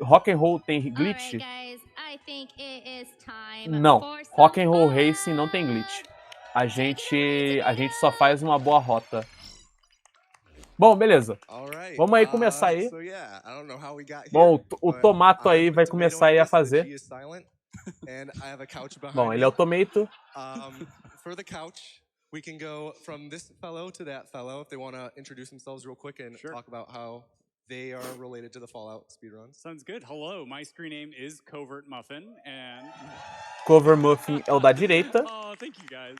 Rock and Roll tem glitch? Não, Rock and Roll Racing não tem glitch. A gente só faz uma boa rota. Bom, beleza. Vamos aí começar aí. Bom, o Tomato aí vai começar aí a fazer. Bom, ele é o Tomato. For the couch, we can go from this fellow to that fellow if they want to introduce themselves real quick and talk about how they are related to the Fallout speedruns. Sounds good. Hello, my screen name is Covert Muffin, and Cover Muffin é o da direita. oh, thank you guys.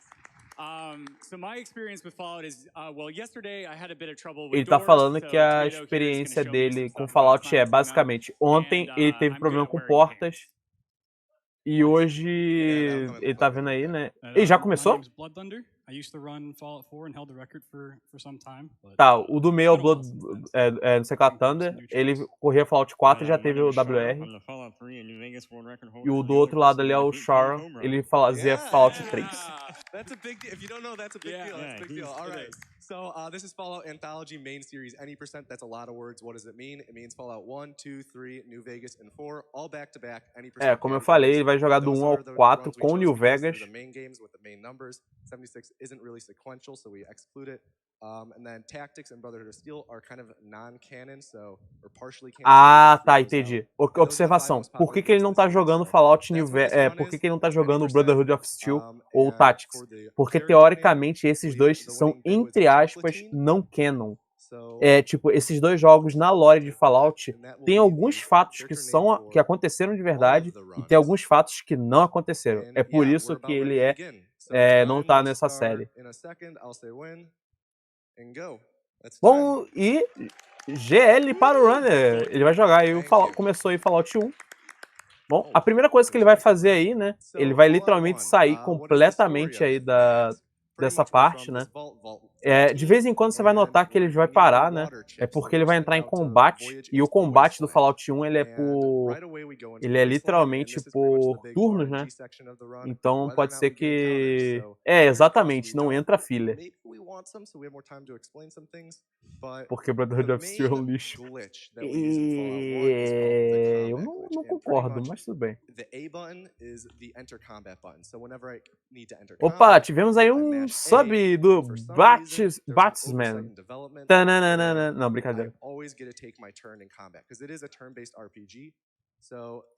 So my experience with Fallout is, well, yesterday I had a bit of trouble with Ele tá doors, falando so que a Tomato here is gonna experiência show me some dele com stuff Fallout about é what's going on. basicamente ontem ele teve I'm problema good at com wearing portas e hoje ele tá vendo aí, né? Ele já começou? My name's Blood Thunder. I used to run Fallout 4 and held the record for some time. But, Tá, o do meio é o it's been a Blood, while since then. não sei qual Thunder. Ele corria Fallout 4 e já teve o WR. E o do outro lado ali é o Sharon. Ele fazia Fallout 3. That's a big deal. If you don't know, that's a big deal. That's a big deal. All right. So this is Fallout Anthology main series. Any percent, that's a lot of words. What does it mean? It means Fallout 1, 2, 3, New Vegas, and 4, all back to back. Any percent. Como eu falei, ele vai jogar do 1 ao 4 com New Vegas. The main games with the main numbers. 76 isn't really sequential, so we exclude it. And then Tactics and Brotherhood of Steel are kind of non-canon, so or partially canon. Ah, tá, entendi. Observação. Por que ele não tá jogando Fallout New Vegas? Por que ele não tá jogando Brotherhood of Steel ou Tactics? Porque teoricamente esses dois são, entre aspas, não canon. Tipo, esses dois jogos na lore de Fallout tem alguns fatos que aconteceram de verdade e tem alguns fatos que não aconteceram. É por isso que ele não tá nessa série. Bom, e GL para o Runner. Ele vai jogar aí, começou aí Fallout 1. Bom, a primeira coisa que ele vai fazer aí, né? Ele vai literalmente sair completamente aí dessa parte, né? De vez em quando você vai notar que ele vai parar, né? É porque ele vai entrar em combate. E o combate do Fallout 1, ele é literalmente por turnos, né? Então pode ser que... exatamente, não entra filler. Porque Brotherhood of Steel é um lixo. Eu não concordo, mas tudo bem. Opa, tivemos aí um sub do Batsman. Não, brincadeira.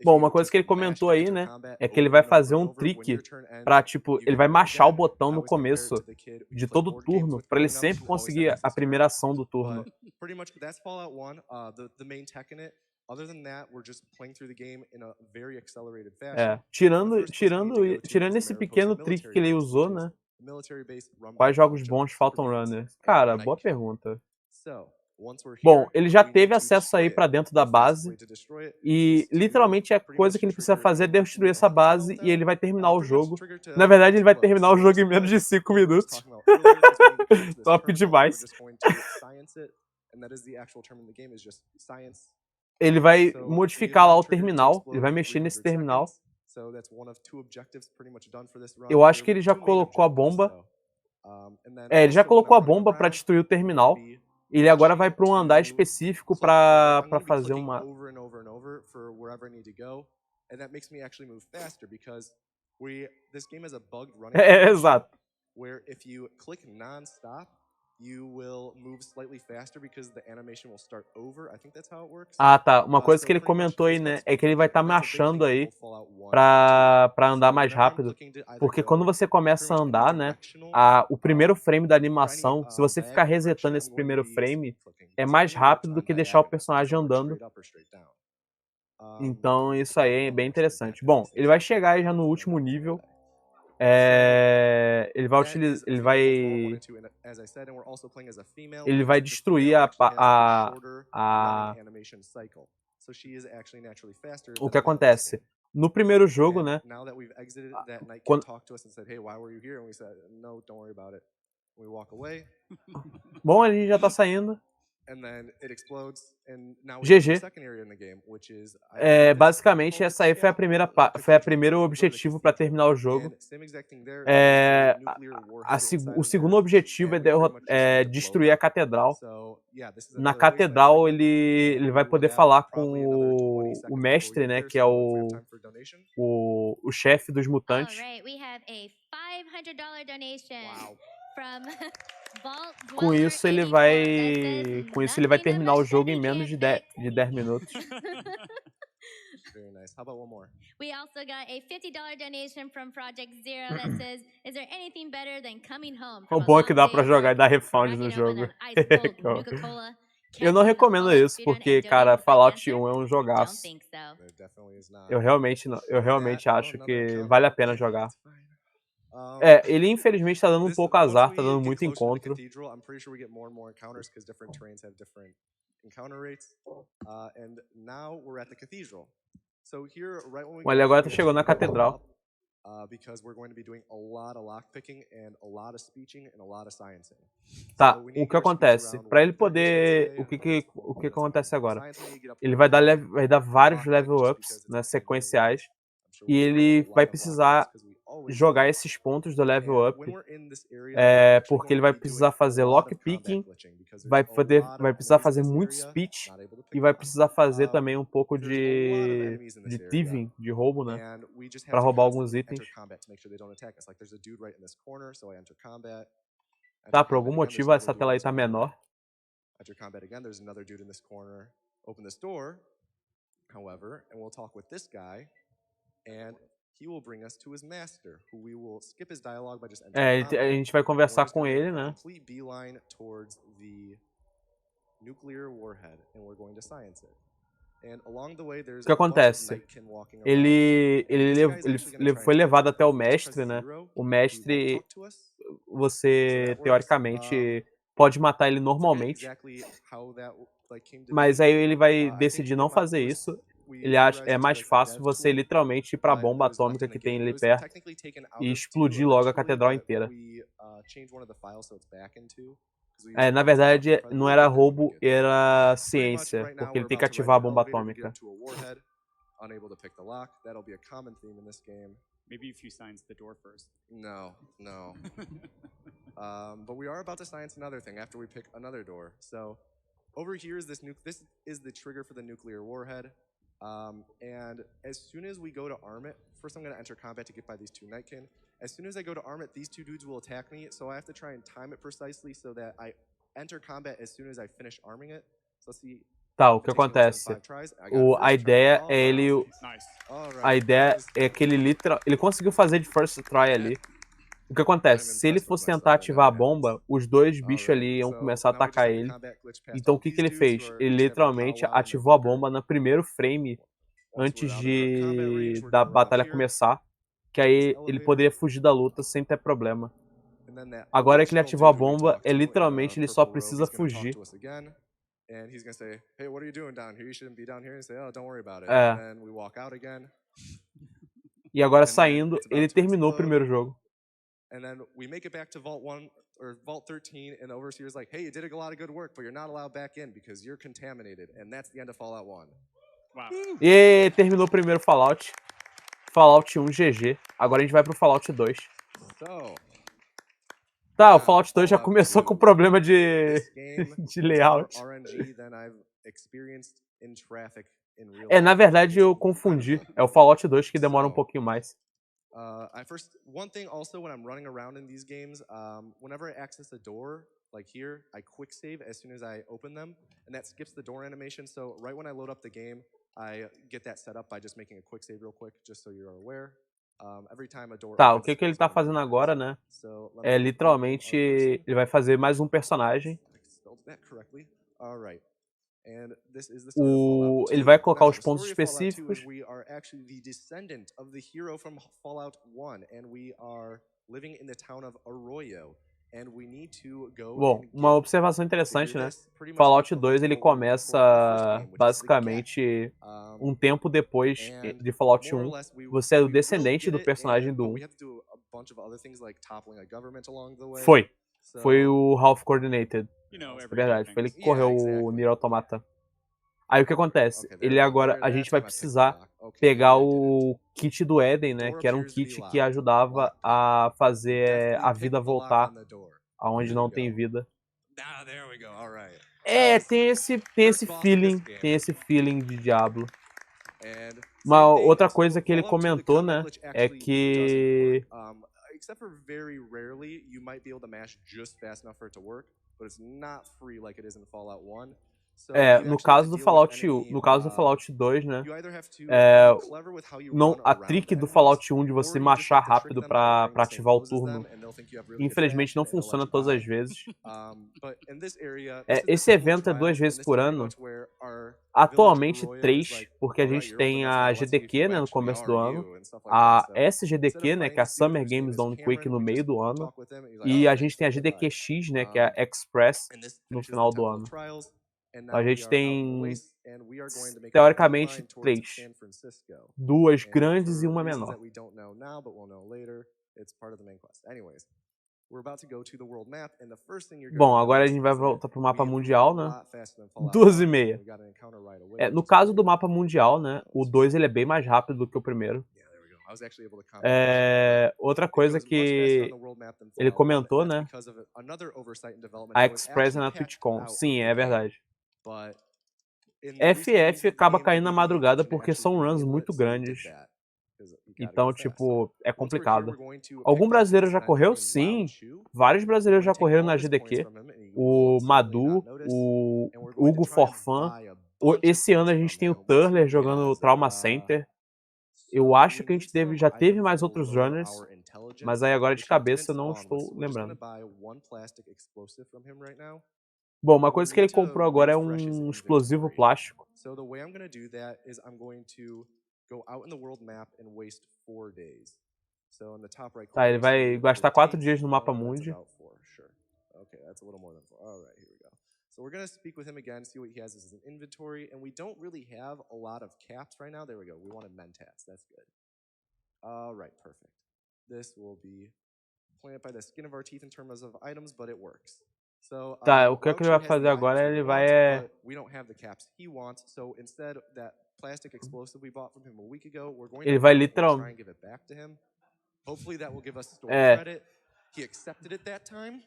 Bom, uma coisa que ele comentou aí, né, é que ele vai fazer um trick pra, tipo, ele vai machar o botão no começo de todo turno pra ele sempre conseguir a primeira ação do turno. Tirando esse pequeno trick que ele usou, né? Quais jogos bons faltam runner? Cara, boa pergunta. Bom, ele já teve acesso aí pra dentro da base e literalmente a coisa que ele precisa fazer é destruir essa base e ele vai terminar o jogo. Na verdade, ele vai terminar o jogo em menos de 5 minutos. Top demais. Ele vai modificar lá o terminal, ele vai mexer nesse terminal. Eu acho que ele já colocou a bomba. Ele já colocou a bomba pra destruir o terminal. Ele agora vai para um andar específico para fazer uma... exato. Ah, tá. Uma coisa que ele comentou aí, né, é que ele vai estar machando aí pra andar mais rápido. Porque quando você começa a andar, né, o primeiro frame da animação, se você ficar resetando esse primeiro frame, é mais rápido do que deixar o personagem andando. Então isso aí é bem interessante. Bom, ele vai chegar aí já no último nível. Ele vai destruir o que acontece no primeiro jogo, né? Bom, a gente já tá saindo. GG. Basicamente, essa aí foi a primeiro objetivo para terminar o jogo. O segundo objetivo é destruir a catedral. Na catedral, ele vai poder falar com o mestre, né, que é o chefe dos mutantes. Com isso ele vai terminar o jogo em menos de 10 minutos. Very nice. How about one more? We also got a $50 donation from Project Zero that says, "Is there anything better than coming home?" O bom é que dá pra jogar e dar refund no jogo. Eu não recomendo isso, porque, cara, Fallout 1 é um jogaço. Eu realmente acho que vale a pena jogar. Ele infelizmente tá dando um pouco azar, tá dando muito encontro. Olha, agora tá chegando na catedral. Tá, o que acontece? Pra ele poder... O que acontece agora? Ele vai dar vários level ups, né, sequenciais. E ele vai precisar jogar esses pontos do level up, porque ele vai precisar fazer lockpicking, vai precisar fazer muito speech e vai precisar fazer também um pouco de thieving, de roubo, né, para roubar alguns itens. Tá, por algum motivo essa tela aí tá menor. A gente vai conversar com ele, né? O que acontece? Ele foi levado até o mestre, né? O mestre, você teoricamente pode matar ele normalmente, mas aí ele vai decidir não fazer isso. Ele acha é mais fácil você literalmente ir para a bomba atômica que tem ali perto e explodir logo a catedral inteira. Na verdade, não era roubo, era ciência, porque ele tem que ativar a bomba atômica. Maybe if you science the door first. No. But we are about to science another thing after we pick another door. So over here is this is the trigger for the nuclear warhead. And as soon as we go to arm it, first I'm going to enter combat to get by these two Nightkin. As soon as I go to arm it, these two dudes will attack me, so I have to try and time it precisely so that I enter combat as soon as I finish arming it. So let's see. Tá, o que acontece? A ideia é que ele conseguiu fazer de first try ali. O que acontece? Se ele fosse tentar ativar a bomba, os dois bichos ali iam começar a atacar ele. Então o que ele fez? Ele literalmente ativou a bomba no primeiro frame antes da batalha começar, que aí ele poderia fugir da luta sem ter problema. Agora que ele ativou a bomba, literalmente ele só precisa fugir. And he's gonna say, "Hey, what are you doing down here? You shouldn't be down here." And say, "Oh, don't worry about it." And then we walk out again. E agora saindo, ele terminou o primeiro jogo. And then we make it back to Vault 1 or Vault 13, and the overseer's like, "Hey, you did a lot of good work, but you're not allowed back in because you're contaminated." And that's the end of Fallout 1. Wow. E terminou o primeiro Fallout. Fallout 1 GG. Agora a gente vai pro Fallout 2. Tá, o Fallout 2 já começou com problema de layout. Na verdade eu confundi. É o Fallout 2 que demora um pouquinho mais. One thing also when I'm running around in these games, whenever I access a door, like here, I quick save as soon as I open them, and that skips the door animation. So right when I load up the game, I get that set up by just making a quick save real quick, just so you're aware. Tá, o que ele tá fazendo agora, né? É literalmente ele vai fazer mais um personagem. Ele vai colocar os pontos específicos. Bom, uma observação interessante, né? Fallout 2 ele começa basicamente um tempo depois de Fallout 1. Você é o descendente do personagem do 1. Foi o Half Coordinated. you know, É everyday verdade, foi ele things. que correu o Nier Automata. Aí o que acontece? Ele agora, a gente vai precisar pegar o kit do Éden, né? Que era um kit que ajudava a fazer a vida voltar aonde não tem vida. Ah, there we go. All right. É, tem esse feeling de Diablo. Uma outra coisa que ele comentou, né, é que except for very rarely, you might be able to mash just fast enough for it to work, but it's not free like it is in Fallout 1. no caso do Fallout 2, né, a trick do Fallout 1 de você machar rápido pra ativar o turno, infelizmente não funciona todas as vezes. Esse evento é 2 vezes por ano, atualmente 3, porque a gente tem a AGDQ, né, no começo do ano, a SGDQ, né, que é a Summer Games Done Quick no meio do ano, e a gente tem a GDQX, né, que é a Express no final do ano. Então a gente tem, teoricamente, 3. 2 grandes e uma menor. Bom, agora a gente vai voltar pro mapa mundial, né? 12h30. No caso do mapa mundial, né? O 2 ele é bem mais rápido do que o primeiro. Outra coisa que ele comentou, né? A Express é na TwitchCon. Sim, é verdade. FF acaba caindo na madrugada porque são runs muito grandes. Então, tipo, é complicado. Algum brasileiro já correu? Sim. Vários brasileiros já correram na GDQ. O Madu, o Hugo Forfan. Esse ano a gente tem o Turler jogando o Trauma Center. Eu acho que a gente já teve mais outros runners, mas aí agora de cabeça eu não estou lembrando. Bom, uma coisa que ele comprou agora é um explosivo plástico. Tá, ele vai gastar 4 dias no mapa mundi. So we're going to speak with him again, see what he has as an inventory, and we don't really have a lot of caps right now. There we go. We wanted mentats. That's good. All right, perfect. This will be planted by the skin of our teeth in terms of items, but it works. So, tá, o que ele vai fazer agora, ele vai we don't have the caps he wants, so instead that plastic explosive we bought from him a week ago, we're going to try and give it back to him. Hopefully that will give us store credit. He accepted it that time.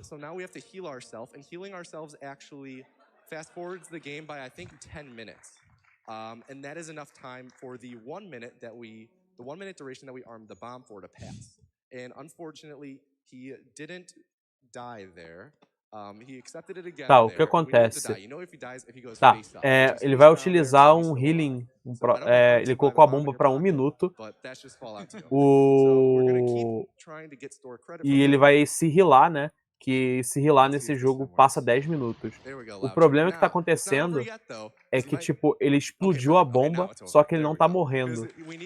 So now we have to heal ourselves, and healing ourselves actually fast forwards the game by I think 10 minutes. And that is enough time for the 1 minute duration that we armed the bomb for to pass. And unfortunately, he didn't die there. He accepted it again. Tá, o que acontece? Tá, ele vai utilizar um healing. Ele colocou a bomba para 1 minuto. E ele vai se healar, né? Que se healar nesse jogo passa 10 minutos. O problema que tá acontecendo é que, tipo, ele explodiu a bomba, só que ele não tá morrendo. We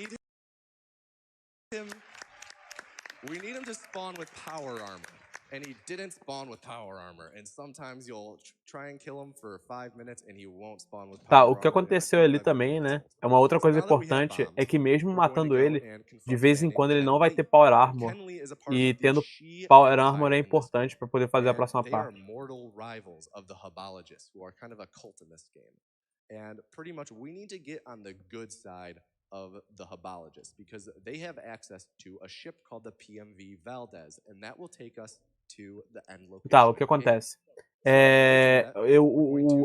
need him to spawn with power armor. And he didn't spawn with power armor. And sometimes you'll try and kill him for 5 minutes and he won't spawn with power Tá, armor. o que aconteceu ali também, né? É uma outra coisa importante, é que mesmo matando ele, de vez em quando ele não vai ter power armor. E tendo power armor é importante para poder fazer a próxima parte. And pretty much we need to get on the good side of the Habologists because they have access to a ship called the PMV Valdez, and that will take us to the end location. Tá, o que acontece?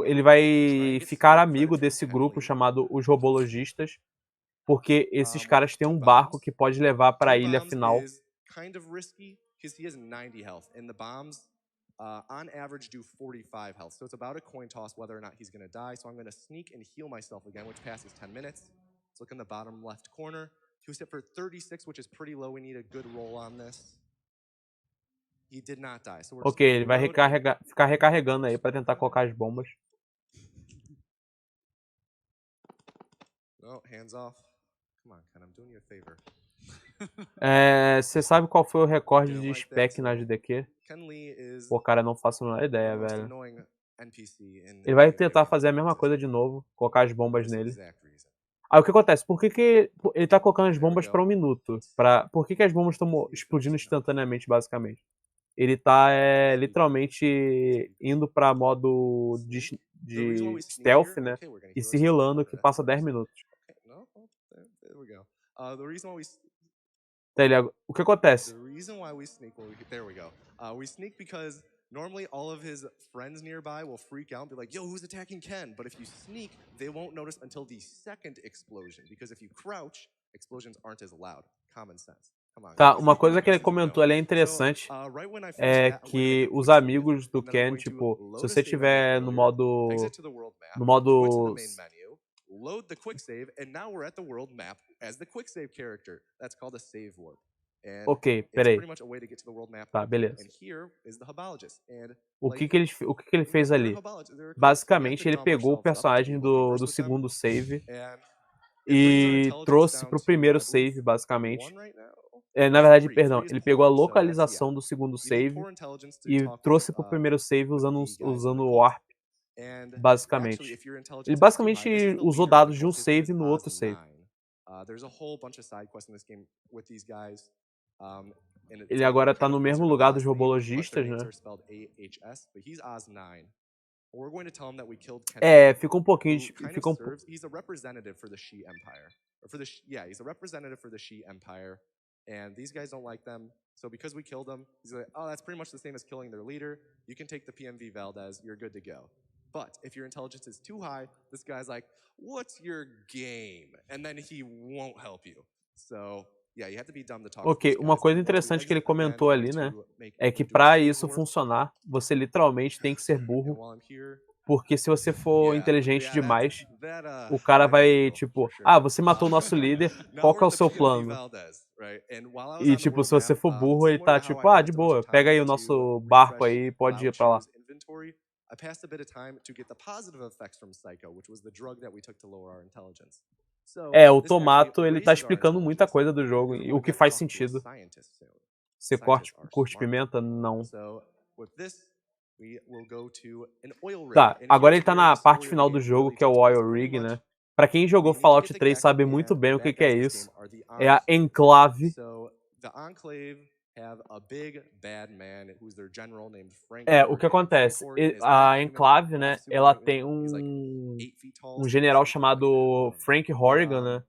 Ele vai ficar amigo desse grupo chamado os Robologistas, porque esses caras têm um barco que pode levar para a ilha final. Kind of risky because he has 90 health, and the bombs on average do 45 health. So it's about a coin toss whether or not he's going to die. So I'm going to sneak and heal myself again, which passes 10 minutes. Let's look in the bottom left corner. He was hit for 36, which is pretty low. We need a good roll on this. He did not die. So ok, ele vai ficar recarregando aí para tentar colocar as bombas. Oh, hands off. Come on, Ken, I'm doing you a favor. Você sabe qual foi o recorde de spec na AGDQ? Pô, cara, não faço a menor ideia, velho. Ele vai tentar fazer a mesma coisa de novo, colocar as bombas nele. Aí o que acontece? Por que ele tá colocando as bombas para 1 minuto? Por que as bombas estão explodindo instantaneamente, basicamente? ele tá literalmente indo pra modo de stealth, né? E se healando, que passa 10 minutos. No, there we go. The reason why we Então, o que acontece? The reason why we sneak, there we go. We sneak because normally all of his friends nearby will freak out and be like, yo, who's attacking Ken? But if you sneak, they won't notice until the second explosion. Because if you crouch, explosions aren't as loud. Common sense. Come on, Tá, guys. uma coisa que ele This is a comentou ali é interessante, right when I finish é that, we're gonna que make a os quick save, amigos do and then I'm Ken, going to tipo, load se a você save I estiver made no earlier, exit to the world map, go to modo the main menu, load the quick save, and now we're at the world map as the quick save character. That's called a save warp. And Ok, it's peraí. pretty much a way to get to the world map. Tá, beleza. And here is the Hubologist. And O like, que ele fez they're ali? Hubologists, they're a cult, so we have Basicamente, to ele dump pegou o ourselves up to personagem be able to do converse with them, segundo save and it brings our e intelligence trouxe down pro to, primeiro I believe, save, basicamente. 1 right now? Na No, verdade, 3. perdão, 3 is ele pegou a poor, so that's, localização do segundo You need save poor intelligence to e talk trouxe with, pro primeiro save with usando the guys in the o cult. warp, And actually, basicamente. if your intelligence Ele is too high, this basicamente is the usou leader of the dados de um cult. His name is save no outro save. Oz9. There's a whole bunch of side quests in this game with these guys. And it's Ele a agora tá kind no of mesmo insert lugar last dos name, but their robologistas, names né? are spelled AHS, but he's Oz9. We're going to tell him that we killed Ken, Fica um pouquinho... who kind Fica of um, serves, he's a representative for the Shi Empire. Or for the, he's a representative for the Shi Empire. And these guys don't like them. So because we killed them, he's like, oh, that's pretty much the same as killing their leader. You can take the PMV Valdez, you're good to go. But if your intelligence is too high, this guy's like, what's your game? And then he won't help you. So, yeah, you have to be dumb to talk with Ok, those uma guys. coisa And once we interessante que ele exit, again, comentou we're ali, going né? to make É que do a pra save isso warp. funcionar, você literalmente tem que ser And burro, while I'm here, porque se você for inteligente yeah, demais, that o cara is vai, brutal, tipo, for sure. ah, você matou o nosso líder, Now qual we're que é in o the seu PMV plano? Valdez, right? And while I was E, on the tipo, world se você map, for burro, ele similar tá to how tipo, I ah, passed de a bunch boa, of pega aí time o nosso to barco refresh aí, pode ir Lao pra lá. Chu's inventory, I passed a bit of time to get the positive effects from Psycho, which was the drug that we took to lower our intelligence. So, O this Tomato, actually ele tá raises our explicando muita intelligence. coisa do jogo, We're e gonna o que go faz talk to a sentido. scientist soon. Você Scientists are curte smart. pimenta? Não. So, with this, we will go to an oil rig. Tá, And agora here's ele tá where na the story parte of the final do game jogo, really que é o takes place. Oil Pretty Rig, much, né? Pra quem jogou we need to get Fallout the 3 Gek, sabe muito and bem o the bad que é guys in this isso. game are the É a Enclave. Enclave. So, the Enclave have a big bad man who's their general named Frank O que Horgan. acontece? Frank Horgan is A half human, Enclave, né? half Ela supermutant. tem He's like 8 feet tall, general something like that. I chamado don't know. Frank But, Horgan, né?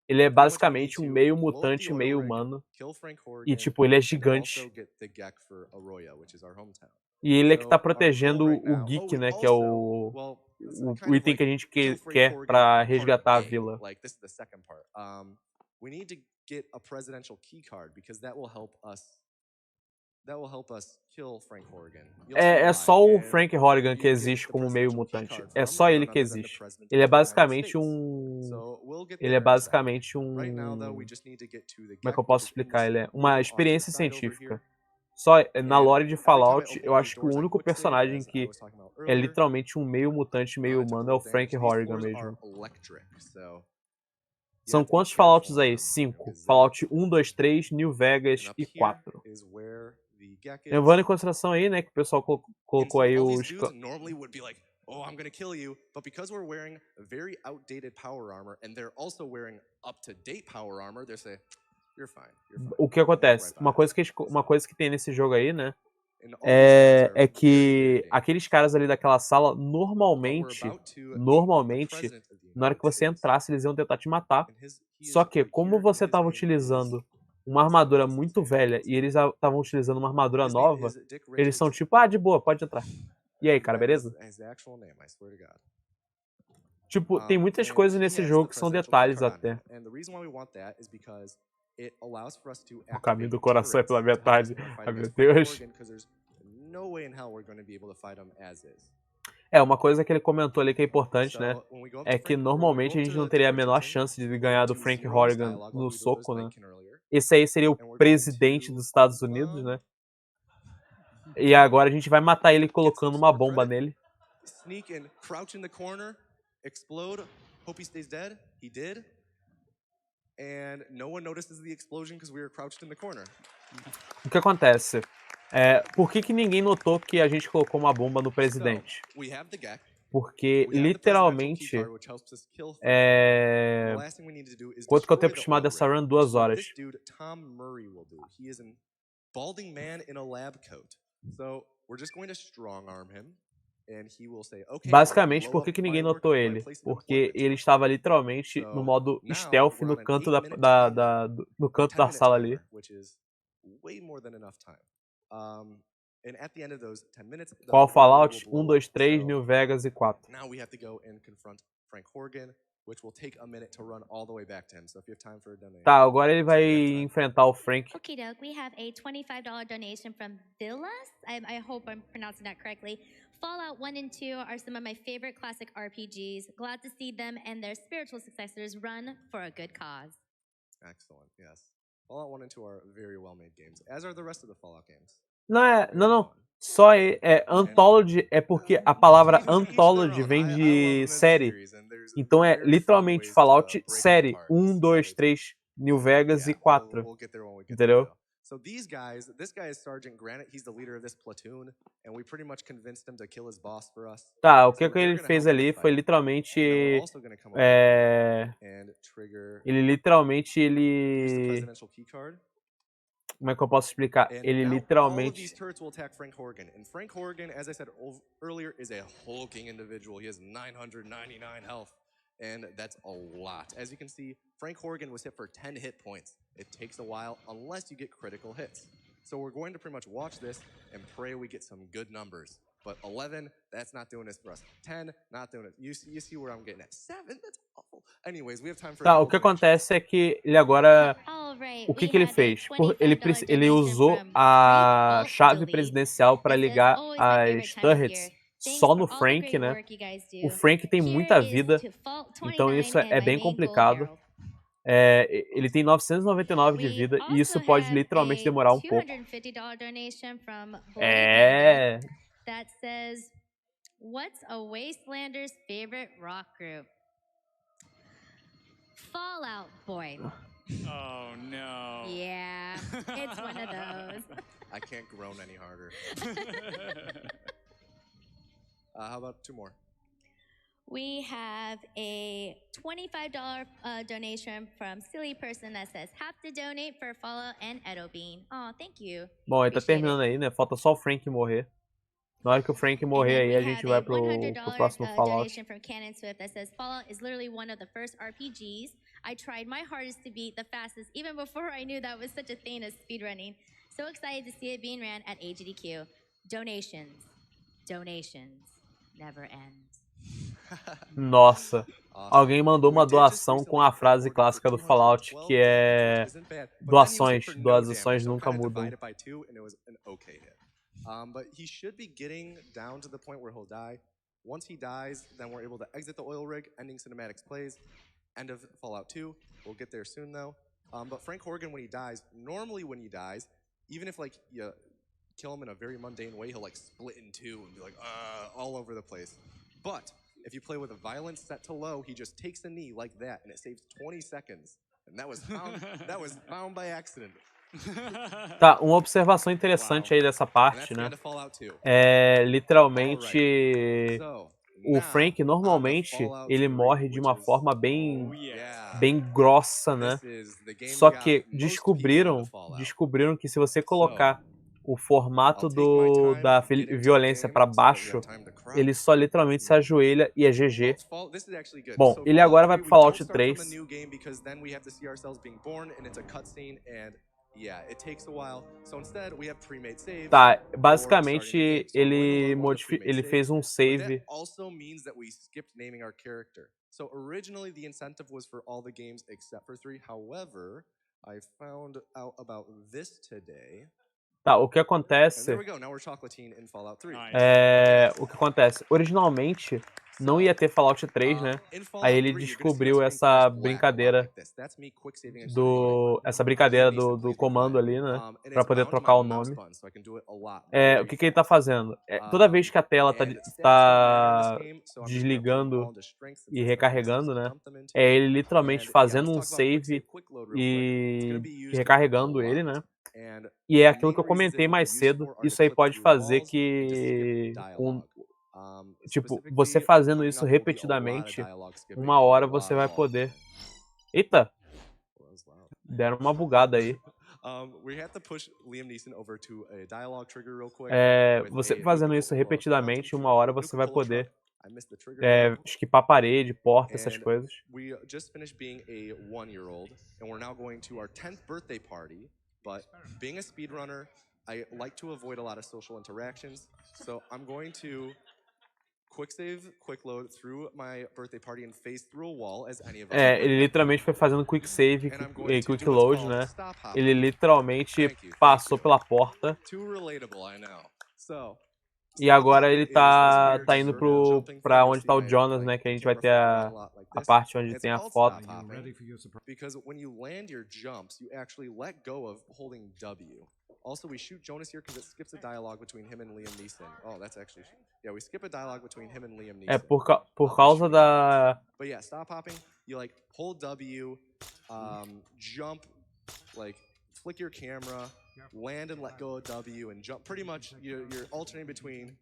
Ele é pretty much we need basicamente um to meio load the mutante, oil meio rig, humano. kill Frank E, Horgan, tipo, ele é and also gigante. get the Gek for Arroyo, which is our hometown. E ele é que So, tá our goal protegendo right o now, Geek, we né? Que é also, well, it's o kind of item like que a gente kill Frank quer Horgan pra part resgatar a A. vila. Like, this is the second part. We need to get a presidential key card because that will help us kill Frank Horgan. You'll see É why. só o And Frank Horgan you que get existe the como meio presidential key mutante. card É from só ele none que other than the existe. president Ele é of the United basicamente States. um... So we'll get Ele there é in a sec. basicamente Right now, though, we um... just need to get to the Como é que Gek, eu posso which is in explicar? this Ele é blue uma awesome experiência side over científica. here. Só na And lore de every time I Fallout, open eu one of acho these que o doors, I único quick save, personagem as I que was talking about é earlier. literalmente um meio mutante, meio I took a humano é o little damage. Frank These Horgan floors are mesmo. electric, so you São have to be quantos careful Fallouts on aí? them, 5. 'cause, Fallout 1, 2, 3, New Vegas and up e here 4. is where the Gek Levando em is. consideração aí, né, que o pessoal And colocou so aí all these os... dudes normally would be like, oh, I'm gonna kill you, but because we're wearing very outdated power armor and they're also wearing up-to-date power armor, they say, you're fine, you're fine. O que And we're acontece? right by Uma coisa que tem nesse jogo aí, né, and all these guys are é very, que very aqueles caras ali daquela sala, But we're normalmente, about to meet the president of the na hora que United você States. entrasse, eles iam tentar te matar. And he Só is que, right como here, você and his estava name is... utilizando uma armadura muito velha e eles estavam utilizando uma armadura nova, eles são tipo, ah, de boa, pode entrar. E aí, cara, beleza? His actual name, I swear to God. Tipo, tem muitas And coisas he nesse has jogo the que são presidential key detalhes card on até. him. And the reason why we want that is because it allows for us to O caminho activate do coração é turrets pela to help us metade. in our fight Ai, meu against Frank Deus. Horgan, 'cause there's no way in hell we're going to be able to fight him as is. Uma coisa que ele comentou ali que é importante, né? So, when we go up É to que Frank, normalmente a gente não teria a menor chance de ganhar do Frank Horgan no soco, né? Esse aí seria o presidente dos Estados Unidos, né? E agora a gente vai matar ele colocando uma bomba nele. Sneak and crouch in the corner, explode, hope he stays dead. He did. And no one notices the explosion because we were crouched in the corner. O que acontece? Por que ninguém notou que a gente colocou uma bomba no presidente? So, we have the Gek. Porque, We have the presidential key literalmente, card, which helps us kill Frank Horgan. The last thing we need to do is quanto que é o destroy tempo the estimado oil dessa rig. run? 2 So horas. this dude, Tom Murray, will do. He is a balding man in a lab coat. So we're just going to strong arm him. And he will say, okay, Basicamente, por que ninguém notou ele? Porque ele estava literalmente no modo stealth no canto no canto da sala ali. Qual Fallout? 1, 2, 3, New Vegas e 4. Now we have to go and confront Frank Horgan, which will take a minute to run all the way back to him. So if you have time for a donation. Tá, agora ele vai enfrentar o Frank. Okay, doke. We have a $25 donation from Villas. I hope I'm pronouncing that correctly. Fallout 1 and 2 are some of my favorite classic RPGs. Glad to see them and their spiritual successors run for a good cause. Excellent, yes. Fallout 1 and 2 are very well-made games, as are the rest of the Fallout games. Não. Só Anthology é porque a palavra Anthology vem de série. Então é literalmente Fallout série 1, 2, 3, New Vegas e 4. Entendeu? So these guys, this guy is Sergeant Granite, he's the leader of this platoon, and we pretty much convinced him to kill his boss for us. Tá, o que ele fez ali foi literalmente como é que eu posso explicar? Ele literalmente... All of these turrets will attack Frank Horgan. And Frank Horgan, as I said earlier, is a hulking individual. He has 999 health. And that's a lot. As you can see, Frank Horgan was hit for 10 hit points. It takes a while unless you get critical hits. So we're going to pretty much watch this and pray we get some good numbers. But 11, that's not doing this for us. 10, not doing it. You see where I'm getting at. 7, that's awful. Anyways, we have time for... Tá, o que acontece é que ele agora... O que ele fez? Ele usou a chave presidencial para ligar as turrets só no Frank, né? O Frank tem muita vida, então isso é bem complicado. Ele tem 999 de vida e isso pode literalmente demorar um pouco. That says, what's a Wastelander's favorite rock group? Fallout Boy. Oh, no. Yeah, it's one of those. I can't groan any harder. How about 2 more? We have a $25 donation from Silly Person that says, have to donate for Fallout and Edo Bean. Oh, thank you. Bom, ele tá terminando aí, né? Falta só o Frank morrer. Na hora que o Frank morrer aí, a gente vai pro próximo Fallout. From Cannon Swift that says, Fallout is literally one of the first RPGs I tried my hardest to beat the fastest, even before I knew that was such a thing as speedrunning. So excited to see it being ran at AGDQ. Donations. Never end. Nossa. Alguém mandou uma doação com a frase clássica do Fallout, que é doações nunca mudam. But he should be getting down to the point where he'll die. Once he dies, then we're able to exit the oil rig, ending cinematics plays. End of Fallout 2. We'll get there soon, though. But Frank Horgan, when he dies, normally when he dies, even if, like, you kill him in a very mundane way, he'll, like, split in 2 and be, like, all over the place. But if you play with a violence set to low, he just takes a knee like that, and it saves 20 seconds. And that was found by accident. Tá, uma observação interessante aí dessa parte, né? Literalmente, o Frank normalmente ele morre de uma forma bem grossa, né? Só que descobriram que se você colocar o formato da violência para baixo, ele só literalmente se ajoelha e é GG. Bom, ele agora vai pro Fallout 3. Tá, basicamente ele fez um save. So originally the incentive was for all the games except for 3. However, I found out about this today. Tá, o que acontece... o que acontece? Originalmente, não ia ter Fallout 3, né? Aí ele descobriu essa brincadeira do comando ali, né? Pra poder trocar o nome. O que ele tá fazendo? Toda vez que a tela tá desligando e recarregando, né? É ele literalmente fazendo um save e recarregando ele, né? E é aquilo que eu comentei mais cedo, isso aí pode fazer que, tipo, você fazendo isso repetidamente, uma hora você vai poder... Eita! Deram uma bugada aí. We have to push Liam Neeson over to a dialogue trigger real quick. Você fazendo isso repetidamente, uma hora você vai poder esquipar parede, porta, essas coisas. We just finished being a 1-year-old, and we're now going to our 10th birthday party. But being a speedrunner, I like to avoid a lot of social interactions, so I'm going to quick save, quick load through my birthday party and phase through a wall as any of us. Ele literalmente foi fazendo quick save e quick load, né? Ele literalmente passou pela porta. Too relatable, I know. So, E agora ele tá indo pra onde tá o Jonas, né? Que a gente vai ter a parte onde tem a foto. Because when you land your jumps, you actually let go of holding W. Also, we shoot Jonas here because it skips a dialogue between him and Liam Neeson. Oh, that's actually... Yeah, we skip a dialogue between him and Liam Neeson. Por causa da... But yeah, stop hopping. You like hold W, jump, like flick your camera, land and let go of W, and jump. Pretty much, you're alternating between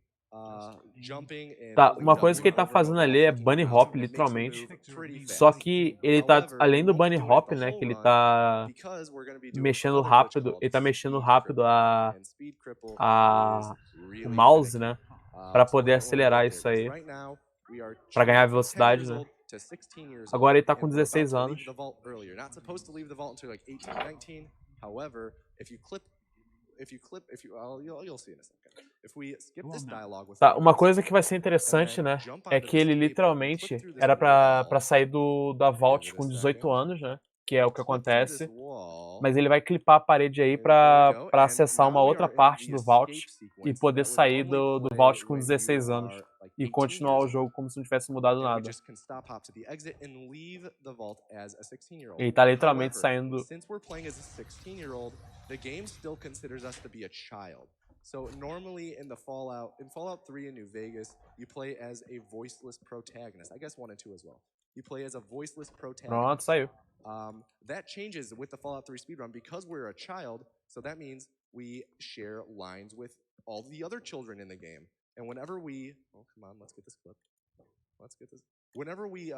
jumping and... Tá, uma coisa que ele tá fazendo ali é bunny hop, literalmente. Só que ele tá, além do bunny hop, né, que ele tá mexendo rápido, o mouse, né, pra poder acelerar isso aí, pra ganhar velocidade, né. Agora ele tá com 16 anos. Tá, uma coisa que vai ser interessante, né, é que ele literalmente era pra sair da Vault com 18 anos, né, que é o que acontece, mas ele vai clipar a parede aí pra acessar uma outra parte do Vault e poder sair do Vault com 16 anos e continuar o jogo como se não tivesse mudado nada. Ele tá literalmente saindo... The game still considers us to be a child. So normally in Fallout 3 in New Vegas, you play as a voiceless protagonist. I guess 1 and 2 as well. You play as a voiceless protagonist. Pronto, saiu. That changes with the Fallout 3 speedrun because we're a child, so that means we share lines with all the other children in the game. And whenever we... Oh, come on, let's get this clip. Whenever we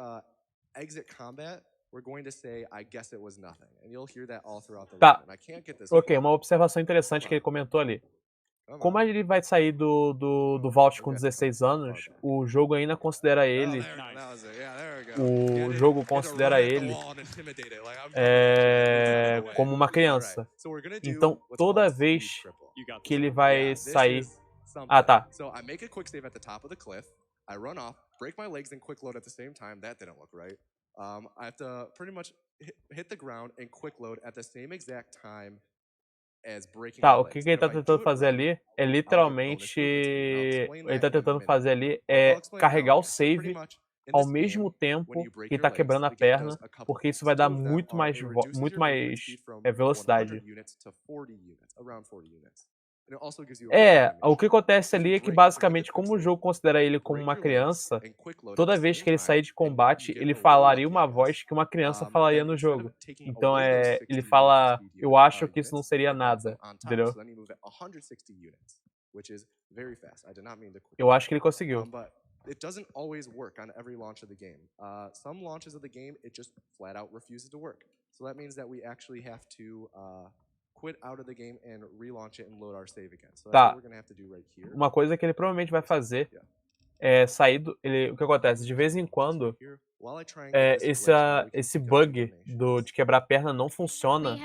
exit combat, we're going to say, I guess it was nothing. And you'll hear that all throughout the Tá. run. I can't get this. Ok, uma observação interessante que ele comentou ali. Como ele vai sair do Vault com 16 anos, o jogo ainda considera ele... O jogo considera ele como uma criança. Então, toda vez que ele vai sair... Ah, tá. So I make a quick save at the top of the cliff. I run off, break my legs and quick load at the same time. That didn't look right. I have to pretty much hit the ground and quick load at the same exact time as breaking Tá, my o legs. que ele tá tentando fazer ali é literalmente... Ele tá tentando fazer ali é carregar o save ao mesmo tempo que ele tá quebrando a perna, porque isso vai dar muito mais velocidade. O que acontece ali é que basicamente, como o jogo considera ele como uma criança, toda vez que ele sair de combate, ele falaria uma voz que uma criança falaria no jogo. Então ele fala, eu acho que isso não seria nada, entendeu? Eu acho que ele conseguiu. It doesn't always work on every launch of the game. Some launches of the game, it just flat out refuses to work. So that means that we actually have to quit out of the game and relaunch it and load our save again. So that's what we're going to have to do right here. Uma coisa que ele provavelmente vai fazer é sair do... O que acontece? De vez em quando, esse bug de quebrar a perna não funciona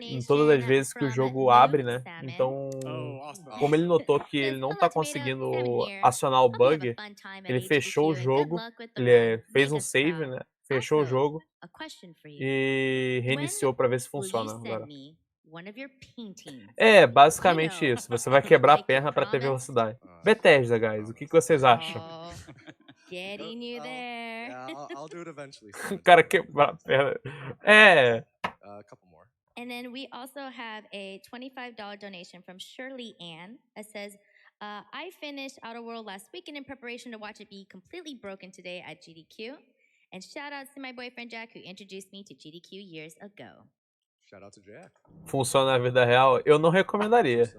em todas as vezes que o jogo abre, né? Então, como ele notou que ele não tá conseguindo acionar o bug, ele fechou o jogo, ele fez um save, né? Fechou o jogo e reiniciou pra ver se funciona agora. Basicamente isso. Você vai quebrar a perna pra ter velocidade. Bethesda, guys, o que vocês acham? Getting you there. I'll do it eventually. O cara quebrar a perna. A couple more. And then we also have a $25 donation from Shirley Ann that says, I finished Outer World last weekend in preparation to watch it be completely broken today at GDQ. And shout outs to my boyfriend Jack, who introduced me to GDQ years ago. Shout out to Jack. Funciona na vida real? Eu não recomendaria.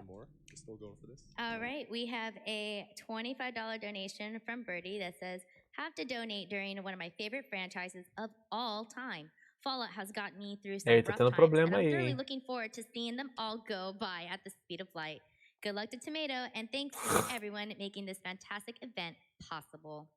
All right, we have a $25 donation from Birdie that says, have to donate during one of my favorite franchises of all time. Fallout has gotten me through some Eita, rough tendo times, and problema I'm aí, really hein? looking forward to seeing them all go by at the speed of light. Good luck to Tomato, and thanks to everyone making this fantastic event possible.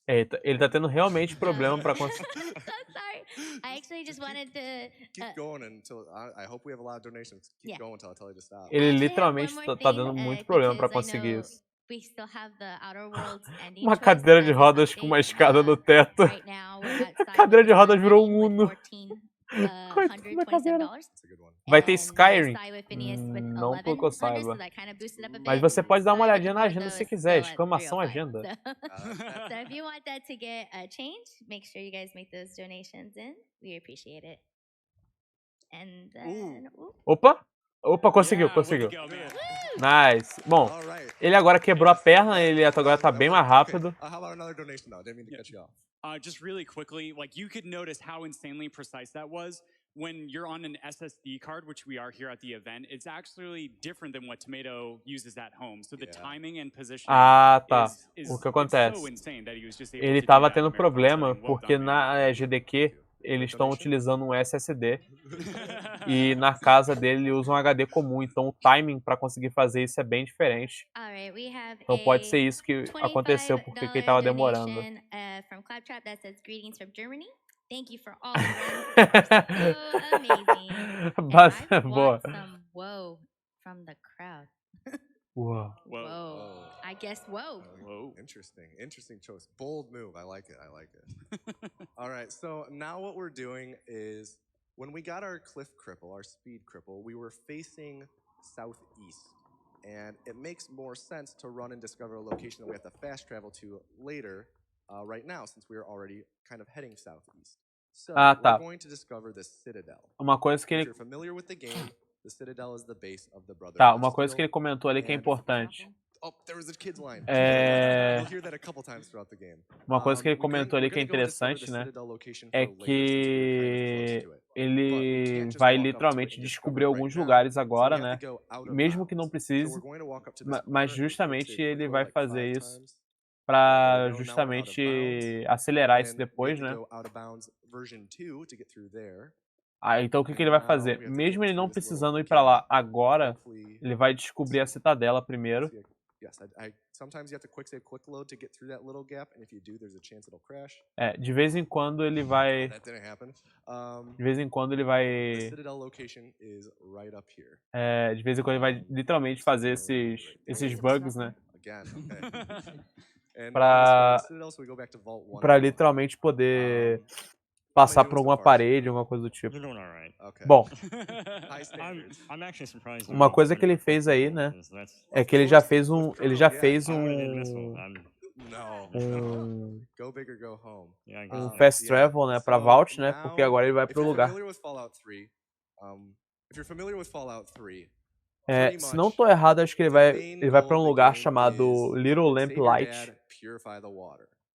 Eita, ele tá tendo realmente problema pra conseguir. So sorry. I actually just wanted to. Keep going until I hope we have a lot of donations. Keep Yeah. going until I tell you to stop. Ele I actually have literalmente one more tá thing, dando muito problema pra because I conseguir know isso. we still have the Outer Worlds ending Uma choice cadeira de as an rodas com uma update. escada no teto. Right now, we're at A cadeira de Side with rodas virou um Ending Uno. with Coitada da cadeira. $127. That's a good one. Vai ter And Skyrim? Side with Phineas with Não pelo que eu 1100, saiba. so that kind of boosted up a Mas bit. você pode dar uma Side with olhadinha na the agenda Board, se though, quiser. is still at Exclamação 305. agenda. So if you want that to get a change, make sure you guys make those donations in. We appreciate it. And then, Opa! Opa, conseguiu, Yeah, way conseguiu. to go, man. Nice. Bom, All right. ele agora quebrou a perna, ele agora tá bem mais rápido. How about another donation though? Didn't mean to cut you off. Just really quickly, like you could notice how insanely precise that was. When you're on an SSD card, which we are here at the event, it's actually different than what Tomato uses at home. So the timing and positioning Ah, tá. is O que it's acontece? so insane that he was just able Ele to do tava that in tendo a marathon problema setting. Well porque done, man. na AGDQ eles estão utilizando um SSD e na casa dele ele usa um HD comum, então o timing para conseguir fazer isso é bem diferente. Alright, we have Então pode ser isso que aconteceu porque ele tava demorando. donation, from Claptrap that says greetings from Germany. Thank you for all the runs. So amazing. And I Boa. want some whoa from the crowd. Uau. Whoa. Whoa. I guess whoa. Whoa. Interesting choice. Bold move. I like it. All right. So now what we're doing is when we got our cliff cripple, our speed cripple, we were facing southeast. And it makes more sense to run and discover a location that we have to fast travel to later, right now, since we are already kind of heading southeast. So we're going to discover the Citadel. Uma coisa que If ele you're familiar with the game, the Citadel is the base of the Brotherhood. Tá, uma coisa que ele comentou ali que é importante. Oh, there was a kids line. É... You'll hear that a couple times throughout the game. Uma coisa que ele comentou ali que é interessante, né? É que ele vai literalmente descobrir alguns lugares agora, né? Mesmo que não precise, mas justamente ele vai fazer isso para justamente acelerar isso depois, né? Então o que ele vai fazer? Mesmo ele não precisando ir para lá agora, ele vai descobrir a Citadela primeiro. De vez em quando ele vai... De vez em quando ele vai... De vez em quando ele vai literalmente fazer esses bugs, né? Pra literalmente poder passar por alguma parede, alguma coisa do tipo. Bom, uma coisa que ele fez aí, né, é que ele já fez um fast travel, né, pra Vault, né, porque agora ele vai pro lugar. Se não tô errado, acho que ele vai pra um lugar chamado Little Lamp Light.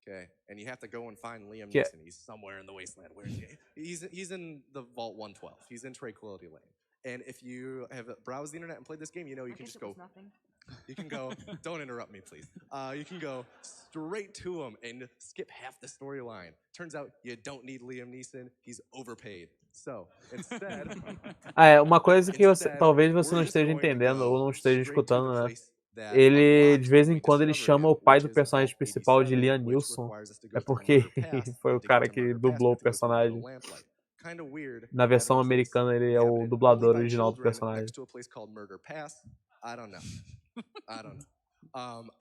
Okay, and you have to go and find Liam Neeson. He's somewhere in the wasteland. Where is he? He's in the Vault 112. He's in Tranquility Lane. And if you have browsed the internet and played this game, you know you can just go. You can go. Don't interrupt me, please. You can go straight to him and skip half the storyline. Turns out you don't need Liam Neeson. He's overpaid. So instead. Uma coisa que talvez você não esteja entendendo ou não esteja escutando, né? Ele, de vez em quando, ele chama o pai do personagem principal de Liam Neeson. É porque foi o cara que dublou o personagem. Na versão americana, ele é o dublador original do personagem.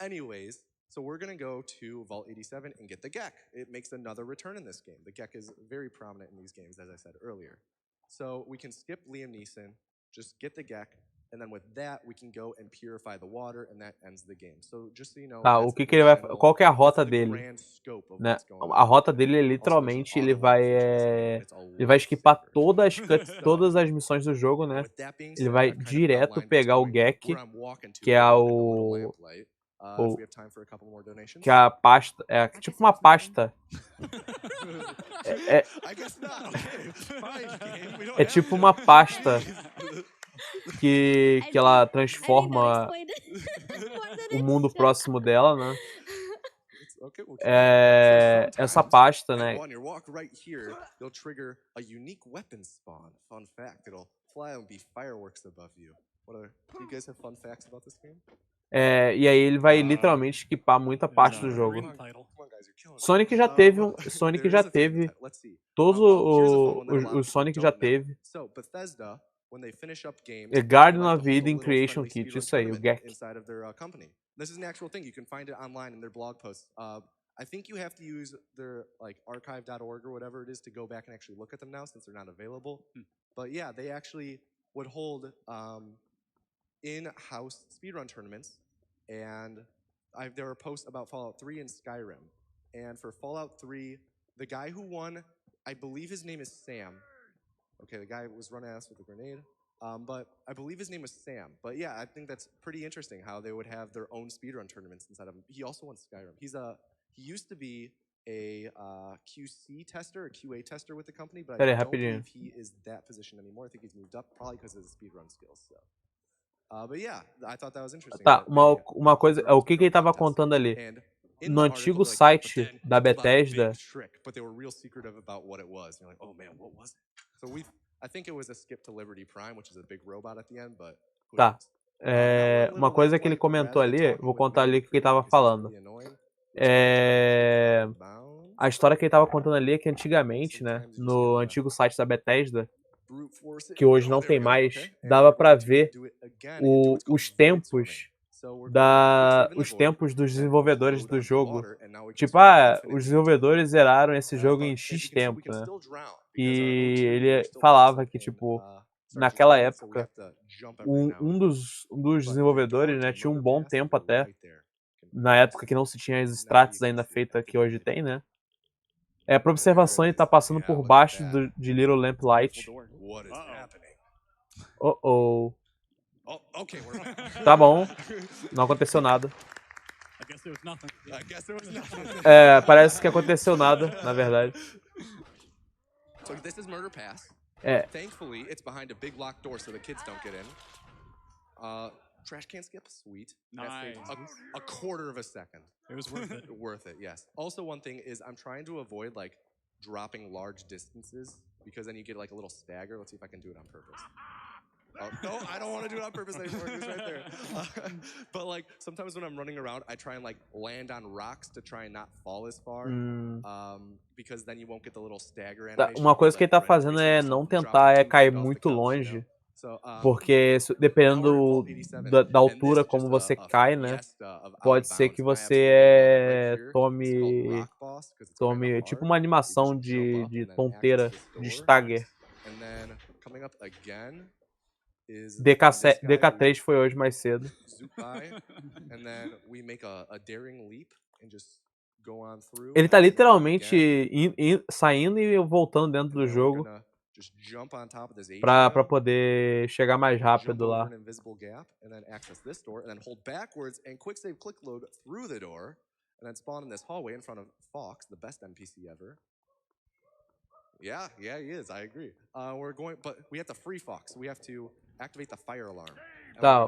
Anyways, so we're gonna go to Vault 87 and get the GEC. It makes another return in this game. The GEC is very prominent in these games, as I said earlier. So we can skip Liam Neeson, just get the GEC. And then with that, we can go and purify the water, and that ends the game. So just so you know, o que ele vai, qual que é a rota dele? Né? A rota dele é literalmente ele vai skipar todas as missões do jogo, né? Ele vai direto pegar o GEC, que é que é a pasta, é tipo uma pasta. É tipo uma pasta que ela transforma o mundo próximo dela, né? essa pasta, né? On your walk right here, you'll trigger a unique weapon spawn. Fun fact, it'll fly and be fireworks above you. Do you guys have fun facts about this game? E aí ele vai literalmente equipar muita parte do jogo. Sonic já teve todos os Sonic já teve. Garden of Eden Creation Kit, isso aí, o GEC. This is an actual thing. You can find it online in their blog posts. I think you have to use their archive.org or whatever it is to go back and actually look at them now since they're not available. But yeah, they actually would hold in-house speedrun tournaments, and there were posts about Fallout 3 and Skyrim. And for Fallout 3, the guy who won, I believe his name is Sam. Okay, the guy was run ass with a grenade. But I believe his name was Sam. But yeah, I think that's pretty interesting how they would have their own speedrun tournaments inside of him. He also won Skyrim. He used to be a QC tester, a QA tester with the company, but I don't believe he is that position anymore. I think he's moved up, probably because of his speedrun skills. So. But yeah, I thought that was interesting. Tá, uma coisa, o que ele tava contando ali? No antigo site da Bethesda. But they were real secretive about what it was. You're like, oh man, what was it? So I think it was a skip to Liberty Prime, which is a big robot at the end, but. Tá. Uma coisa que ele comentou ali, vou contar ali o que ele tava falando. A história que ele tava contando ali é que antigamente, né, no antigo site da Bethesda, que hoje não tem mais, dava pra ver os tempos dos desenvolvedores do jogo. Tipo, os desenvolvedores zeraram esse jogo em X tempo, né? E ele falava que, tipo, naquela época, um dos desenvolvedores, né, tinha um bom tempo até, na época que não se tinha as strats ainda feitas que hoje tem, né? Pra observação, ele tá passando por baixo de Little Lamplight. Tá bom, não aconteceu nada. Parece que aconteceu nada, na verdade. So this is Murder Pass. Thankfully, it's behind a big locked door so the kids don't get in. Trash can skip, sweet. Nice. A quarter of a second. It was worth it. Worth it, yes. Also, one thing is I'm trying to avoid dropping large distances because then you get a little stagger. Let's see if I can do it on purpose. No, I don't want to do it on purpose anymore. It's right there. But sometimes when I'm running around, I try and land on rocks to try and not fall as far. Because then you won't get the little stagger animation. Uma coisa que ele tá fazendo é não tentar cair muito longe. Porque dependendo da altura como você cai, né? Pode ser que você tome tipo uma animação de tonteira, de stagger. DK3 foi hoje mais cedo. Ele tá literalmente saindo e voltando dentro do jogo pra poder chegar mais rápido lá. Yeah, he is. I agree. But we have to free Fox. We have to activate the fire alarm. Tá,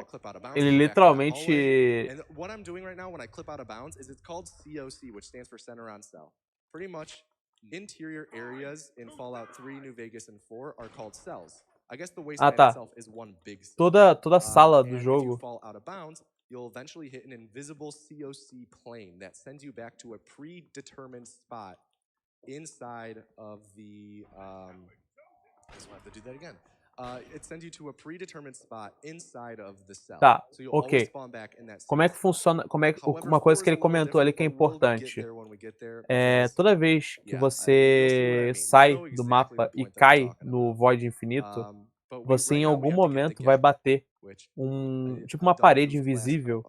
ele literalmente. And what I'm doing right now when I clip out of bounds is it's called COC, which stands for Center on Cell. Pretty much, interior areas in Fallout 3, New Vegas, and 4 are called cells. I guess the wasteland itself is one big cell. Toda sala do jogo. If you fall out of bounds, you'll eventually hit an invisible COC plane that sends you back to a predetermined spot inside of the so I have to do that again. It sends you to a predetermined spot inside of the cell. Tá, so you'll always spawn back in that cell. Como é que funciona? Uma coisa que ele comentou ali que é importante. Toda vez que você sai do mapa e cai no Void Infinito, você em algum momento vai bater tipo uma parede invisível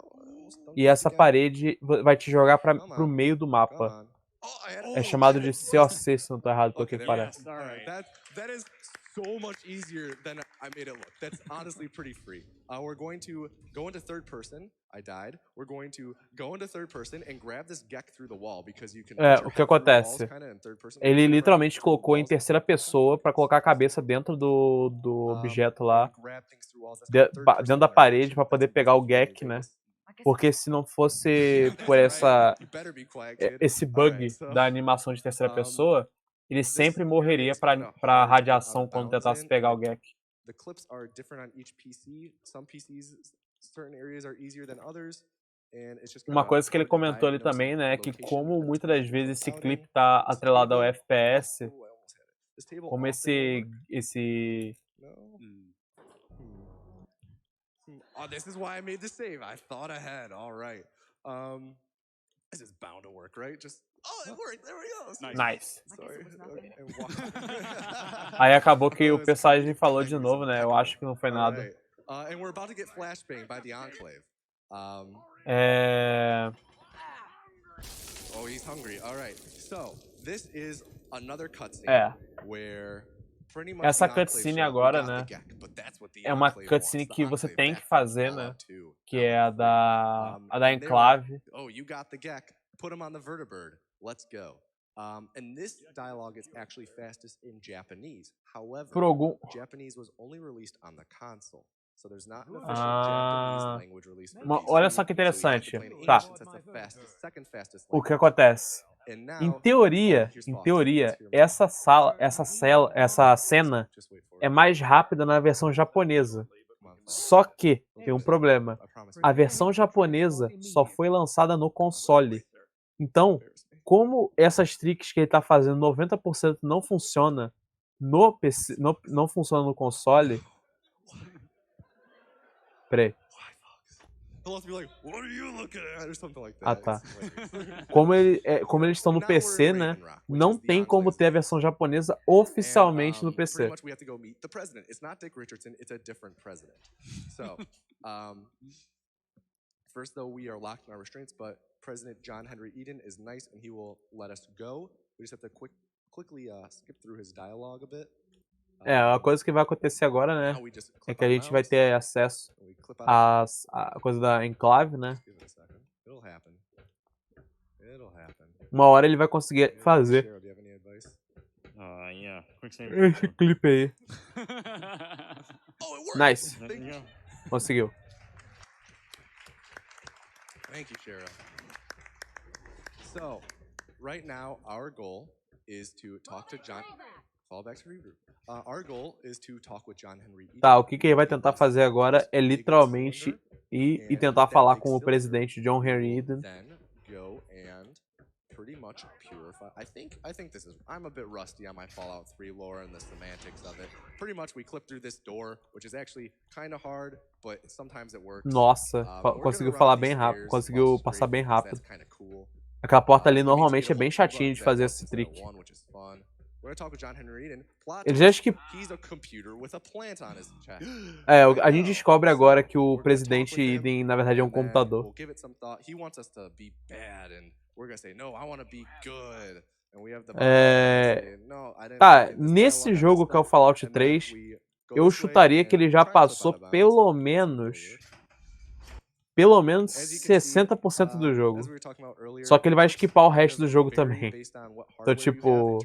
e essa parede vai te jogar pro meio do mapa. É chamado de COC, se não tô errado, pelo que parece. That is so much easier than I made it look. That's honestly pretty free. We're going to go into third person. I died. We're going to go into third person and grab this GEC through the wall because you can. O que acontece? Ele literalmente colocou em terceira pessoa para colocar a cabeça dentro do objeto lá, dentro da parede para poder pegar o GEC, né? Porque se não fosse por You better be quiet, kid. esse bug da animação de terceira pessoa, ele sempre morreria pra radiação quando tentasse pegar o Gek. The clips are different on each PC. Some PCs, certain areas are easier than others. Uma coisa que ele comentou ali também, né, é que como muitas das vezes esse clipe tá atrelado ao FPS, como esse Oh, this is why I made the save. I thought ahead. All right. This is bound to work, right? Just it worked. There we go. Nice. Sorry. Aí acabou que o personagem falou de novo, né? Eu acho que não foi nada. And we're about to get flashbanged by the Enclave. Oh, he's hungry. All right. So, this is another cutscene where pretty much essa cutscene agora, né? É uma cutscene que você tem que fazer, né? Que é a da Enclave. Oh, you got the Gek. Put him on the vertibird. Let's go. And this dialogue is actually fastest in Japanese. However, Japanese was only released on the console. So there's not an official Japanese language release. Olha só que interessante. Tá. O que acontece? Em teoria, essa cena é mais rápida na versão japonesa. Só que tem um problema. A versão japonesa só foi lançada no console. Então, como essas tricks que ele tá fazendo 90% não funciona no PC, não funciona no console. Peraí. Ah, tá. Como eles estão no PC, né? Não tem como ter a versão japonesa oficialmente no PC. First, though, we are locked in our restraints, but President John Henry Eden is nice and he will let us go. We just have to quickly skip through his dialogue a bit. A coisa que vai acontecer agora, né, é que a gente vai ter acesso à coisa da Enclave, né? Uma hora ele vai conseguir fazer esse clipe aí. Nice. Conseguiu. Thank you, Shara. So, right now, our goal is to talk to John. Fall back to regroup. Our goal is to talk with John Henry Eden. Tá, o que ele vai tentar fazer agora é literalmente ir e tentar falar com o presidente John Henry Eden. Then go and pretty much purify. I think this is. I'm a bit rusty on my Fallout 3 lore and the semantics of it. Pretty much we clip through this door, which is actually kind of hard, but sometimes it works. Nossa, conseguiu falar bem rápido, conseguiu passar bem rápido. Aquela porta ali normalmente é bem chatinha de fazer esse trick. Eles acham que... a gente descobre agora que o presidente Eden, na verdade, é um computador. Tá, nesse jogo que é o Fallout 3, eu chutaria que ele já passou pelo menos 60% do jogo. Só que ele vai skipar o resto do jogo também. Então, tipo...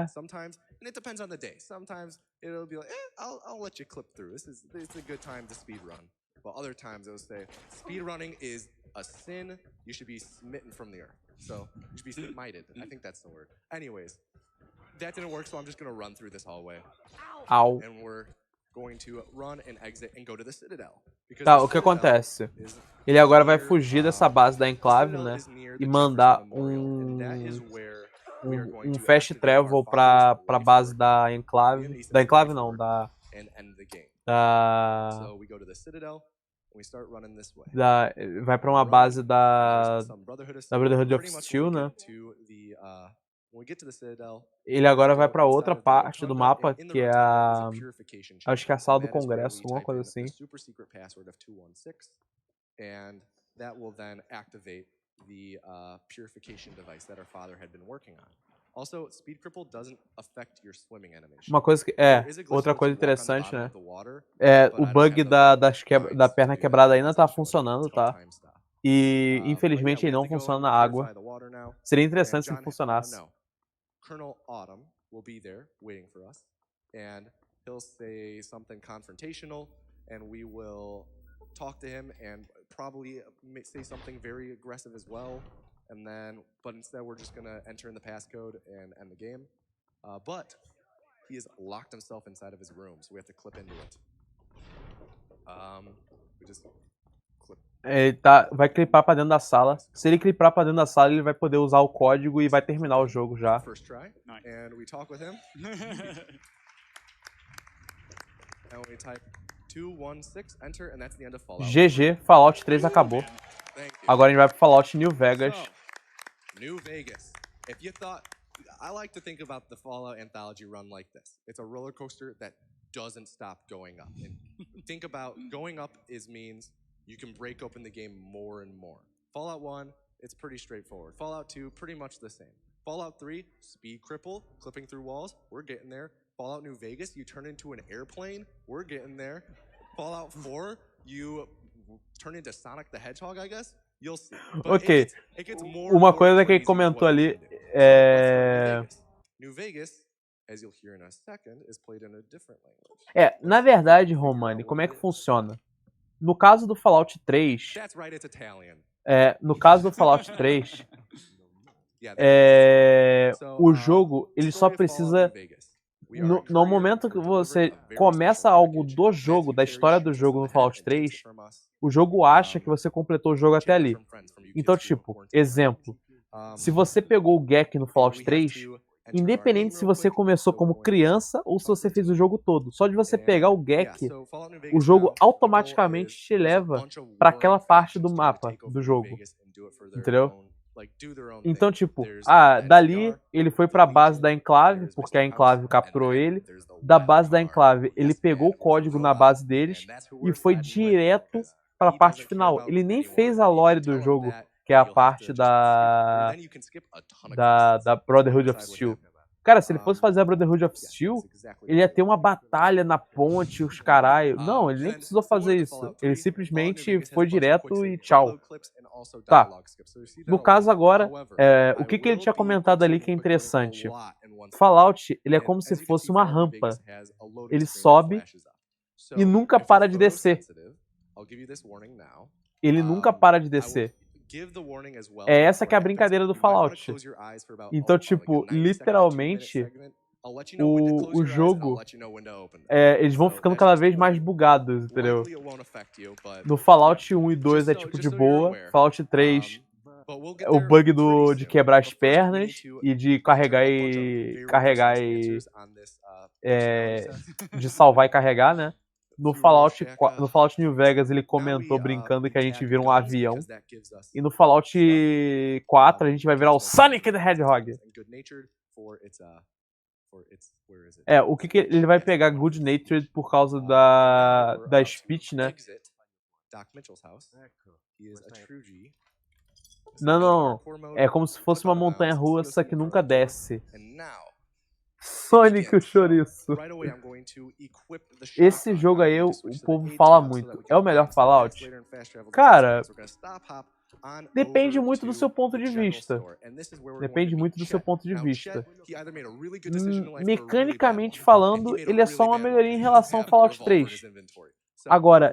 Sometimes, and it depends on the day. Sometimes it'll be like, I'll let you clip through. It's a good time to speedrun. But other times it'll say, speedrunning is a sin. You should be smitten from the earth. So you should be smited. I think that's the word. Anyways, that didn't work, so I'm just gonna run through this hallway. Ow. And we're going to run and exit and go to the Citadel. Tá, o que acontece? Ele agora vai fugir dessa base da Enclave, né? E mandar um fast travel pra base da Enclave. Da Enclave não, vai pra uma base da Brotherhood of Steel, né? Ele agora vai pra outra parte do mapa, que é acho que é a sala do Congresso, alguma coisa assim. And that will then activate the purification device that our father had been working on. Also, speed cripple doesn't affect your swimming animation. Uma coisa que outra coisa interessante, né? O bug da perna quebrada ainda tá funcionando, tá? E infelizmente ele não funciona na água. Seria interessante se ele funcionasse. Colonel Autumn will be there waiting for us, and he'll say something confrontational, and we will talk to him and probably say something very aggressive as well, and then, but instead we're just gonna enter in the passcode and end the game. But he has locked himself inside of his room, so we have to clip into it. We just clip. Ele vai clipar pra dentro da sala. Se ele clipar pra dentro da sala, ele vai poder usar o código e vai terminar o jogo já. First try, and we talk with him. And we type 216, enter, and that's the end of Fallout. GG, Fallout 3 acabou. Agora a gente vai pro Fallout New Vegas. New Vegas. If you thought, I like to think about the Fallout Anthology run like this. It's a roller coaster that doesn't stop going up. And think about going up means you can break open the game more and more. Fallout 1, it's pretty straightforward. Fallout 2, pretty much the same. Fallout 3, speed cripple, clipping through walls, we're getting there. Fallout New Vegas, you turn into an airplane, we're getting there. Fallout 4, you turn into Sonic the Hedgehog, I guess. You'll see. Ok, uma coisa que ele comentou ali é... New Vegas, as you'll hear in a second, is played in a different language. Na verdade, Romani, como é que funciona? No caso do Fallout 3, That's right, it's Italian. no caso do Fallout 3, o jogo ele só precisa, no momento que você começa algo do jogo, da história do jogo no Fallout 3, o jogo acha que você completou o jogo até ali. Então, tipo, exemplo, se você pegou o GEC no Fallout 3, independente se você começou como criança ou se você fez o jogo todo, só de você pegar o GEC, o jogo automaticamente te leva para aquela parte do mapa do jogo, entendeu? Então, tipo, dali ele foi para a base da Enclave, porque a Enclave capturou ele. Da base da Enclave, ele pegou o código na base deles e foi direto para a parte final. Ele nem fez a lore do jogo, que é a parte da Brotherhood of Steel. Cara, se ele fosse fazer a Brotherhood of Steel, ele ia ter uma batalha na ponte, os caralho. Não, ele nem precisou fazer isso. Ele simplesmente foi direto e tchau. Tá. No caso agora, o que ele tinha comentado ali que é interessante. Fallout, ele é como se fosse uma rampa. Ele sobe e nunca para de descer. Ele nunca para de descer. É essa que é a brincadeira do Fallout. Então, tipo, literalmente, o jogo, eles vão ficando cada vez mais bugados, entendeu? No Fallout 1 e 2 é tipo de boa, Fallout 3 é o bug de quebrar as pernas e de de salvar e carregar, né? No Fallout New Vegas ele comentou brincando que a gente vira um avião. E no Fallout 4 a gente vai virar o Sonic the Hedgehog. O que ele vai pegar Good Natured por causa da speech, né? Não. É como se fosse uma montanha russa que nunca desce. Sonic o chouriço. Esse jogo aí o povo fala muito. É o melhor Fallout? Cara, depende muito do seu ponto de vista. Depende muito do seu ponto de vista. Mecanicamente falando, ele é só uma melhoria em relação ao Fallout 3. Agora,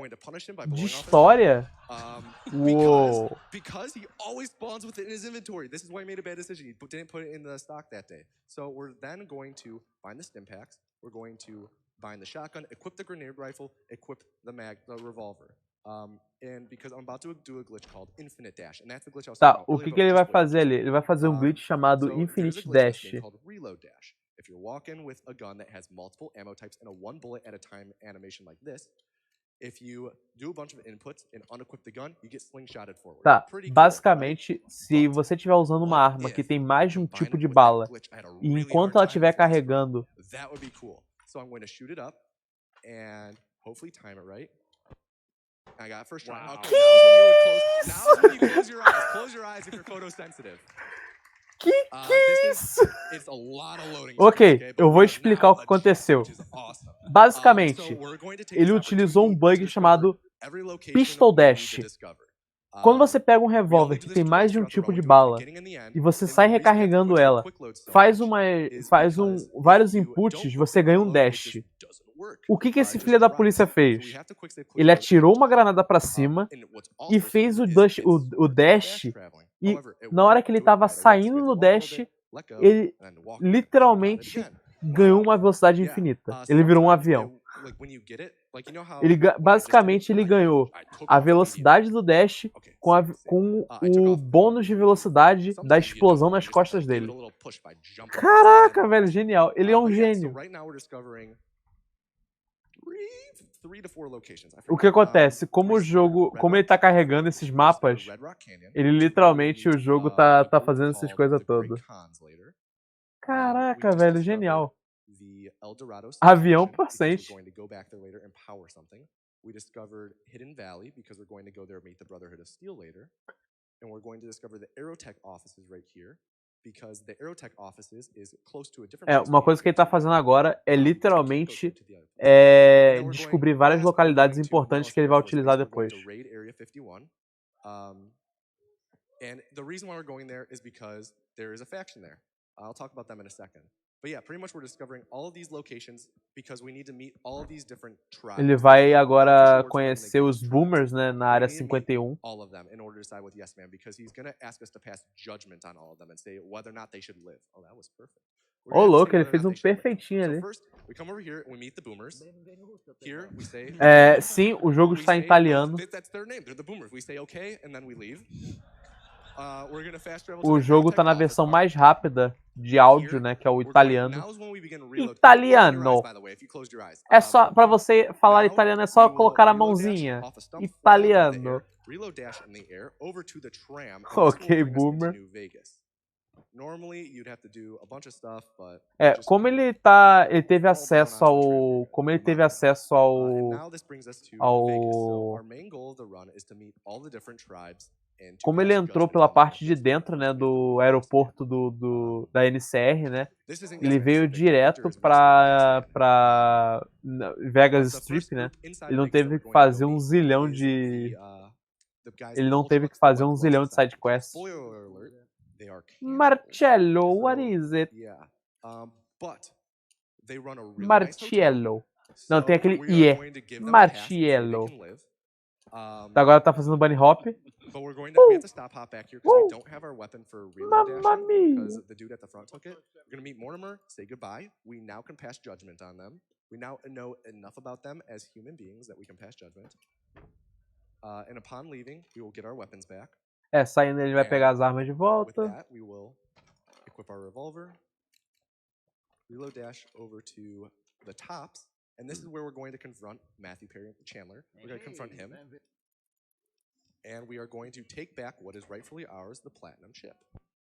de história... Uou. Because he always spawns with it in his inventory. This is why he made a bad decision. He didn't put it in the stock that day. So we're then going to find the stim packs. We're going to bind the shotgun, equip the grenade rifle, equip the revolver. And because I'm about to do a glitch called Infinite Dash, and that's the glitch I was talking about. O que ele vai fazer ali? Ele vai fazer um glitch chamado Infinite Dash. Reload Dash. If you're walking with a gun that has multiple ammo types and a one bullet at a time animation like this, if you do a bunch of inputs and unequip the gun, you get slingshotted forward. Tá, basicamente, se você estiver usando uma arma que tem mais de um tipo de bala, e enquanto ela estiver carregando... That would be cool. So I'm going to shoot it up and hopefully time it right. I got first try. Wow. Okay, now is when you close your eyes. Close your eyes if you're photosensitive. Que isso? It's a lot of loading. Ok, eu vou explicar o que aconteceu. Basicamente, ele utilizou um bug chamado Pistol Dash. Quando você pega um revólver que tem mais de um tipo de bala e você sai recarregando ela, vários inputs, você ganha um dash. O que esse filho da polícia fez? Ele atirou uma granada pra cima e fez o dash, e na hora que ele tava saindo no dash, ele literalmente ganhou uma velocidade infinita. Ele virou um avião. Basicamente, ele ganhou a velocidade do dash com o bônus de velocidade da explosão nas costas dele. Caraca, velho, genial. Ele é um gênio. O que acontece? Como ele tá carregando esses mapas, ele literalmente, o jogo tá fazendo essas coisas todas. Caraca, velho, genial. Avião porcente. We discovered Hidden Valley because we're going to go there meet the Brotherhood of Steel later. And we're going to discover the Aerotech offices right here because the Aerotech offices is close to a different Uma coisa que ele tá fazendo agora é literalmente descobrir várias localidades importantes que ele vai utilizar depois. And the reason why we're going there is because there is a faction there. I'll talk about them in a second. But yeah, pretty much we're discovering all of these locations because we need to meet all of these different tribes. Ele vai agora conhecer os boomers, né, na área 51. All of them in order to decide with Yes Man because he's going to ask us to pass judgment on all of them and say whether or not they should live. Oh, that was perfect. Ô, louco, ele fez um perfeitinho ali. Sim, o jogo está em italiano. O jogo está na versão mais rápida de áudio, né, que é o italiano. Italiano. É só, pra você falar italiano, é só colocar a mãozinha. Italiano. Ok, boomer. Como ele teve acesso ao como ele entrou pela parte de dentro, né, do aeroporto da NCR, né, ele veio direto pra Vegas Strip, né, ele não teve que fazer um zilhão de side quests. Marcello, what is it? Marcello. Não, tem aquele IE. Marcello. Agora tá fazendo bunny hop. Mamma mia. Because the dude at the front took it. We're gonna meet Mortimer, say goodbye. We now can pass judgment on them. We now know enough about them as human beings that we can pass judgment. And upon leaving, we will get our weapons back. Saindo ele vai pegar as armas de volta. With that, we will equip our revolver. Reload dash over to the tops. And this is where we're going to confront Matthew Perry and Chandler. We're going to confront him. And we are going to take back what is rightfully ours, the platinum chip.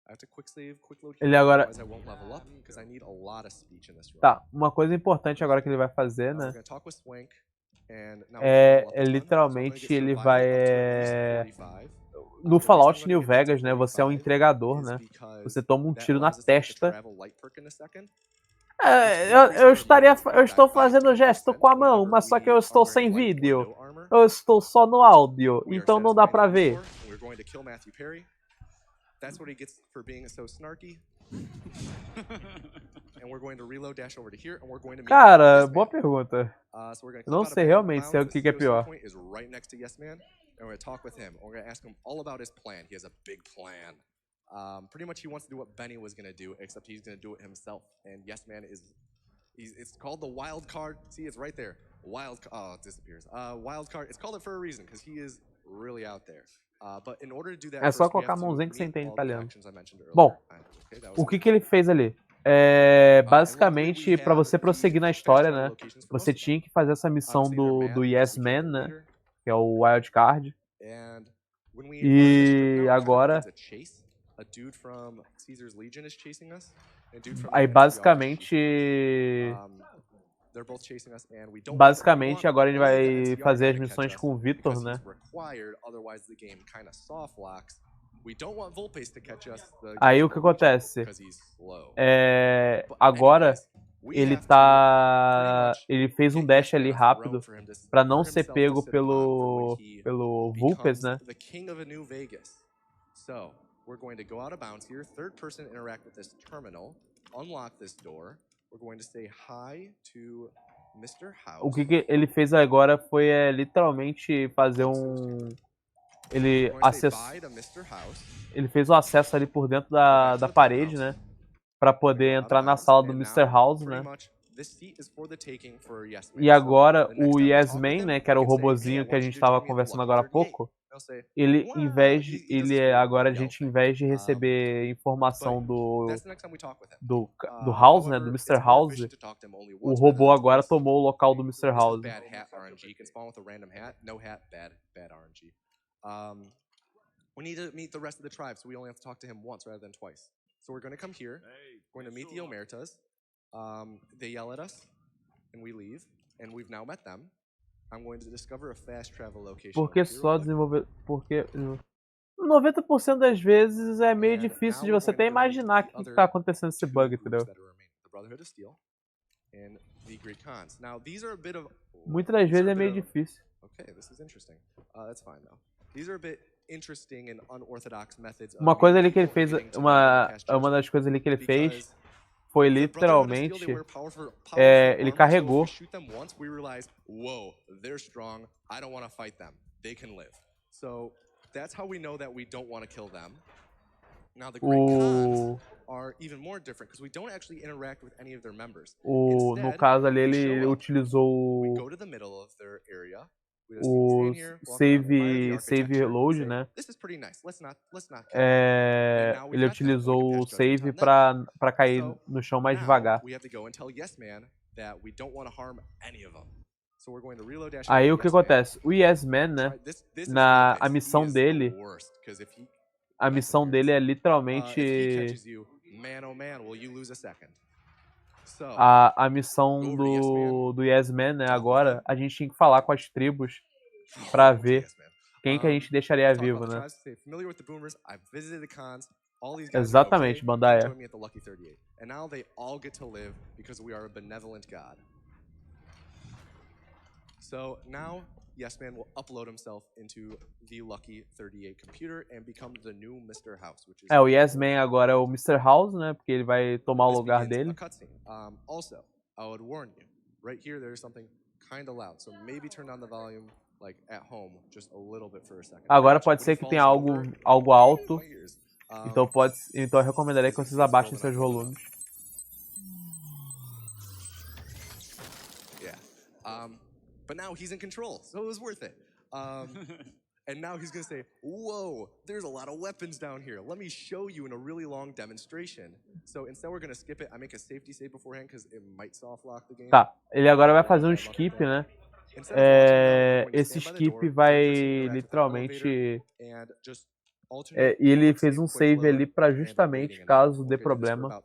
I have to quick save, quick load, otherwise I won't level up because I need a lot of speech in this run. Tá, uma coisa importante agora que ele vai fazer, né? Literalmente ele vai no Fallout New Vegas, né? Você é um entregador, né? Você toma um tiro na testa. Eu estou fazendo gesto com a mão, mas só que eu estou sem vídeo. Eu estou só no áudio, então não dá pra ver. That's what he gets for being so snarky. And we're going to reload dash over to here and we're going to Cara, boa pergunta. Eu não sei realmente se é o que é pior. Is right next to Yes Man, and we're going to talk with him. We're going to ask him all about his plan. He has a big plan. Pretty much he wants to do what Benny was going to do, except he's going to do it himself. And Yes Man it's called the wild card. See, it's right there. It disappears. Wild card. It's called it for a reason because he is really out there. But in order to do that, é só colocar a mãozinha que você entende italiano. Bom, o que ele fez ali? Basicamente, para você prosseguir na história, né? Você tinha que fazer essa missão do Yes Man, né? Que é o Wild Card. E agora... Aí basicamente agora ele vai fazer as missões com o Victor, né? Aí o que acontece? Agora ele fez um dash ali rápido pra não ser pego pelo Vulpes, né? We're going to go out of bounds here, third person interact with this terminal, unlock this door. We're going to say hi to O que ele fez agora foi literalmente fazer um... Ele fez o acesso ali por dentro da parede, né? Pra poder entrar na sala do Mr. House, né? E agora o Yes Man, né? Que era o robozinho que a gente tava conversando agora há pouco. Ele, agora a gente, em vez de receber informação do House, né? Do Mr. House, o robô agora tomou o local do Mr. House. We need to meet the rest of the tribe, so we only have to talk to him once rather than twice. So we're going to come here, we're going to meet the Omertas, they yell at us, and we leave, and we've now met them. I'm going to discover a fast travel location. Porque só desenvolver... Porque 90% das vezes é meio difícil de você até imaginar o que tá acontecendo esse bug, entendeu? Muitas das vezes é meio difícil. Okay, this is interesting. That's fine though. These are a bit interesting and unorthodox methods. Uma coisa ali que ele fez, uma das coisas ali que ele fez foi literalmente, ele carregou. Whoa, they're strong. I don't want to fight them. They can live. So that's how we know that we don't want to kill them. Now the Great Khans are even more different because we don't actually interact with any of their members. No caso ali ele utilizou o save load, né? Ele utilizou o save para cair no chão mais devagar. Aí o que acontece? O Yes Man, né? A missão dele é literalmente a missão do Yes Man, né? Agora a gente tinha que falar com as tribos pra ver quem que a gente deixaria vivo, né? Exatamente, Bandaia. So now Yes Man will upload himself into the Lucky 38 computer and become the new Mr. House, which is o Yes Man agora é o Mr. House, né? Porque ele vai tomar o lugar dele. Also, I would warn you, right here there's something kind of loud, so maybe turn down the volume like at home just a little bit for a second. Agora pode ser que tenha algo alto. Então eu recomendaria que vocês abaixem seus volumes. But now he's in control, so it was worth it. And now he's gonna say, whoa, there's a lot of weapons down here. Let me show you in a really long demonstration. So instead we're gonna skip it. I make a safety save beforehand because it might soft lock the game. Tá, ele agora vai fazer um skip, né? Esse skip vai literalmente... e ele fez um save ali pra justamente caso dê problema.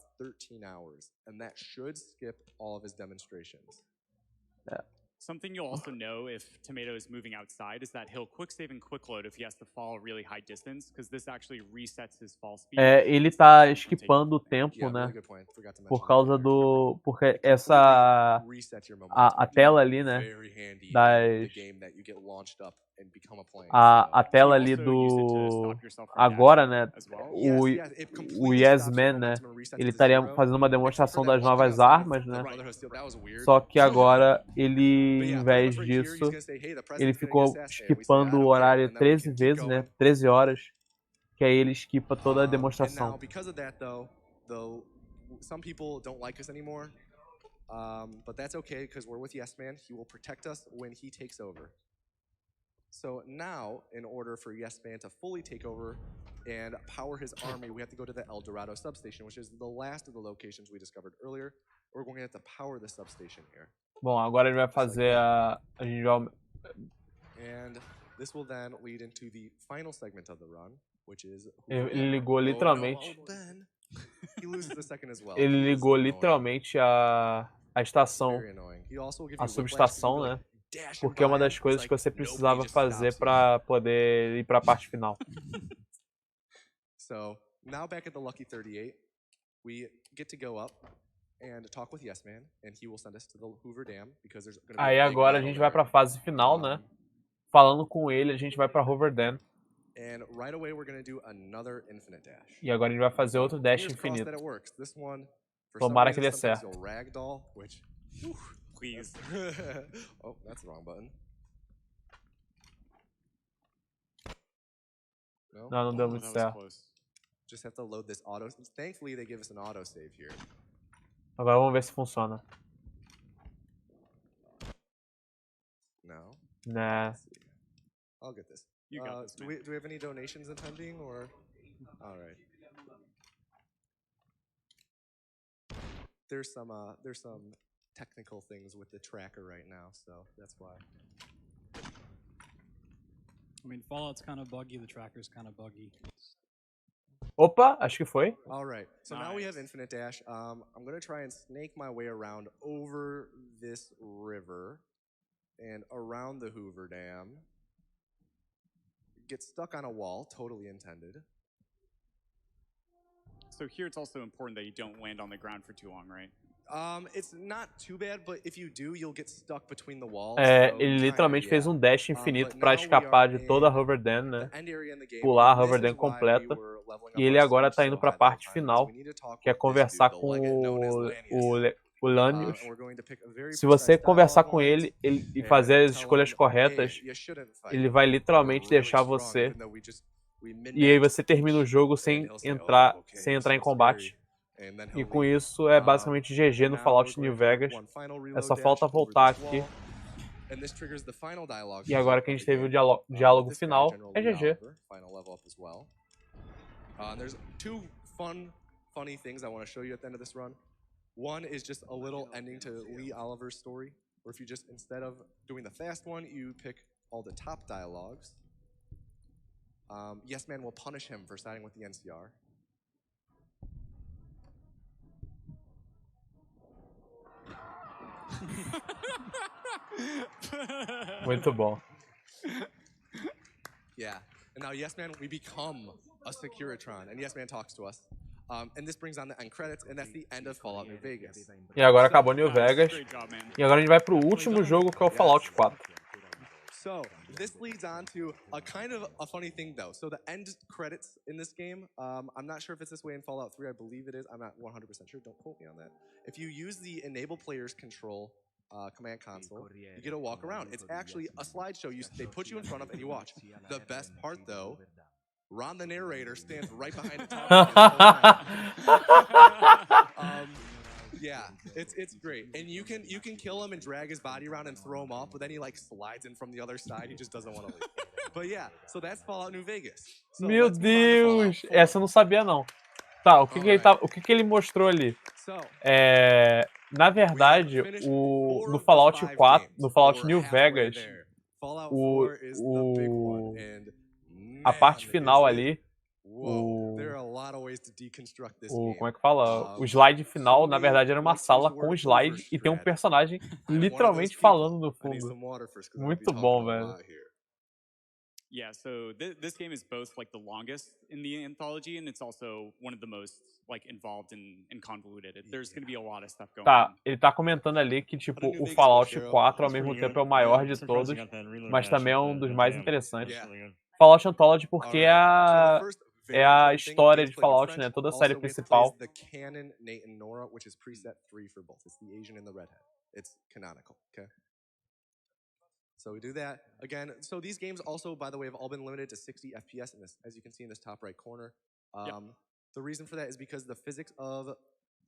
Something you'll also know if Tomato is moving outside is that he'll quick save and quick load if he has to fall a really high distance, because this actually resets his fall speed. Ele tá esquipando o tempo, né? Por causa do... Porque essa... A tela ali, né? A tela ali do... Agora, né? O Yes Man, né? Ele estaria fazendo uma demonstração das novas armas, né? Só que agora ele, em vez disso, ele ficou skipando o horário 13 vezes, né? 13 horas. Que aí ele skipa toda a demonstração. But that's okay because we're with Yes Man. He will protect us when he takes over. So now, in order for Yes Man to fully take over and power his army, we have to go to the El Dorado substation, which is the last of the locations we discovered earlier. We're going to have to power the substation here. Bom, agora ele vai fazer a gente vai... And this will then lead into the final segment of the run, which is... Ele ligou literalmente... Ele ligou literalmente a estação, a subestação, né? Porque é uma das coisas que você precisava fazer para poder ir para a parte final. So, now back at the Lucky 38, we get to go up and talk with Yes Man, and he will send us to the Hoover Dam because there's going to be Aí agora a gente vai para a fase final, né? Falando com ele, a gente vai para Hoover Dam. And right away we're going to do another infinite dash. E agora a gente vai fazer outro dash infinito. Tomara que dê certo. please. Oh, that's the wrong button. No? Não deu Oh, muito that was certo. close. Just have to load this auto. Thankfully, they give us an autosave here. Agora vamos ver se funciona. No? Né. Let's see. I'll get this. You got this, do man. we have any donations attending or? All right. There's some technical things with the tracker right now, so that's why. I mean, Fallout's kind of buggy. The tracker's kind of buggy. Opa, acho que foi. All right, so now we have Nice. infinite dash. I'm gonna try and snake my way around over this river and around the Hoover Dam. Get stuck on a wall, totally intended. So here it's also important that you don't land on the ground for too long, right? It's not too bad, but if you do, you'll get stuck between the walls. É, so ele kinda, literalmente fez yeah. um dash infinito But pra now we escapar are de toda a in Hoover Dam, né? the end area in the game, Pular a and this Hoover is Dam why we completa. were leveling up E ele our agora storage tá so indo pra high the whole parte time, final, because we need to talk que é with this conversar dude, the com legend known as Lanius. o Lanius. And we're going to pick a very Se você precise conversar dialogue com lines ele e and fazer as tell escolhas him, corretas, "Hey, you shouldn't fight. ele vai We're literalmente really deixar strong, você. even though we E aí min-maxed você termina o jogo and sem he'll say, "Oh, entrar, okay, sem you're entrar em so combate. scary." And then E he'll com leave. isso é basicamente GG no Now Fallout we're New going to Vegas. one final É reload só dash falta over voltar this aqui. wall, and this triggers the final dialogue E agora que a gente teve o diálogo with this guy, final, General é Lee GG. Oliver, final level up as well. There's two funny things I want to show you at the end of this run. One is just a little ending to Lee Oliver's story, where if you just, instead of doing the fast one, you pick all the top dialogues. Yes Man will punish him for siding with the NCR. Muito bom. Yeah. And now Yes Man, we become a Securitron, and Yes Man talks to us. And this brings on the end credits, and that's the end of Fallout New Vegas. E agora acabou New Nice. Vegas. Great job, man. E agora a gente vai pro último jogo, que é o Fallout 4. So this leads on to a kind of a funny thing, though. So the end credits in this game, I'm not sure if it's this way in Fallout 3. I believe it is. I'm not 100% sure. Don't quote me on that. If you use the Enable Players Control command console, you get a walk around. It's actually a slideshow they put you in front of and you watch. The best part, though, Ron the narrator stands right behind it talking the whole time. Yeah, it's great, and you can kill him and drag his body around and throw him off, but then he like slides in from the other side. He just doesn't want to leave. But yeah, so that's Fallout New Vegas. So Meu let's move on to Fallout Deus! 4. Essa eu não sabia, não. Tá, o que que ele mostrou ali? So, Na verdade, no Fallout 4, no Fallout New Vegas, Fallout o- 4 is the big one, and a parte man, final is it- ali, Whoa, there are a lot of ways to deconstruct this game. como é que fala? O slide final, na verdade, era uma sala com slide e tem um personagem literalmente falando no I need fundo. some water first, 'cause I'm gonna be Muito talking bom, a velho. lot here. Yeah, so this game is both like the longest in the anthology, and it's also one of the most like involved and convoluted. There's going to be a lot of stuff going Tá, on. ele tá comentando ali que, tipo, o Fallout 4 ao mesmo tempo é o maior de todos, mas também é um dos mais interessantes. Fallout Anthology porque é a história de Fallout, né? Toda a série principal. The canon Nate and Nora, which is preset 3 for both. It's the Asian and the redhead. It's canonical, okay? So we do that. Again, so these games also, by the way, have all been limited to 60 FPS in this, as you can see in this top right corner. The reason for that is because the physics of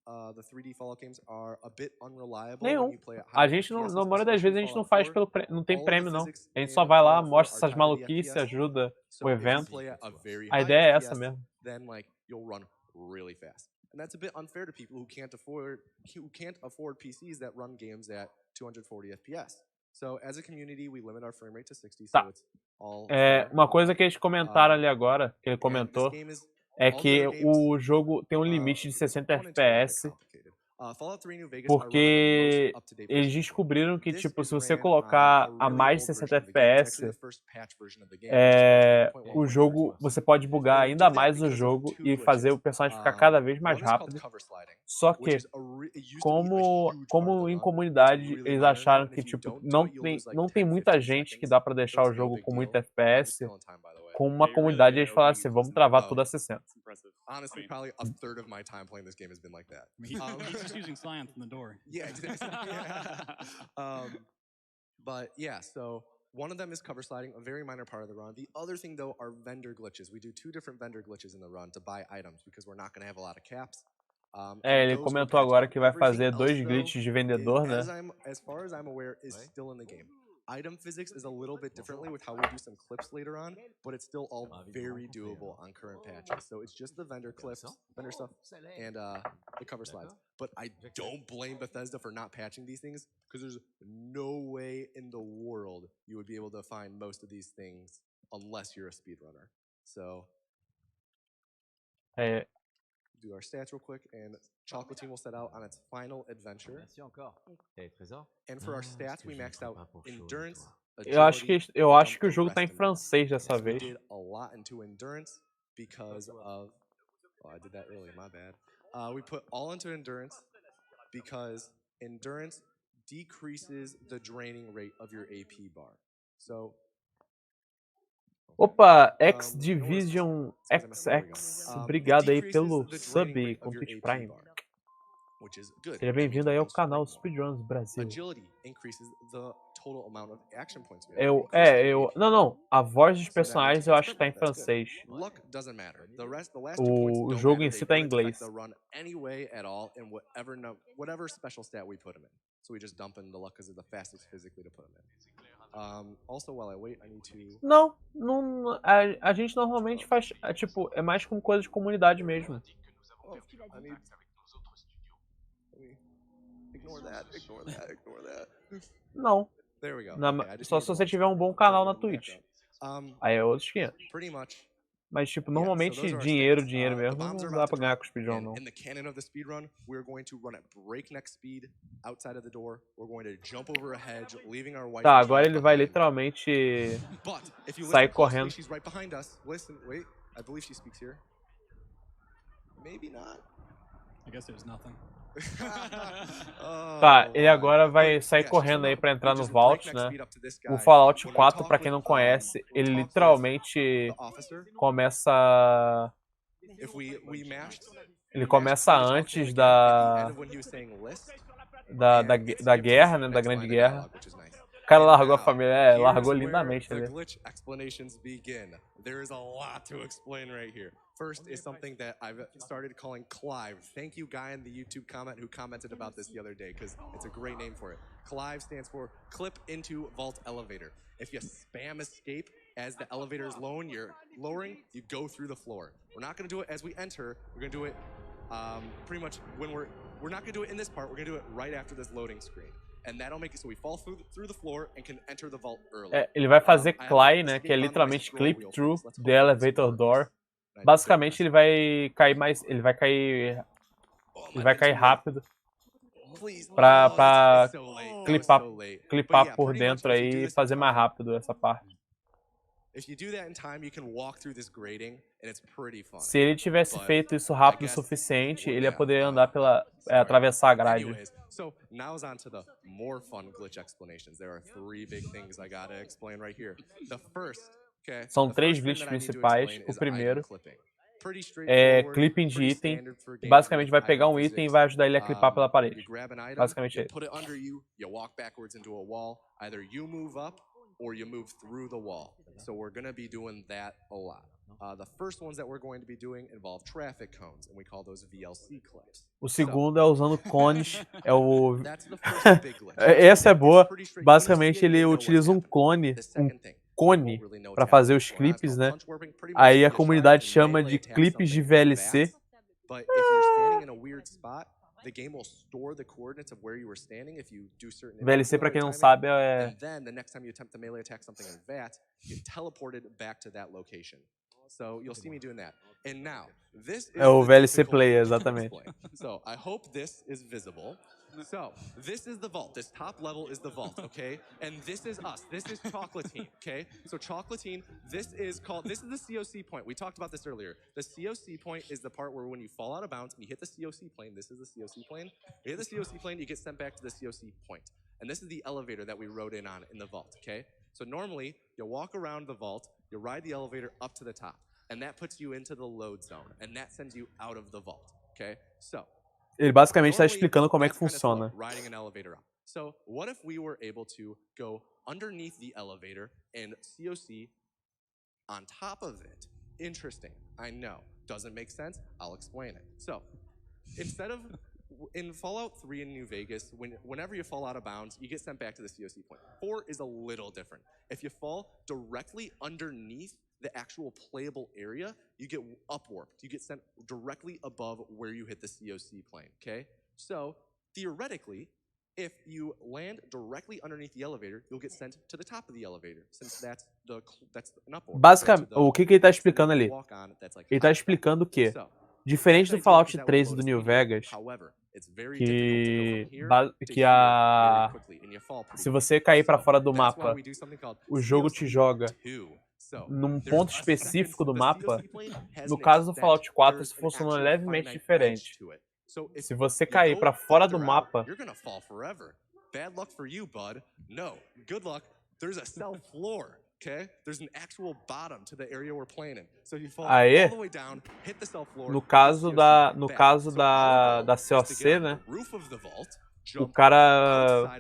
the 3D Fallout games are a bit unreliable when you play at high A gente, FPS, na maioria das vezes, a gente não Fallout faz 4. não tem All of the prêmio, não. physics A gente in só vai lá, Fallout 4 mostra are essas targeted maluquices, FPS. ajuda So o if you evento. play at a very A high ideia é FPS, essa mesmo. then like you'll run really fast. And that's a bit unfair to people who can't afford PCs that run games at 240 FPS. So as a community, we limit our frame rate to 60, so it's all fair. Uma coisa que eles comentaram ali agora, que ele And comentou, this game is é all que the other o games, jogo tem um limite de 60 one and two are kinda FPS, complicated. Fallout 3 New Vegas are run at the porque most up-to-date eles version. descobriram que, This tipo, is se você ran colocar on a really mais de old 60 version of the game. It's FPS, actually the first patch version of the game, which is o jogo, você pode bugar ainda mais o jogo e fazer o personagem ficar cada vez mais One is called rápido. cover sliding, Só que, which is it used to be a huge part of como the em run. comunidade It's a really eles minor acharam one, and que, if you tipo, don't do it, you'll lose, like, não tem 10, muita 15 gente que seconds, dá pra but deixar it's o no jogo big com muito deal. I'm just FPS, killing time, by the way. com uma comunidade, eles falaram assim, vamos travar tudo a 60. Honestly, probably a third of my time playing this game has been like that. He's just using science in the door. Yeah, exactly. But yeah, so one of them is cover sliding, a very minor part of the run. The other thing, though, are vendor glitches. We do 2 different vendor glitches in the run to buy items because we're not going to have a lot of caps. Ele comentou agora que vai fazer 2 glitches de vendedor, né? As far as I'm aware, is still in the game. Item physics is a little bit differently with how we do some clips later on, but it's still all very doable on current patches. So it's just the vendor clips, vendor stuff, and the cover slides. But I don't blame Bethesda for not patching these things, because there's no way in the world you would be able to find most of these things unless you're a speedrunner. So do our stats real quick, and Chocolate Team will set out on its final adventure. And for our stats, we maxed out endurance. Eu acho que o jogo tá em francês dessa vez. We did a lot into endurance because of. Oh, I did that early. My bad. We put all into endurance because endurance decreases the draining rate of your AP bar. So. Opa, X-Division XX, obrigado aí pelo sub com Twitch Prime. Seja bem-vindo aí ao canal Speedruns Brasil. Não, a voz dos personagens eu acho que tá em francês. O jogo em si tá em inglês. Não, a gente normalmente faz, tipo, é mais como coisa de comunidade mesmo. Não. Só se você tiver um bom canal na Twitch. Aí é outros 500. Mas, tipo, normalmente dinheiro mesmo não dá pra ganhar com o speedrun, não. Tá, agora ele vai literalmente sair correndo. Tá, ele agora vai sair correndo aí pra entrar no Vault, né? O Fallout 4, pra quem não conhece, ele literalmente começa... Ele começa antes da guerra, né? Da Grande Guerra. O cara largou a família, largou lindamente ali. First is something that I've started calling Clive. Thank you, guy in the YouTube comment who commented about this the other day, because it's a great name for it. Clive stands for Clip Into Vault Elevator. If you spam escape as the elevator is lowering, you go through the floor. We're not going to do it as we enter. We're going to do it pretty much when we're not going to do it in this part. We're going to do it right after this loading screen. And that'll make it so we fall through the floor and can enter the vault early. Ele vai fazer Climb, né? Que é literalmente Clip Through the Elevator Door. Basicamente ele vai cair rápido pra clipar por dentro aí e fazer mais rápido essa parte. Se ele tivesse feito isso rápido o suficiente, ele ia poder andar atravessar a grade. So now's on to the more fun glitch explanations. There are 3 big things I gotta explain right here. The first, são 3 glitches principais. O primeiro é clipping de item. Basicamente vai pegar um item e vai ajudar ele a clipar pela parede. Basicamente é isso. So we're going to be doing that a lot. The first ones that we're going to be doing involve traffic cones, and we call those VLC clips. O segundo é usando cones, essa é boa. Basicamente ele utiliza um cone para fazer os clipes, né? Aí a comunidade chama de clipes de VLC. VLC, pra quem não sabe, é... É o VLC Player, exatamente. So, I hope this is visible. So, this is the vault. This top level is the vault, okay? And this is us. This is Chocolatine, okay? So Chocolatine, this is the COC point. We talked about this earlier. The COC point is the part where when you fall out of bounds and you hit the COC plane, this is the COC plane. You hit the COC plane, you get sent back to the COC point. And this is the elevator that we rode in on in the vault, okay? So normally, you'll walk around the vault, you ride the elevator up to the top, and that puts you into the load zone, and that sends you out of the vault, okay? So, ele basicamente está explicando como é que funciona. Riding an elevator up. So, what if we were able to go underneath the elevator and COC on top of it? Interesting, I know. Doesn't make sense? I'll explain it. So, instead of, in Fallout 3 in New Vegas, whenever you fall out of bounds, you get sent back to the COC point. 4 is a little different. If you fall directly underneath the actual playable area, you get upwarped. You get sent directly above where you hit the COC plane, okay? So, theoretically, if you land directly underneath the elevator, you'll get sent to the top of the elevator, since that's an upward. Basicamente, o que ele está explicando ali? Ele está explicando que, diferente do Fallout 3 e do New Vegas, se você cair para fora do mapa, o jogo te joga num ponto específico do mapa. No caso do Fallout 4, isso funciona levemente diferente. Se você cair para fora do mapa, bad luck for you, bud. No, good luck. There's a cell floor, okay? There's an actual bottom to the area we're playing in. So you fall all the way down, hit the cell floor. No caso da COC, né? O cara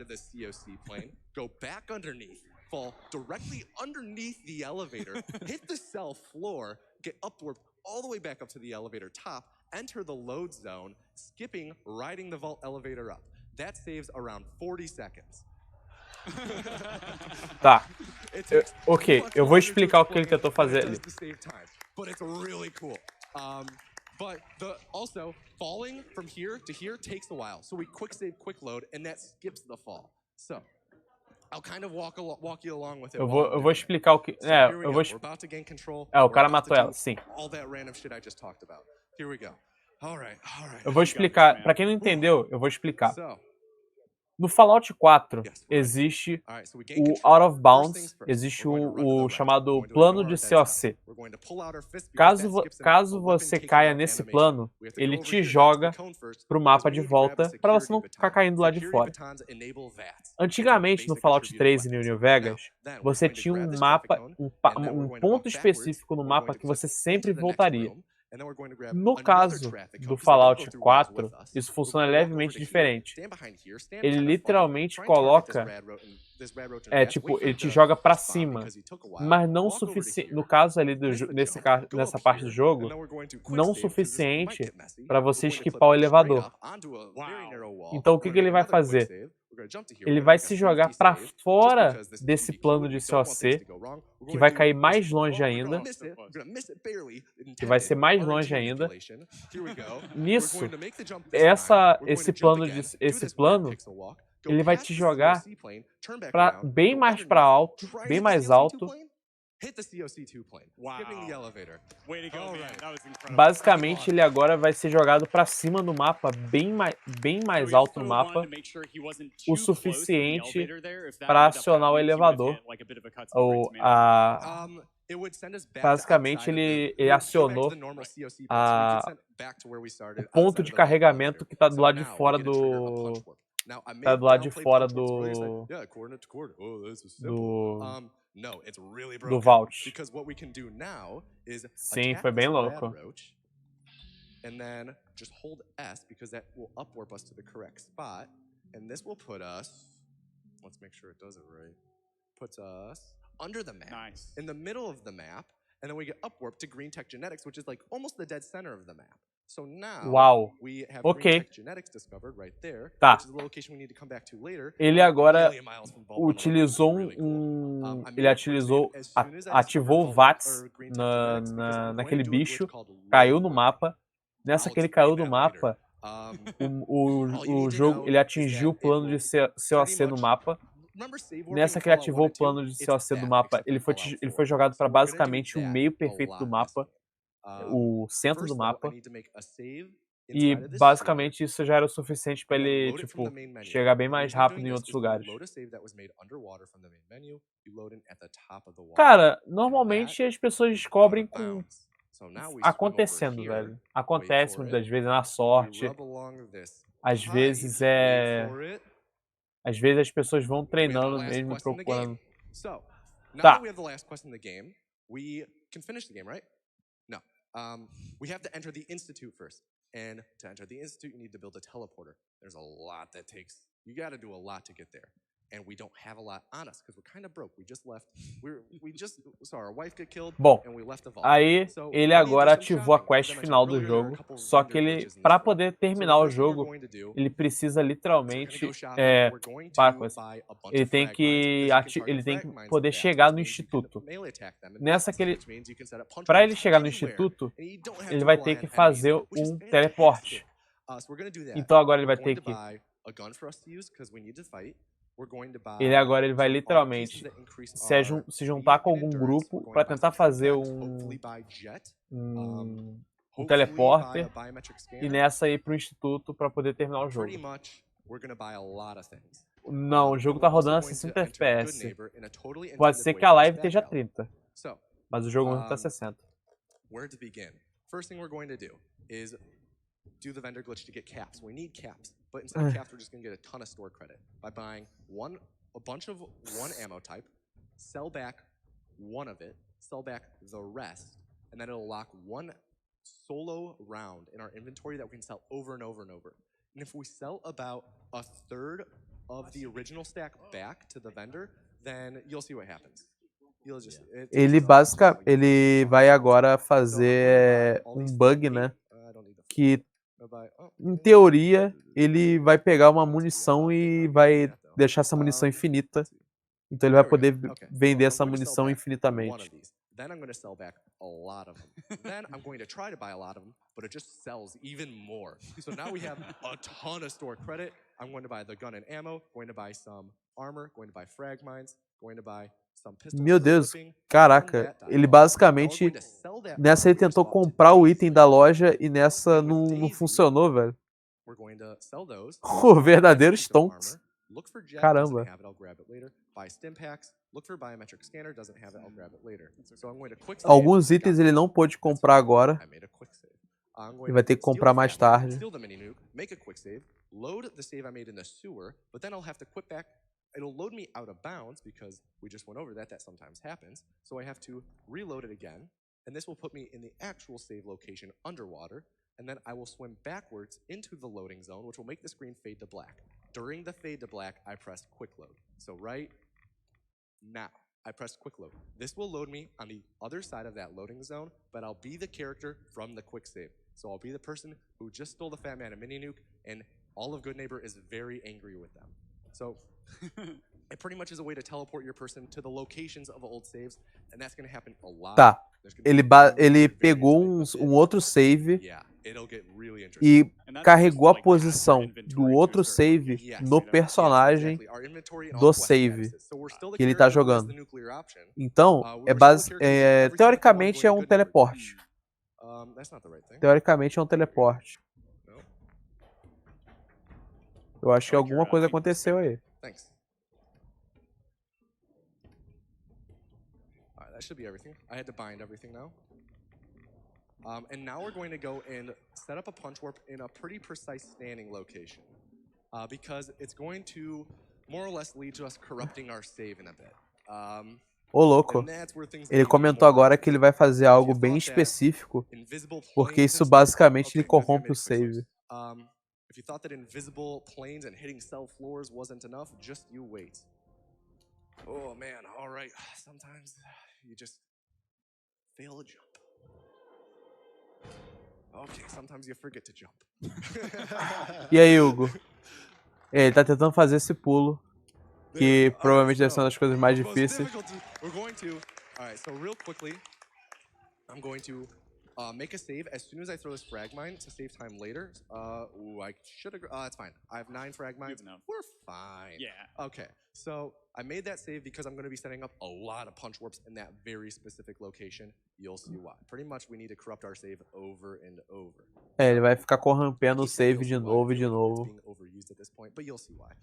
go back underneath, fall directly underneath the elevator, hit the cell floor, get upward all the way back up to the elevator top, enter the load zone, skipping riding the vault elevator up. That saves around 40 seconds. Tá. Ok, eu vou explicar o que ele tentou fazer ali. But it's really cool. But also, falling from here to here takes a while. So we quick save, quick load, and that skips the fall. So, I'll kind of walk you along with it. Eu vou explicar o que... o cara matou ela, sim. All that random shit I just talked about. Here we go. All right. Eu vou explicar. Pra quem não entendeu, eu vou explicar. No Fallout 4, existe o Out of Bounds, existe o chamado plano de COC. Caso você caia nesse plano, ele te joga pro mapa de volta para você não ficar caindo lá de fora. Antigamente, no Fallout 3 e no New Vegas, você tinha um mapa, um ponto específico no mapa que você sempre voltaria. No caso do Fallout 4, isso funciona levemente diferente. Ele literalmente coloca, ele te joga pra cima, mas não suficiente, no caso ali nessa parte do jogo, não suficiente para você esquipar o elevador. Então o que ele vai fazer? Ele vai se jogar para fora desse plano de COC, que vai cair mais longe ainda, que vai ser mais longe ainda. Nisso, esse plano, ele vai te jogar para bem mais alto, bem mais alto. Basicamente, ele agora vai ser jogado para cima do mapa, bem mais alto no mapa, o suficiente para acionar o elevador. Basicamente, ele acionou o ponto de carregamento que está do lado de fora do vault. Sim, foi bem louco. And then just hold S because that will upwarp us to the correct spot, and this will put us. Let's make sure it does it right. Puts us under the map, in the middle of the map, and then we get upwarp to Green Tech Genetics, which is like almost the dead center of the map. So now we have Green Tech Genetics discovered right there, which is the location we need to come back to later. Ele agora ativou o VATS naquele bicho, caiu no mapa. Nessa que ele caiu no mapa, o jogo ele atingiu o plano de COC no mapa. Nessa que ele ativou o plano de COC do mapa, ele foi jogado para basicamente o meio perfeito do mapa, o centro do mapa. E basicamente isso já era o suficiente para ele chegar bem mais rápido em outros lugares. Cara, normalmente as pessoas descobrem acontecendo, velho. Acontece muitas vezes na sorte. Às vezes as pessoas vão treinando mesmo, procurando. Tá. we can finish the game, right? No. We have to enter the institute first. And to enter the institute, you need to build a teleporter. There's a lot that takes. You got to do a lot to get there. And we don't have a lot on us because we're kind of broke. We just left. We just saw our wife get killed. Bom, and we left the vault. aí So ele we need to do agora some ativou a shopping. quest As I final mentioned do earlier, there are a jogo, couple só vendor que ele, glitches in para this poder one. terminar So o the first thing we're jogo, going to do ele precisa is we're literalmente, gonna go shopping. We're going to para com isso. buy a bunch Ele of tem frag que, mines, because you can ele target tem frag que mines poder with that, chegar which no means you can instituto. melee attack them in Nessa bats, que ele, which means you can set up punch para ele walls chegar no anywhere, instituto, and you don't have ele to vai rely ter on que enemies, fazer which is teleporte. fantastic. So we're gonna do that. Então agora ele We're vai going ter to que, buy a gun for us to use because we need to fight. We're going to buy ele agora ele vai some armor literalmente pieces that increase se our juntar speed com and algum endurance. grupo We're going para to buy tentar some fazer packs, hopefully buy jet, hopefully buy teleporter a biometric e scanner. nessa ir pro instituto para poder terminar o jogo. Pretty much, we're gonna buy a lot of things. Não, o jogo And tá we're also rodando a going to 60 enter Good FPS. Neighbor in a totally Pode intended ser way que a for this live back esteja alley. 30, So, mas o jogo mesmo tá 60. where to begin? First thing we're going to do is do the vendor glitch to get caps. We need caps, but instead of caps, we're just gonna get a ton of store credit by buying a bunch of one ammo type, sell back one of it, sell back the rest, and then it'll lock one solo round in our inventory that we can sell over and over and over. And if we sell about a third of the original stack back to the vendor, then you'll see what happens. Ele vai agora fazer bug, né? Que, em teoria, ele vai pegar uma munição e vai deixar essa munição infinita. Então ele vai poder vender essa munição infinitamente. Then I'm going to sell back a lot of them. Then I'm going to try to buy a lot of them, but it just sells even more. So now we have a ton of store credit. I'm going to buy the gun and ammo, going to buy some armor, going to buy frag mines, going to buy some pistols. Meu Deus, caraca, ele basicamente, nessa ele tentou comprar o item da loja e nessa não funcionou, velho. O verdadeiro stonks. Look for jet, caramba. doesn't have it, I'll grab it later. Buy stim packs, look for biometric scanner, doesn't have it, I'll grab it later. So I'm going to quick save. Alguns itens ele não pôde comprar agora. I made a quick save. Ele vai ter que comprar mais tarde. Steal the mini nuke, make a quick save, load the save I made in the sewer, but then I'll have to quit back. It'll load me out of bounds because we just went over that. That sometimes happens. So I have to reload it again, and this will put me in the actual save location underwater, and then I will swim backwards into the loading zone, which will make the screen fade to black. During the fade to black, I pressed quick load. So right now, I pressed quick load. This will load me on the other side of that loading zone, but I'll be the character from the quick save. So I'll be the person who just stole the Fat Man a mini nuke, and all of Good Neighbor is very angry with them. So it pretty much is a way to teleport your person to the locations of old saves, and that's going to happen a lot. Tá. Ele pegou um outro save e carregou a posição do outro save no personagem do save que ele tá jogando. Então, teoricamente é um teleporte. Teoricamente é um teleporte. Eu acho que alguma coisa aconteceu aí. That should be everything. I had to bind everything now. And now we're going to go and set up a punch warp in a pretty precise standing location. Because it's going to more or less lead to us corrupting our save in a bit. Ô, louco. Ele comentou agora que ele vai fazer algo bem específico, porque isso basicamente ele corrompe o save. If you thought that invisible planes and hitting cell floors wasn't enough, just you wait. Oh man, all right. Sometimes you just fail a jump. Okay, sometimes you forget to jump. E aí, Hugo? Ele tá tentando fazer esse pulo, que provavelmente deve ser uma das coisas mais difíceis. We're going to, all right, so real quickly, I'm going to make a save as soon as I throw this frag mine to save time later. I should have. It's fine. I have 9 frag mines. We're fine. Yeah. Okay. So I made that save because I'm going to be setting up a lot of punch warps in that very specific location. You'll see why. Pretty much we need to corrupt our save over and over. Ele vai ficar corrompendo o save de novo e de novo. Being overused at this point, but you'll see why.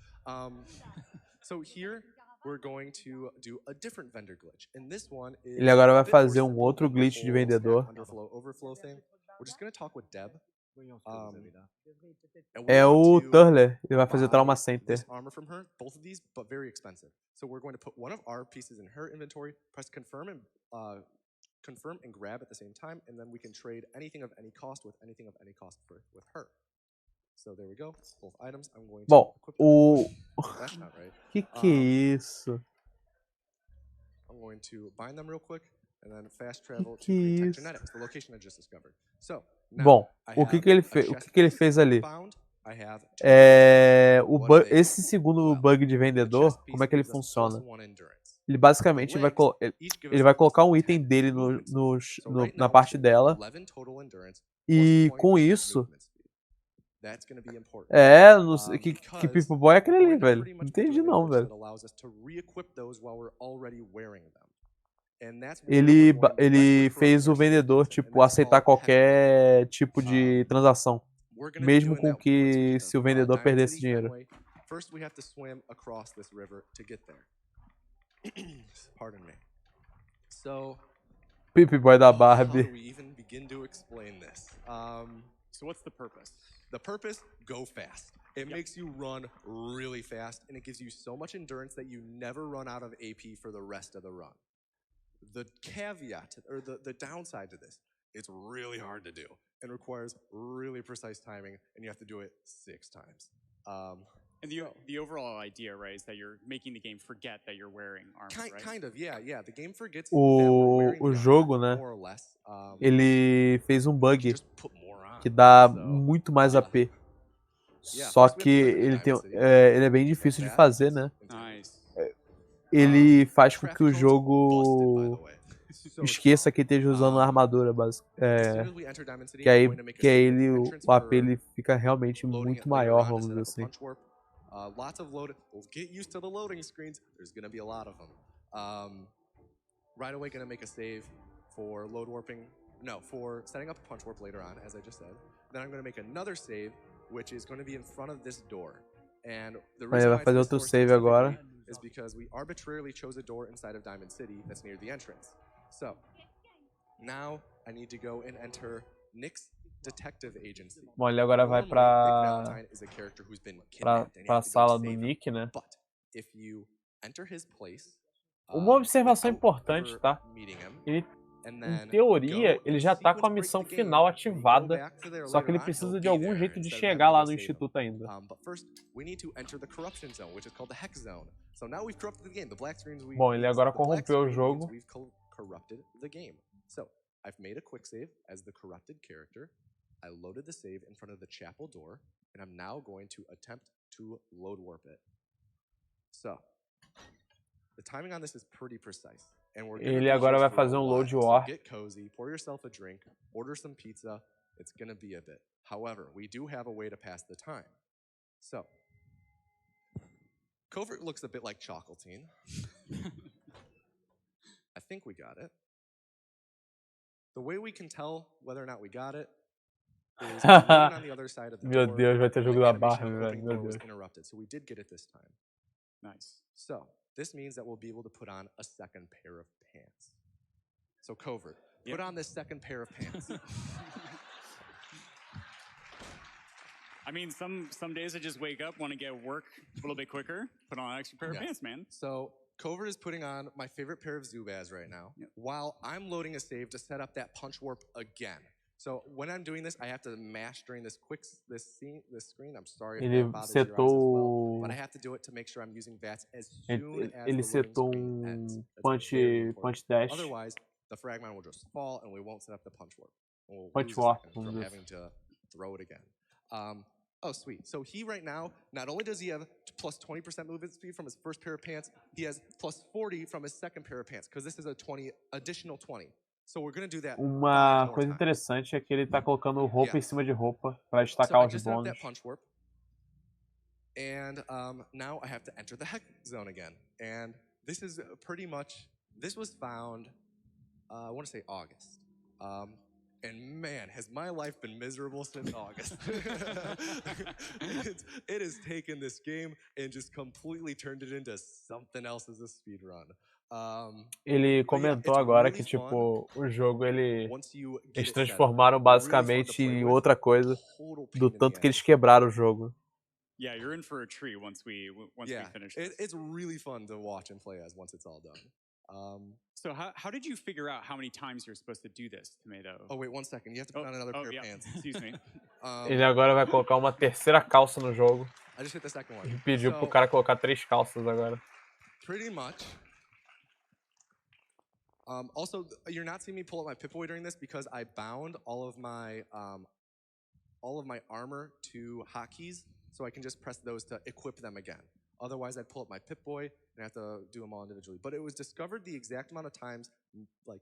So here we're going to do a different vendor glitch. And this one is Ele agora vai fazer outro glitch de vendedor. Overflow thing. We're just going to talk with Deb. É o Turler, ele vai fazer Trauma Center. Armor from her, both of these, but very expensive. So we're going to put one of our pieces in her inventory, press confirm and confirm and grab at the same time, and then we can trade anything of any cost with anything of any cost with her. So there we go. Both items. I'm going to Bom, equip o... them. That's not right. Que é isso? I'm going to bind them real quick and then fast travel to Que Green Tech isso? Genetics, the location I just discovered. So now Bom, I o que have que ele a fez? O chest que ele piece fez ali? bound. I have two O one Vegas. esse segundo Well, bug de the vendedor, chest como é piece que ele gives us funciona? +1 endurance. Ele The basicamente vai, legs each give us ele a vai colocar um +10 item dele movement speed. So right na now we parte should have dela, 11 total endurance e plus com 20% isso, movement speed. That's going to be important. não sei, que Because Pipo Boy é aquele we're ali, gonna velho. pretty Não much be entendi doing a não, glitch velho. that allows us to re-equip those while we're already wearing them. And that's where Ele, we're going to ele corrupt fez o our save vendedor, comes in, and tipo, that's aceitar called hex qualquer tipo de transação. We're going to be Mesmo doing com that once we que get se to o vendedor Diamond perdesse City dinheiro. Fenway. First we have to swim across this river to get there. Pardon me. So, Pipo Boy da how Barbie. do we even begin to explain this? So what's the purpose? The purpose, go fast. It makes you run really fast, and it gives you so much endurance that you never run out of AP for the rest of the run. The caveat, or the downside to this, it's really hard to do and requires really precise timing, and you have to do it 6 times. And the overall idea, right, is that you're making the game forget that you're wearing armor, right? Kind of, yeah. The game forgets that we're wearing O the jogo, armor, né, more or less. ele fez um bug Just put more on. que dá So, muito mais AP. yeah, Só first we have que to get ele to tem, Diamond City. ele é bem difícil de That fazer, is né? entirely- Nice. Ele faz com que Traffic o cones, busted, by jogo the way. So esqueça strong. que esteja usando a armadura básica. As soon as we enter Diamond City, Que I'm aí, going to make a que aí secret ele, entrance o AP for ele fica realmente loading muito it later maior, on to vamos set dizer up a assim. punch warp. Lots of load. We'll get used to the loading screens. There's going to be a lot of them. Right away, going to make a save for load warping. No, for setting up a punch warp later on, as I just said. Then I'm going to make another save, which is going to be in front of this door. And the Ele reason vai why fazer it's this outro door save specifically agora. is because we arbitrarily chose a door inside of Diamond City that's near the entrance. So now I need to go and enter Nick's detective agency. Bom, ele agora vai Normally, Nick pra Valentine is a character who's been kidnapped and you have to go sala do save him. Nick, né? But if you enter his place, Uma observação without importante, ever tá? meeting him, Ele, and em then teoria, go ele and já tá com a sequence break missão the game, final when you go ativada, back to there só que later ele on, precisa he'll de be algum there jeito de instead of chegar having lá to no save him. instituto ainda. But first, we need to enter the corruption zone, which is called the hex zone. So now we've corrupted the game. The black screens we Bom, ele agora the black corrompeu o screen jogo. means we've corrupted the game. So I've made a quick save as the corrupted character. I loaded the save in front of the chapel door, and I'm now going to attempt to load warp it. So the timing on this is pretty precise. And we're gonna Ele be agora here vai for a fazer um load while. So warp. get cozy, pour yourself a drink, order some pizza. It's gonna be a bit. However, we do have a way to pass the time. So Covert looks a bit like Chocolatine. I think we got it. The way we can tell whether or not we got it is looking on the other side of the Meu door, Deus, vai ter and jogo the da animation Barbie, of velho. opening Meu door was Deus. interrupted. So we did get it this time. Nice. So this means that we'll be able to put on a second pair of pants. So Covert, put on this second pair of pants. I mean, some days I just wake up, want to get work a little bit quicker, put on an extra pair of Yes. pants, man. So Covert is putting on my favorite pair of Zubaz right now, while I'm loading a save to set up that punch warp again. So when I'm doing this, I have to mash during this screen. I'm sorry if Ele that bothers your eyes as well, setou, but I have to do it to make sure I'm using VATS as soon as ele the loading setou screen ends. That's punch, very important. punch dash. Otherwise, the fragment will just fall and we won't set up the punch warp. We'll Punch lose a warp, second from vamos having to throw it again. Oh, sweet. So he right now, not only does he have plus 20% movement speed from his first pair of pants, he has plus 40 from his second pair of pants, because this is a additional 20. So we're going to do that 5 Uma more coisa times. interessante é que ele tá colocando roupa em cima de roupa para So destacar I os just set up bônus. that punch warp. And now I have to enter the hex zone again. And this is pretty much, this was found, I want to say August. And man, has my life been miserable since August. It has taken this game and just completely turned it into something else as a speedrun. Ele comentou agora que, tipo, o jogo, eles transformaram basicamente em outra coisa do tanto que eles quebraram o jogo. Yeah, you're in for a treat once we finish this. It's really fun to watch and play as once it's all done. So how did you figure out how many times you're supposed to do this, Tomato? Oh, wait, 1 second. You have to put on another pair of pants. Excuse me. Ele agora vai colocar uma terceira calça no jogo. I just hit the second one. Ele pediu pro cara colocar 3 calças agora. Pretty much. Also, you're not seeing me pull up my Pip-Boy during this because I bound all of my armor to hotkeys, so I can just press those to equip them again. Otherwise, I'd pull up my Pip-Boy and have to do them all individually. But it was discovered the exact amount of times, like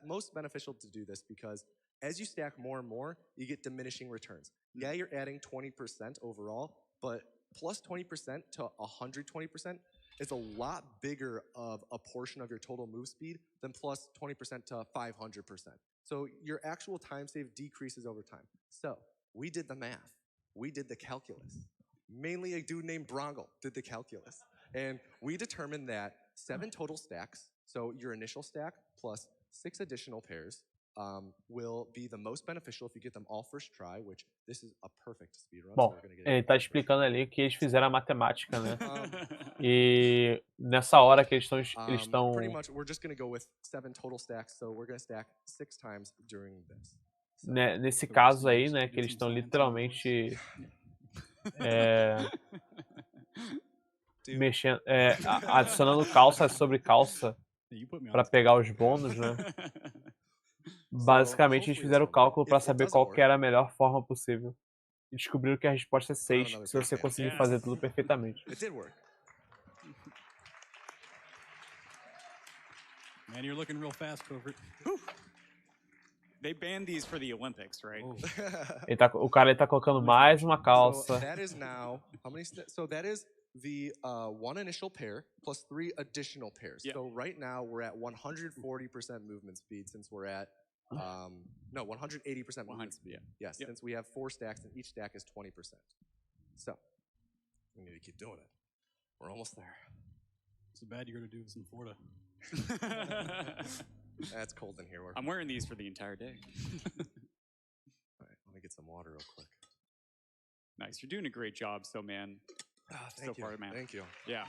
most beneficial to do this because as you stack more and more, you get diminishing returns. Yeah, you're adding 20% overall, but plus 20% to 120% is a lot bigger of a portion of your total move speed than plus 20% to 500%. So your actual time save decreases over time. So we did the math. We did the calculus. Mainly a dude named Brongle did the calculus. And we determined that 7 total stacks, so your initial stack plus 6 additional pairs, will be the most beneficial if you get them all first try, which this is a perfect speedrun. Bom, ele tá explicando ali que eles fizeram a matemática, né? E nessa hora que eles estão pretty much we're just going to go with 7 total stacks, so we're going to stack 6 times during this. So, nesse caso aí, né, que eles estão literalmente mexendo, adicionando calça sobre calça para pegar os bônus, né? Basicamente, eles fizeram o cálculo para saber qual que era a melhor forma possível. E descobriram que a resposta é 6, se você conseguir fazer tudo perfeitamente. Man, you're looking real fast, Covert. They banned these for the Olympics, right? O cara tá colocando mais uma calça. So that is now how many? So that is the 1 initial pair plus 3 additional pairs. Yep. So right now we're at 140% movement speed since we're at 180% movement speed. Yes, since we have 4 stacks and each stack is 20%. So we need to keep doing it. We're almost there. It's bad you're gonna do this in Florida. It's cold in here. I'm wearing these for the entire day. All right, let me get some water real quick. Nice, you're doing a great job, so man. Thank you. Far, man. Thank you. Yeah.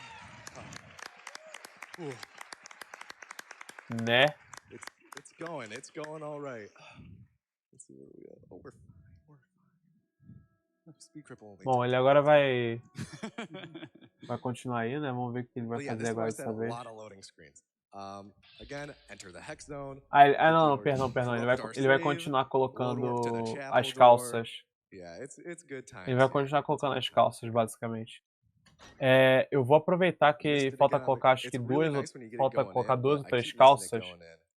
Né? It's going all right. Let's see where we are. Oh, we're fine. Speed cripple only. Bom, ele agora vai continuar aí, né? Vamos ver o que ele vai fazer agora dessa vez. Again, enter the hex zone. Não, perdão. Ele vai continuar colocando as calças. Ele vai continuar colocando as calças, basicamente. Eu vou aproveitar que falta colocar, acho que duas ou 3 calças.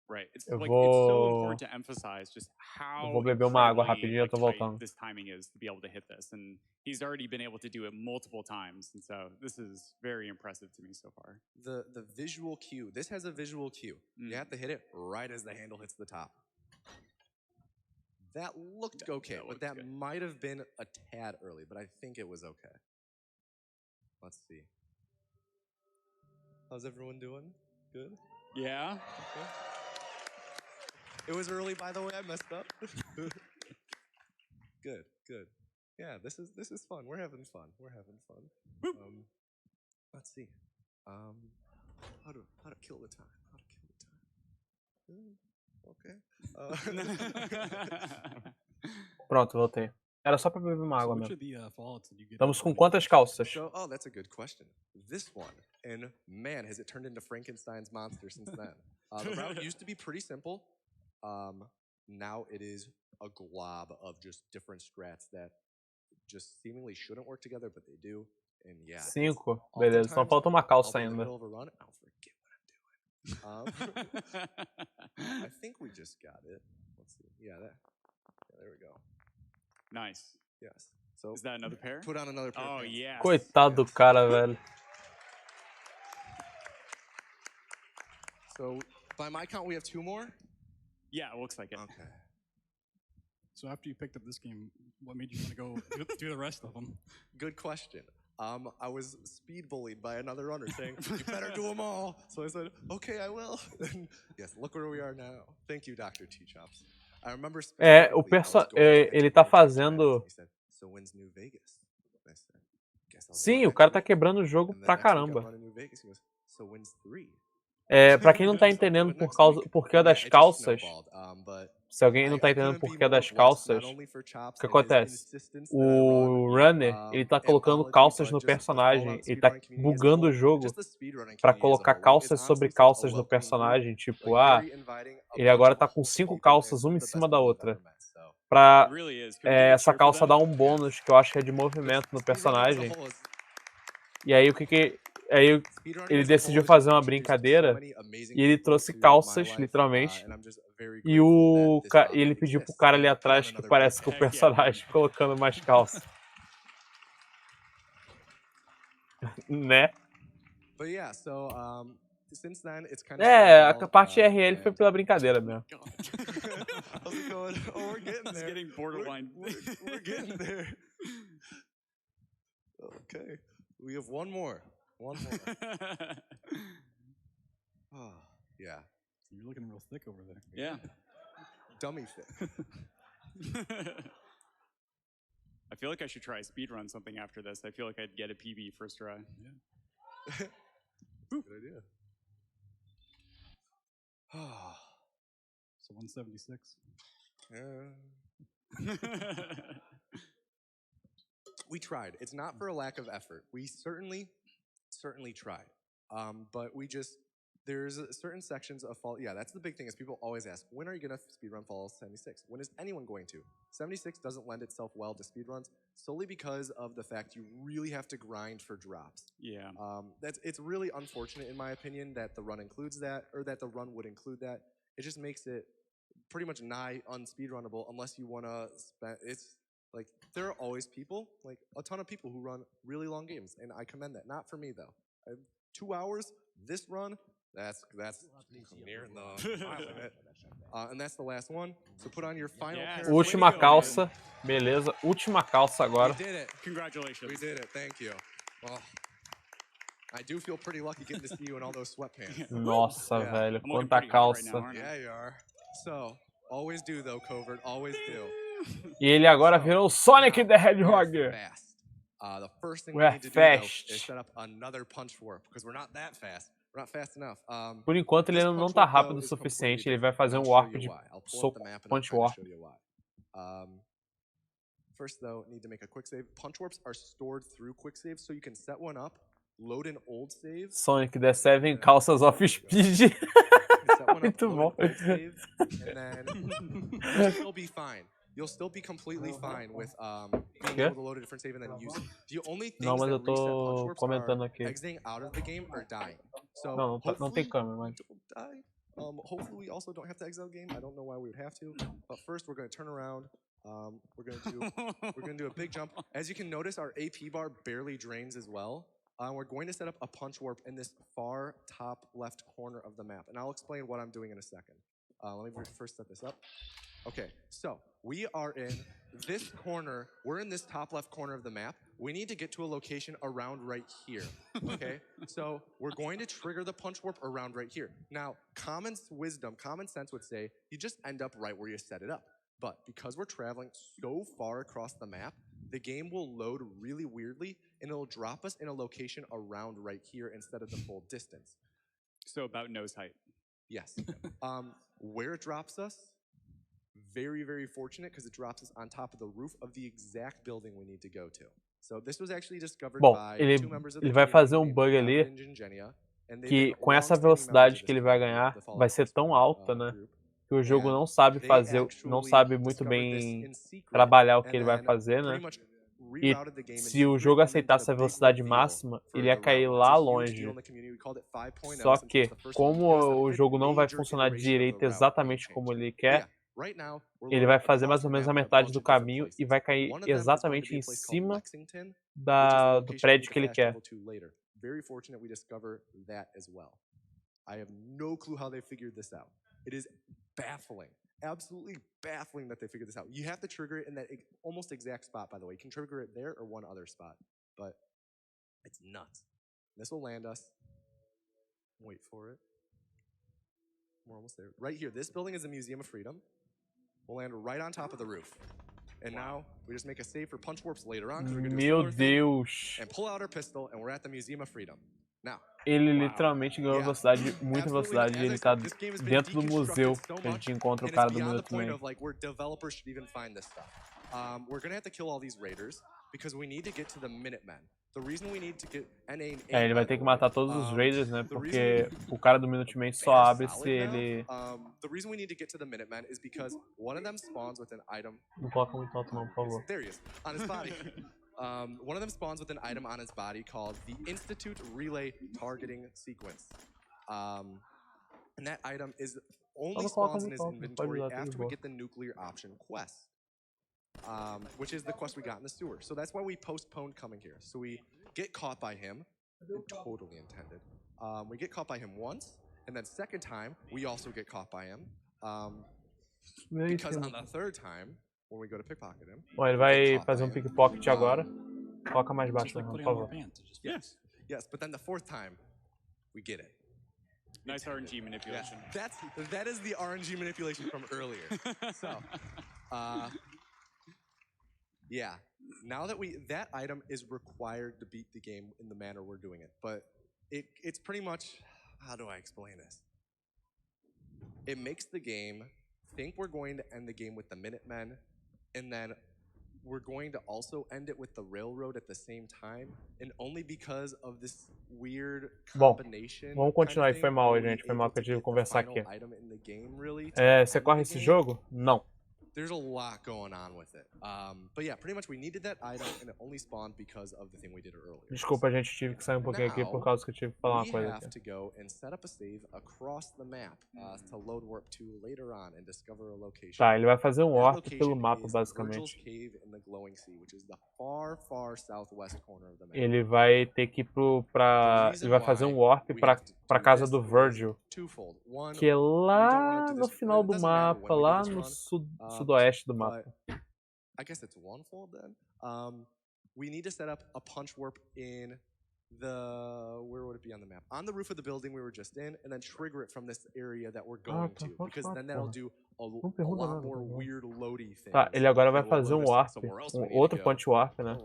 Right. It's Eu like vou... it's so important to emphasize just how vou beber uma água rapidinho, eu tô voltando. this timing is to be able to hit this, and he's already been able to do it multiple times, and so this is very impressive to me so far. The visual cue. This has a visual cue. You have to hit it right as the handle hits the top. That looked okay, but that might have been a tad early, but I think it was okay. Let's see. How's everyone doing? Good? Yeah. Okay. It was early, by the way. I messed up. Good. Yeah, this is fun. We're having fun. Let's see. How to kill the time. Okay. Pronto, voltei. Era só pra beber uma água mesmo. Estamos com quantas calças? Oh, that's a good question. This one, and man, has it turned into Frankenstein's monster since then. The route used to be pretty simple. Now it is a glob of just different strats that just seemingly shouldn't work together, but they do. And yeah. 5. Beleza, só falta uma calça ainda. I'll forget what I'm doing. I think we just got it. Let's see. Yeah, there we go. Nice. Yes. So is that another pair? Put on another pair. Oh yeah. Coitado do cara, velho. So by my count, we have 2 more. Yeah, it looks like it. Okay. So after you picked up this game, what made you want to go do the rest of them? Good question. I was speed bullied by another runner saying, you better do them all. So I said, okay, I will. And yes, look where we are now. Thank you, Dr. T-Chops. I remember ele tá fazendo... So when's New Vegas? I said, sim, o cara tá quebrando o jogo pra caramba. So when's 3? Pra quem não tá entendendo porquê das calças, se alguém não tá entendendo porquê das calças, o que acontece? O runner, ele tá colocando calças no personagem, ele tá bugando o jogo pra colocar calças sobre calças no personagem, tipo, ele agora tá com 5 calças, uma em cima da outra. Pra essa calça dar um bônus, que eu acho que é de movimento no personagem. E aí aí ele decidiu fazer uma brincadeira e ele trouxe calças, literalmente. E ele pediu pro cara ali atrás que parece que o personagem colocando mais calça. Né? A parte RL foi pela brincadeira mesmo. How's it going? Oh, we're getting there. It's getting borderline. We're getting there. Okay. We have one more. One more. Oh, yeah. You're looking real thick over there. Yeah. Dummy fit. I feel like I should try a speedrun something after this. I feel like I'd get a PB first try. Yeah. Good idea. So 176. We tried. It's not for a lack of effort. We certainly tried. But there's certain sections of Fallout. Yeah, that's the big thing is people always ask, when are you going to speedrun Fallout 76? When is anyone going to? 76 doesn't lend itself well to speedruns solely because of the fact you really have to grind for drops. Yeah. It's really unfortunate in my opinion that the run includes that, or that the run would include that. It just makes it pretty much nigh unspeedrunnable unless you want to spend. It's like there are always people, like a ton of people who run really long games, and I commend that. Not for me though. 2 hours this run. That's near the mile limit. And that's the last one. So put on your final pair of Última calça. Beleza. Última calça agora. We did it. Congratulations. We did it. Thank you. Well, I do feel pretty lucky getting to see you in all those sweatpants. Nossa, velho. Quanta calça. Yeah, you are. So, always do though, Covert. Always do. E ele agora virou Sonic the Hedgehog. The first thing we we are need to do though, fast. is set up another punch warp because we're not that fast. We're not fast enough. Por enquanto ele não tá rápido o suficiente, ele vai fazer um warp de punch warp. First though, need to make a quick save. Punch warps are stored through quick saves, so you can set one up, load an old save. Sonic the Seven calças off speed. Muito bom. And then you'll still be fine. You'll still be completely fine with being able to load a different save and then use it. The only things Não, mas eu that reset punch tô warps comentando are aqui. exiting out of the game or dying. So Não tem câmera, mas... don't die. Hopefully we also don't have to exit the game. I don't know why we would have to. But first we're going to turn around. We're going to do a big jump. As you can notice, our AP bar barely drains as well. We're going to set up a punch warp in this far top left corner of the map. And I'll explain what I'm doing in a second. Let me first set this up. Okay, so we are in this corner. We're in this top left corner of the map. We need to get to a location around right here, okay? So we're going to trigger the punch warp around right here. Now, common sense would say you just end up right where you set it up. But because we're traveling so far across the map, the game will load really weirdly, and it'll drop us in a location around right here instead of the full distance. So about nose height. Yes. Where it drops us, very, very fortunate because it drops us on top of the roof of the exact building we need to go to. So this was actually discovered by two members of the ele vai fazer community, bug ali Ninja and Genia, and they've que been com essa long-standing velocidade members of que ele this vai community, ganhar the Fallout vai ser tão 4 alta, né? group. Que o jogo And não sabe they fazer, não actually sabe muito discovered this bem in secret, trabalhar o que and ele vai then fazer, né? pretty much E rerouted the game in se o secret jogo and then did aceitasse a a big velocidade reveal máxima, for ele ia the cair round. lá It's a huge longe. deal in the community. We called it 5.0 Só since que, it was the first one. como It was the o fifth jogo não vai major funcionar iteration of the direito route exatamente being como changed. ele But quer, yeah, right now, we're ele loading vai fazer across mais the ou menos a map in a metade bunch do of different caminho e places. vai cair One of them is going to exatamente be a em place called cima Lexington, which is the do location we prédio need que ele to fast quer. travel to later. Very fortunate we discover that as well. I have no clue how they figured this out. It is baffling. Absolutely baffling that they figured this out. You have to trigger it in that almost exact spot, by the way. You can trigger it there or one other spot, but it's nuts. This will land us. Wait for it. We're almost there. Right here. This building is the Museum of Freedom. We'll land right on top of the roof. And now we just make a save for punch warps later on. Meu Deus. And pull out our pistol, and we're at the Museum of Freedom. Now, Ele literalmente ganhou velocidade, muita velocidade, e ele tá this game has been dentro do museu deconstructed so que a much, gente encontra o and cara it's do beyond the Minuto point Man. of like where developers should even find this stuff. We're gonna have to kill all these raiders because we need to get to the Minutemen. The reason we need to get Ele vai ter que matar todos os raiders, né? Porque o cara do Minuto Man só abre se ele... The reason we need to get to the Minutemen is because one of them spawns with an item. Não coloca muito alto não, por favor. There he is, on his body. One of them spawns with an item on his body called the Institute Relay Targeting Sequence. And that item is only spawns in his inventory after we get the nuclear option quest. Which is the quest we got in the sewer. So that's why we postponed coming here. So we get caught by him, totally intended. We get caught by him once, and then second time, we also get caught by him. Because on the third time, when we go to pickpocket him... Bom, ele vai fazer pickpocket agora. Coloca mais baixo, por favor. Yes, but then the fourth time, we get it. Nice RNG manipulation. Yeah, that is the RNG manipulation from earlier. So, yeah, now that that item is required to beat the game in the manner we're doing it, but it's pretty much, how do I explain this? It makes the game think we're going to end the game with the Minutemen, and then we're going to also end it with the railroad at the same time, and only because of this weird combination. Bom, vamos continuar aí, foi mal, gente, foi mal que eu tive que conversar aqui. Você corre esse jogo? Não. There's a lot going on with it. But yeah, pretty much we needed that item and it only spawned because of the thing we did earlier. Desculpa, gente, tive que sair pouquinho aqui por causa que eu tive que falar uma coisa aqui. We have to go and set up a save across the map to load warp to later on and discover a location. Tá, ele vai fazer warp pelo mapa, basicamente. Ele vai ter que ir ele vai fazer warp pra casa do Virgil, que é lá no final do mapa, lá no sudoeste do mapa. I guess it's onefold then. We need to set up a punch warp in where would it be on the map? On the roof of the building we were just in, and then trigger it from this area that we're going to, because then that'll do a lot more weird loady things. Tá, ele agora vai fazer warp, outro punch warp, né?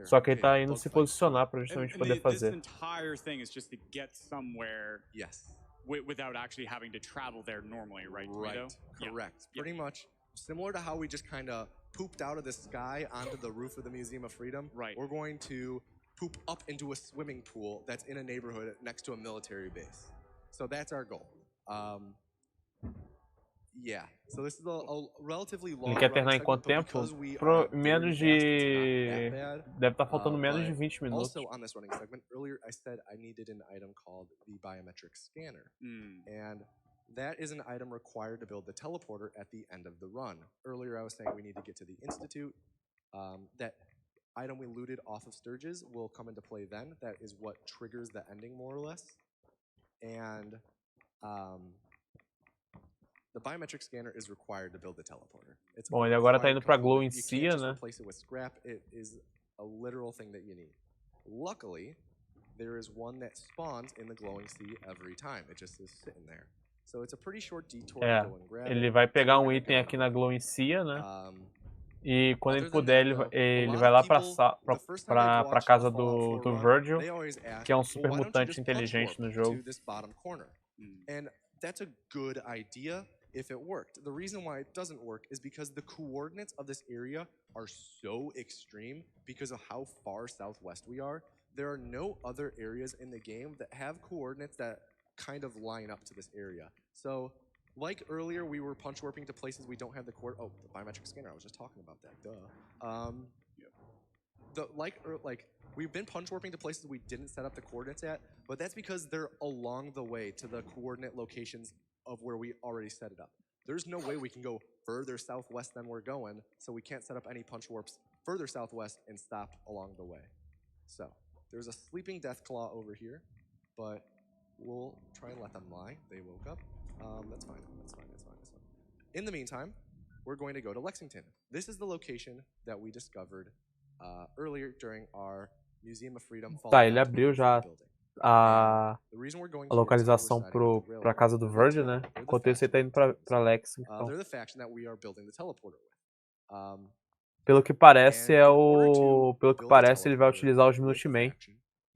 Só que ele tá indo se posicionar pra justamente poder fazer. This entire thing is just to get somewhere. Yes. Without actually having to travel there normally, right? Right. Correct. Yeah. Pretty much similar to how we just kind of pooped out of the sky onto the roof of the Museum of Freedom. Right. We're going to poop up into a swimming pool that's in a neighborhood next to a military base. So that's our goal. Yeah. So this is a relatively long. Ele quer terminar em quanto tempo? Menos de... Deve estar faltando menos de 20 minutos. Also on this running segment, earlier I said I needed an item called the biometric scanner. And that is an item required to build the teleporter at the end of the run. Earlier I was saying we need to get to the Institute. That item we looted off of Sturges will come into play then. That is what triggers the ending, more or less. And the biometric scanner is required to build the teleporter. Bom, ele agora tá indo pra Glowing Sea, né? Replace it with scrap. It is a literal thing that you need. Luckily, there is one that spawns in the Glowing Sea every time. It just is sitting there. So it's a pretty short detour to go and grab it. Ele vai pegar item aqui na Glowing Sea, né? E quando ele puder, ele vai lá pra casa do Virgil, que é um super mutante inteligente no jogo. And that's a good idea if it worked. The reason why it doesn't work is because the coordinates of this area are so extreme because of how far southwest we are. There are no other areas in the game that have coordinates that kind of line up to this area. So, like earlier, we were punch warping to places we don't have the the biometric scanner. I was just talking about that. We've been punch warping to places we didn't set up the coordinates at, but that's because they're along the way to the coordinate locations of where we already set it up. There's no way we can go further southwest than we're going, so we can't set up any punch warps further southwest and stop along the way. So, there's a sleeping Deathclaw over here, but we'll try and let them lie. They woke up. That's fine. In the meantime, we're going to go to Lexington. This is the location that we discovered earlier during our Museum of Freedom. Tá, ele abriu já a localização pra casa do Virgil, né? Enquanto isso, ele tá indo pra Lexington. They're the faction that we are building the teleporter with. Pelo que parece, ele vai utilizar os Minutemen.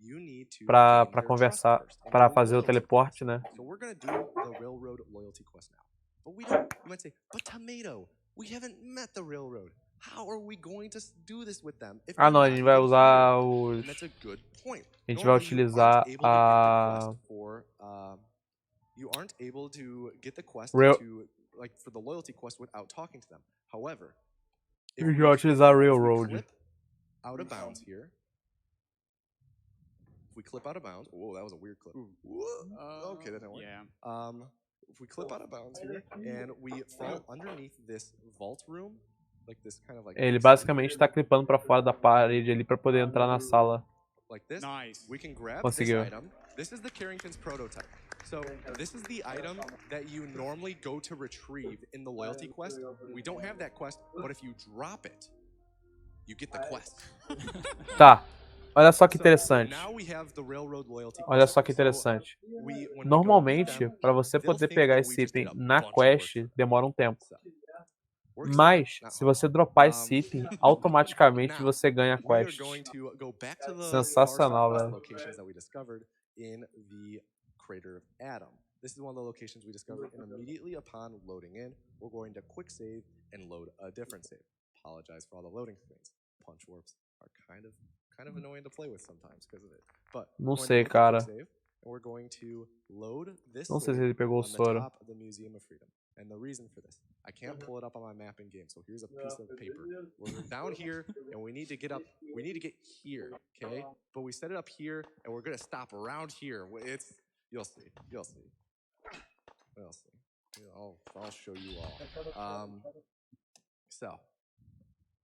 you need to pra gain their conversar, trust first, and pra your fazer o loyalty teleporte, quest. né? So we're gonna do the railroad loyalty quest now. But we don't, you might say, but Tomato, we haven't met the railroad. How are we going to do this with them if Ah, they're não, a not gente vai even usar here? os... And that's a good point. A gente vai Normally, you aren't utilizar able to get the a... quest for, you aren't able to get the quest Rail... to, like, for the loyalty quest without talking to them. However, A gente vai utilizar Railroad. clip out of bounds here, if we clip out of bounds, whoa, that was a weird clip. Okay, that didn't work. Yeah. If we clip out of bounds here and we fall underneath this vault room, like this kind of like. Ele basicamente tá clipando pra fora da parede ali pra poder entrar na sala. Like this, nice. we can grab Conseguiu. this item. This is the Carrington's prototype. So this is the item that you normally go to retrieve in the loyalty quest. We don't have that quest, but if you drop it, you get the quest. Tá. Olha só que interessante. Olha só que interessante. Normalmente, para você poder pegar esse item na quest, demora um tempo. Mas, se você dropar esse item, automaticamente você ganha a quest. Sensacional, velho. This is one of the locations we discovered, and immediately upon loading in, we're going to quick save and load a different save. Apologize for all the loading screens. Punch warps are kind of annoying to play with sometimes because of it. But não sei, cara. We're going to load this não sei se ele pegou o soro. top of the Museum of Freedom. And the reason for this, I can't pull it up on my map in game. So here's a piece of paper. We're down here, and we need to get up. We need to get here, okay? But we set it up here, and we're gonna stop around here. It's you'll see. You'll see. We'll see. I'll show you all. So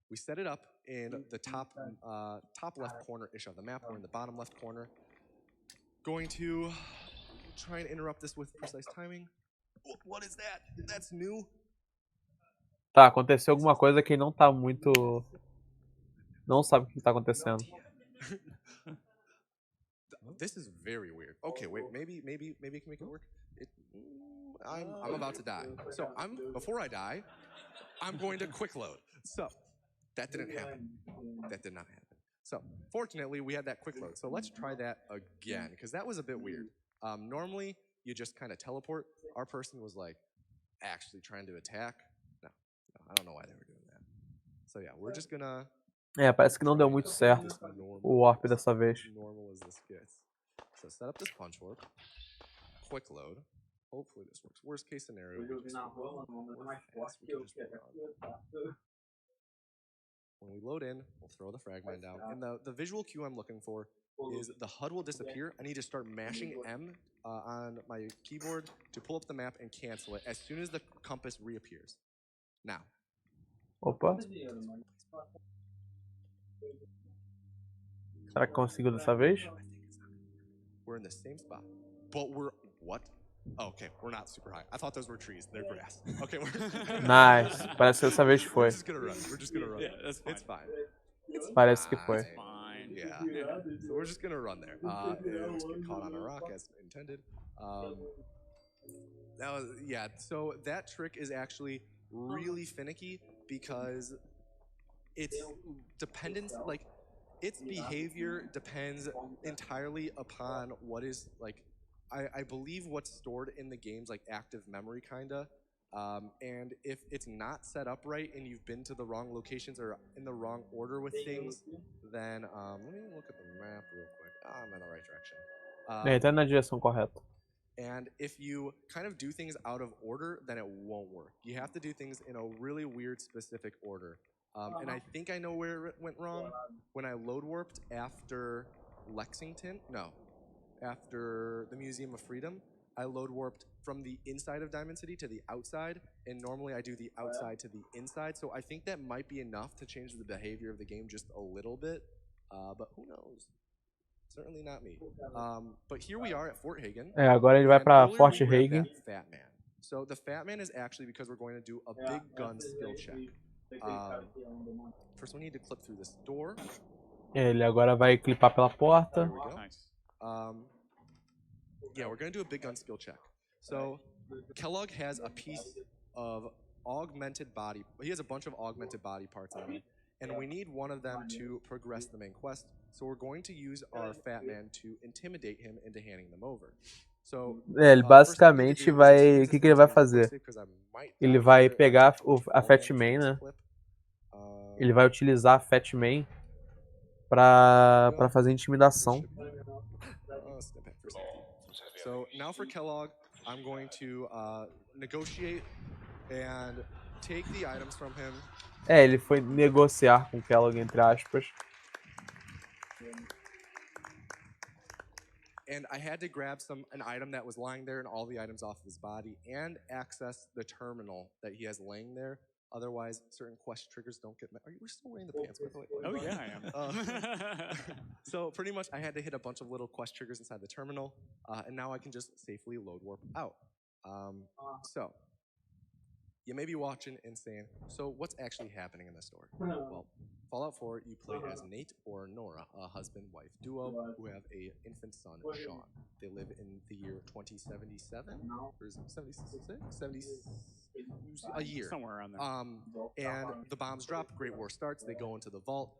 we set it up in the top left corner-ish of the map. We're in the bottom left corner. Going to try and interrupt this with precise timing. What is that? That's new. Tá, aconteceu alguma coisa que não tá muito... Não sabe o que tá acontecendo. This is very weird. Okay, wait, maybe I can make it work. I'm about to die. So before I die, I'm going to quick load. So that didn't happen. That did not happen. So fortunately, we had that quick load. So let's try that again, because that was a bit weird. Normally, you just kind of teleport. Our person was like actually trying to attack. No, I don't know why they were doing that. So yeah, we're just gonna... parece que não deu muito certo o warp dessa vez. Normal as this gets. So set up this punch warp. Quick load. Hopefully this works. Worst case scenario. When we load in, we'll throw the fragment down. And the visual cue I'm looking for is the HUD will disappear. I need to start mashing M on my keyboard to pull up the map and cancel it as soon as the compass reappears. Now. Opa. Será que conseguiu dessa vez? We're in the same spot. But we're... What? Oh, okay, we're not super high. I thought those were trees. They're grass. Okay, we're... Nice. Parece que dessa vez foi. We're just gonna run. We're just gonna run. Yeah, that's fine. It's fine. Parece que foi. It's fine. Yeah. So we're just gonna run there. Let's get caught on a rock as intended. That was... Yeah, so that trick is actually really finicky because it's dependent... Like, its behavior depends entirely upon what is, like... I believe what's stored in the game's like active memory kinda, and if it's not set up right and you've been to the wrong locations or in the wrong order with things, then let me look at the map real quick. I'm in the right direction. Tá na direção correta. And if you kind of do things out of order, then it won't work. You have to do things in a really weird specific order. And I think I know where it went wrong. When I load warped after Lexington, no. After the Museum of Freedom, I load warped from the inside of Diamond City to the outside, and normally I do the outside to the inside, so I think that might be enough to change the behavior of the game just a little bit, but who knows? Certainly not me. But here we are at Fort Hagen. Agora ele vai pra Fort Hagen. Fat Man. So the Fat Man is actually because we're going to do a big gun skill check. First we need to clip through this door. Ele agora vai clipar pela porta. There we go. Nice. Yeah, we're gonna do a big gun skill check. So Kellogg has a piece of augmented body. He has a bunch of augmented body parts on him, and we need one of them to progress the main quest. So we're going to use our fat man to intimidate him into handing them over. So, Ele basicamente vai... O que ele vai fazer? Ele vai pegar a Fat Man, né? Ele vai utilizar a Fat Man pra fazer intimidação. So now for Kellogg, I'm going to negotiate and take the items from him. Ele foi negociar com Kellogg, entre aspas. And I had to grab an item that was lying there and all the items off of his body and access the terminal that he has laying there. Otherwise, certain quest triggers don't get met. We're still wearing the pants, by the way? Oh, yeah, I am. So pretty much I had to hit a bunch of little quest triggers inside the terminal, and now I can just safely load warp out. So you may be watching and saying, so what's actually happening in this story? Well, Fallout 4, you play as Nate or Nora, a husband-wife duo who have an infant son, Sean. They live in the year 2077, or is it 76? A year. Somewhere around there. And the bombs drop, Great War starts, they go into the vault,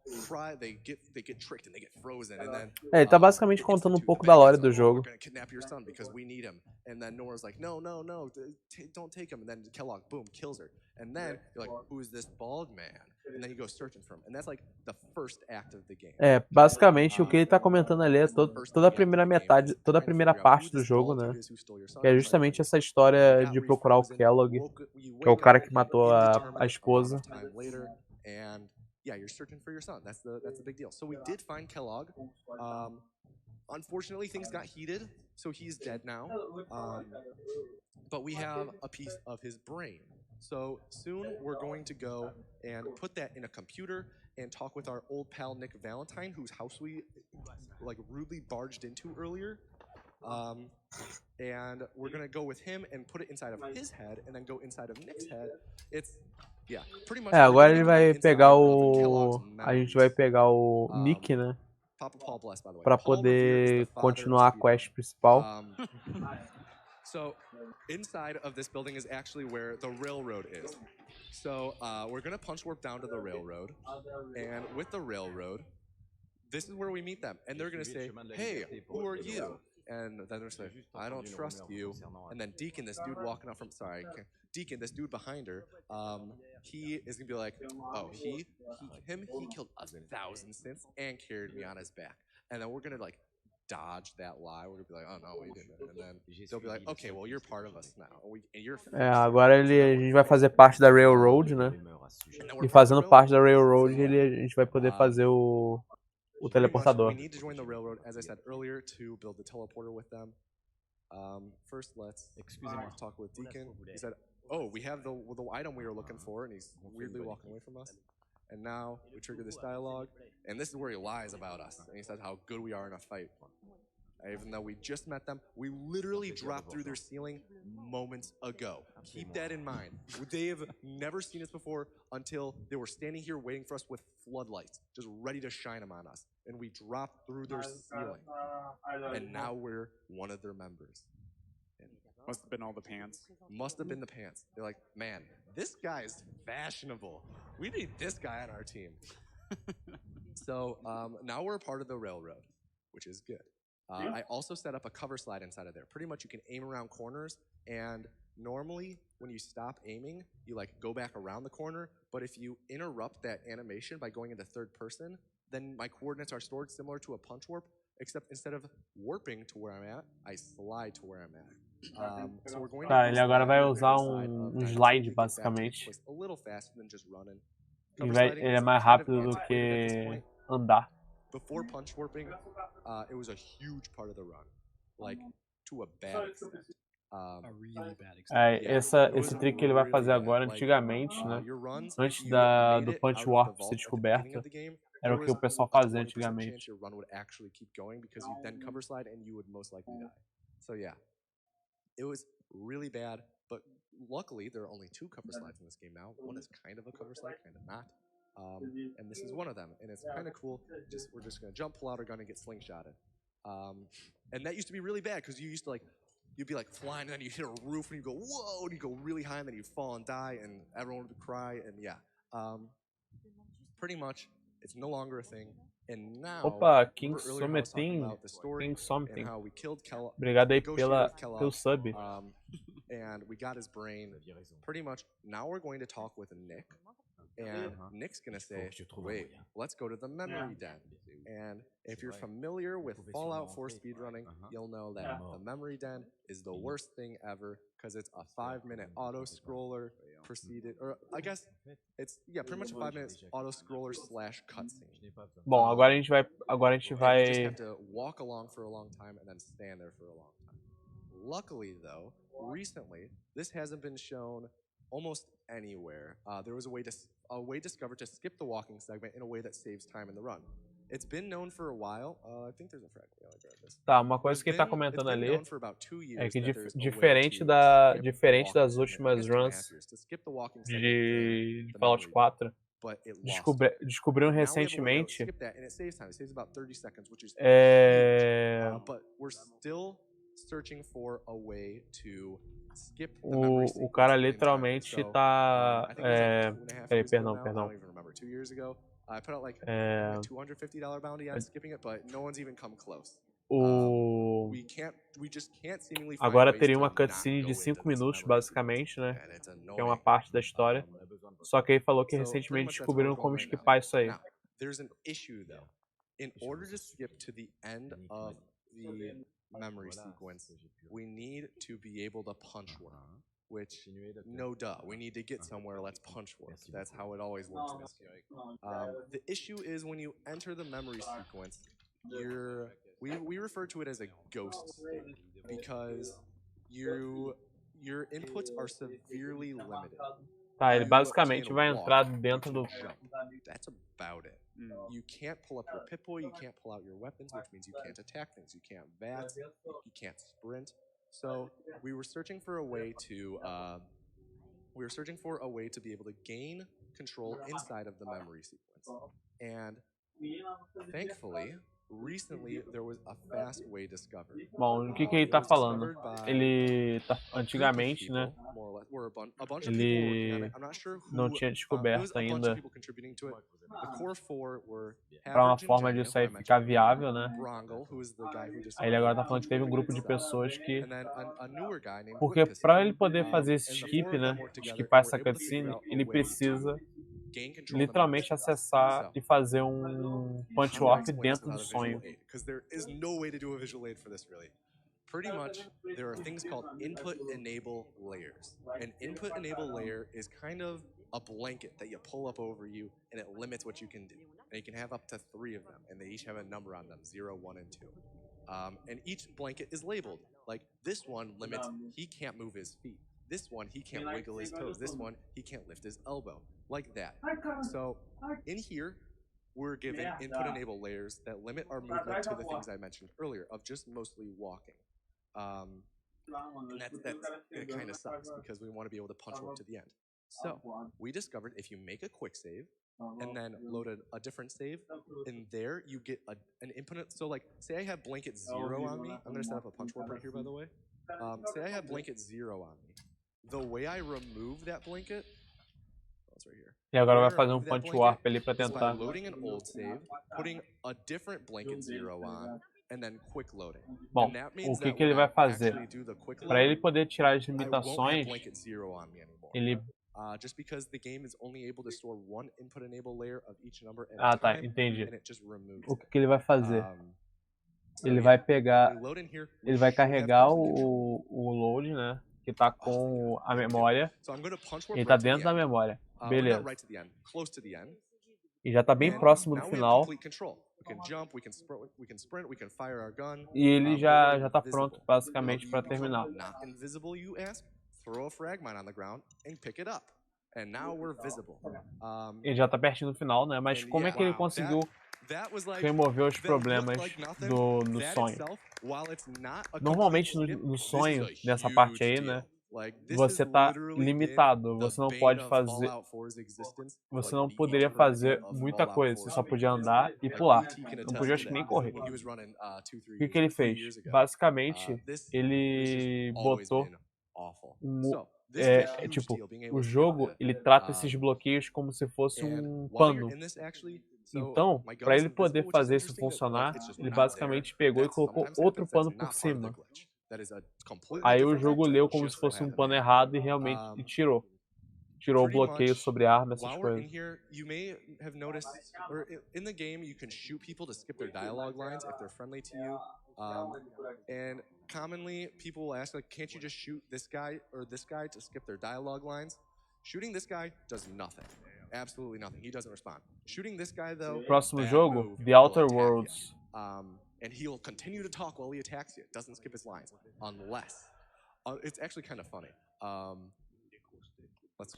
they get tricked and they get frozen, and then... Ele tá basicamente contando um pouco da lore do jogo. We're gonna kidnap your son because we need him. And then Nora's like, no, don't take him. And then Kellogg, boom, kills her. And then you're like, who is this bald man? And then you go searching for him. And that's like the first act of the game. Basicamente o que ele tá comentando ali é toda a primeira metade, toda a primeira parte do jogo, né? Que é justamente essa história de procurar o Kellogg, que é o cara que matou a esposa. And yeah, you're searching for your son. That's the big deal. So we did find Kellogg. Unfortunately, things got heated, so he's dead now. But we have a piece of his brain. So soon we're going to go and put that in a computer and talk with our old pal Nick Valentine, whose house we like rudely barged into earlier. And we're gonna go with him and put it inside of his head, and then go inside of Nick's head. It's pretty much. Agora ele vai pegar a gente vai pegar o Nick, né? Pra poder continuar a quest principal. So inside of this building is actually where the railroad is. So we're gonna punch warp down to the railroad, and with the railroad, this is where we meet them, and they're gonna say, "Hey, who are you?" And then they're saying, "I don't trust you." And then Deacon, this dude walking up from Deacon, this dude behind her, he is gonna be like, "Oh, he killed 1,000 synths and carried me on his back." And then we're gonna like dodge that lie. We're gonna be like, "Oh no, we didn't." And then they'll be like, "Okay, well you're part of us now." And you're agora a gente vai fazer parte da Railroad, né? E fazendo parte da Railroad, a gente vai poder fazer o teleportador. We need to join the railroad, as I said earlier, to build the teleporter with them. First, let's talk with Deacon. He said, "Oh, we have the item we were looking for," and he's weirdly walking away from us. And now we trigger this dialogue, and this is where he lies about us. And he says how good we are in a fight. Even though we just met them, we literally dropped through their ceiling moments ago. Keep that in mind. They have never seen us before until they were standing here waiting for us with floodlights, just ready to shine them on us. And we dropped through their ceiling. And now we're one of their members. Must have been all the pants. Must have been the pants. They're like, "Man, this guy's fashionable. We need this guy on our team." So now we're a part of the railroad, which is good. I also set up a cover slide inside of there. Pretty much you can aim around corners, and normally when you stop aiming, you like go back around the corner, but if you interrupt that animation by going into third person, then my coordinates are stored similar to a punch warp, except instead of warping to where I'm at, I slide to where I'm at. So we're going Ele agora vai usar slide, basicamente. a little faster than just running. Ele é mais rápido do que andar. Before punch warping, it was a huge part of the run, like to a bad extent. A really bad extent. Esse trick que ele vai fazer agora, antigamente, né? Antes do punch warp ser descoberto, era o que o pessoal fazia antigamente. So yeah, it was really bad, but luckily there are only 2 cover slides in this game now. One is kind of a cover slide, kind of not. And this is one of them, and it's kind of cool. We're just gonna jump, pull out our gun, and get slingshotted. And that used to be really bad because you used to you'd be like flying, and then you hit a roof, and you go whoa, and you go really high, and then you fall and die, and everyone would cry, and yeah. Pretty much, it's no longer a thing, And now, Opa, King remember earlier how I was talking Something. about the story King and Something. how we killed Kellogg, Obrigado aí negotiated with pelo Kellogg, sub. and we got his brain. Pretty much, now we're going to talk with Nick, and Nick's gonna say, wait, let's go to the memory den. And if you're familiar with Fallout 4 speedrunning, you'll know that the memory den is the worst thing ever, because it's a 5-minute auto-scroller preceded, or I guess it's, yeah, pretty much a 5-minute auto-scroller / cutscene. Bom, agora a gente vai And you just have to walk along for a long time and then stand there for a long time. Luckily, though, recently, this hasn't been shown almost anywhere. There was a way discovered to skip the walking segment in a way that saves time in the run. It's been known for a while. I think there's a fragment. I'll grab this. Tá, uma coisa que ele tá comentando ali é que diferente das últimas runs de Fallout 4, descobriram recentemente o cara literalmente tá perdão. I put out like $250 bounty on skipping it, but no one's even come close. We just can't seemingly find Agora ways teria to uma not cutscene go de into 5 this minutos, memory basicamente, né? sequence, and it's Que é uma annoying. parte da história. Só que ele falou que So, recentemente pretty much that's descobriram where we're como going right esquipar now. isso aí. Now, there's an issue though. In order to skip to the end of the memory sequence, we need to be able to punch work. Which, no duh, we need to get somewhere, let's punch work. That's how it always works in this game. The issue is when you enter the memory sequence, we refer to it as a ghost state, because your inputs are severely limited. Tá, ele basicamente vai entrar dentro do... That's about it. You can't pull up your Pip-Boy, you can't pull out your weapons, which means you can't attack things, you can't VATS, you can't sprint. So we were searching for a way to be able to gain control inside of the memory sequence. And thankfully, recently there was a fast way discovered. Bom, o que ele tá falando? Ele antigamente, né? Ele não tinha descoberto ainda para uma forma disso aí ficar viável, né? Aí ele agora tá falando que teve um grupo de pessoas que... Porque para ele poder fazer esse skip, né? Skipar essa cutscene, ele precisa literalmente acessar e fazer um punch warp dentro do sonho. Pretty much, there are things called input enable layers. An input enable layer is kind of a blanket that you pull up over you, and it limits what you can do. And you can have up to 3 of them, and they each have a number on them, 0, 1, and 2. And each blanket is labeled. Like, this one limits, he can't move his feet. This one, he can't wiggle his toes. This one, he can't lift his elbow. Like that. So, in here, we're given input enable layers that limit our movement to the things I mentioned earlier, of just mostly walking. And it kind of sucks because we want to be able to punch work to the end. So we discovered if you make a quick save and then load a different save, in there you get an input. So like, say I have blanket 0 on me. I'm going to set up a punch warp right here, by the way. Say I have blanket 0 on me. The way I remove that blanket, it's right here. E agora vai fazer um punch warp ali para tentar. Loading an old save, putting a different blanket 0 on. And then quick loading. Bom, o que ele vai fazer? Para ele poder tirar as limitações, ele... just because the game is only able to store one input enable layer of each number at Ah, a tá, time, entendi. and it just removes O que ele vai fazer? Ele vai pegar, ele vai carregar o load, né? Que tá com a memória. Ele tá dentro da memória. Beleza. E já tá bem próximo do final. E ele já tá pronto, basicamente, para terminar. Ele já tá pertinho do final, né? Mas como é que ele conseguiu remover os problemas do sonho? Normalmente no sonho, nessa parte aí, né? Você tá limitado, você não pode fazer, você não poderia fazer muita coisa, você só podia andar e pular, não podia acho que nem correr. O que ele fez? Basicamente, ele botou tipo, o jogo, ele trata esses bloqueios como se fosse um pano. Então, para ele poder fazer isso funcionar, ele basicamente pegou e colocou outro pano por cima. Aí o jogo leu como se fosse um pano errado e realmente tirou. Tirou o bloqueio sobre arma, essas while we're in coisas. here, you may have noticed, or in the game, you can shoot people to skip their dialogue lines if they're friendly to you. And commonly, people will ask, like, can't you just shoot this guy or this guy to skip their dialogue lines? Shooting this guy does nothing. Absolutely nothing. He doesn't respond. Shooting this guy, though, Próximo bad jogo, move, The will Outer attack you. Worlds. And he'll continue to talk while he attacks you. Doesn't skip his lines, unless it's actually kind of funny.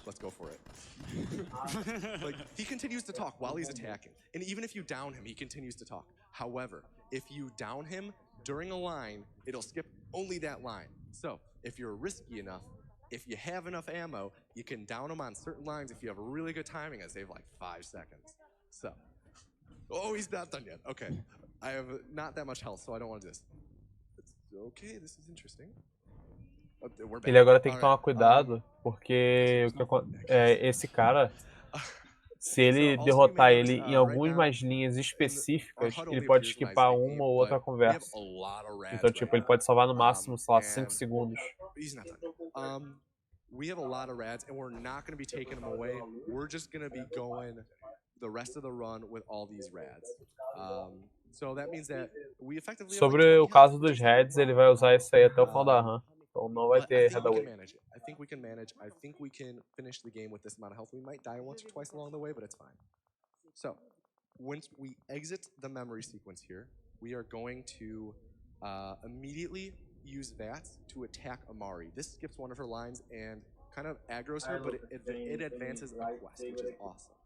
Let's go for it. Like, he continues to talk while he's attacking, and even if you down him, he continues to talk. However, if you down him during a line, it'll skip only that line. So if you're risky enough, if you have enough ammo, you can down him on certain lines if you have really good timing and save like 5 seconds. So, oh, he's not done yet. Okay, I have not that much health, so I don't want to do this. Okay, this is interesting. Ele agora tem que tomar cuidado, porque esse cara, se ele derrotar ele em algumas linhas específicas, ele pode skipar uma ou outra conversa. Então, tipo, ele pode salvar no máximo, sei lá, 5 segundos. We have a lot of rads, and we're not going to be taking them away. We're just going to be going the rest of the run with all these rads. So that means that we effectively Sobre o caso dos heads, ele vai usar isso aí até o final da run. Então não vai ter head away. I think we can manage. I think we can finish the game with this amount of health. We might die once or twice along the way, but it's fine. So, once we exit the memory sequence here, we are going to immediately use that to attack Amari. This skips one of her lines and kind of aggroes her, but it advances a quest, which is awesome.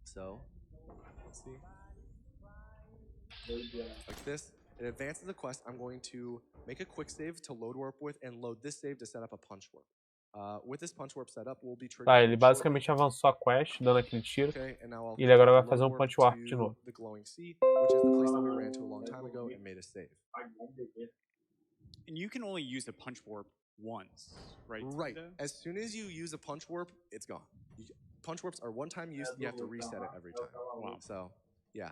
So, let's see. Like this. It advances the quest. I'm going to make a quick save to load warp with and load this save to set up a punch warp. With this punch warp setup, we'll be triggering. Tá, ele basicamente avançou a quest, dando aquele tiro. E ele agora vai fazer um punch warp de novo. The glowing sea, which is the place that we ran to a long time ago and made a save. And you can only use a punch warp once, right? Right. As soon as you use a punch warp, it's gone. Punch warps are one-time use. You have to reset it every time. Wow. So. Yeah,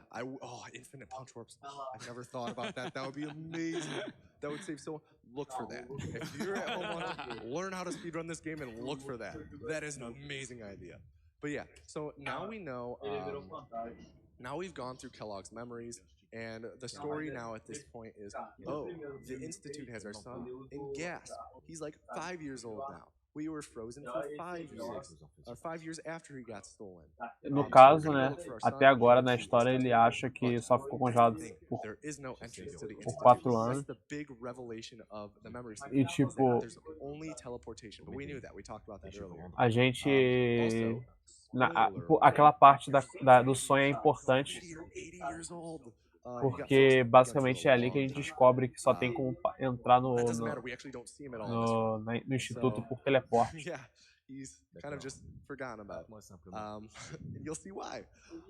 infinite punch warps. I've never thought about that. That would be amazing. That would save so. Look for that. If you're at home, learn how to speedrun this game and look for that. That is an amazing idea. But yeah, so now we know. Now we've gone through Kellogg's memories, and the story now at this point is, oh, the Institute has our son in gas. He's like 5 years old now. We were frozen for 5 years. 5 years after he got stolen. No caso, né, até agora na história ele acha que só ficou congelado por 4 anos. E tipo, a gente, aquela parte do sonho é importante, porque basicamente é ali que a gente descobre que só tem como entrar no instituto por teleporte. He's kind of just forgotten about. You'll see why.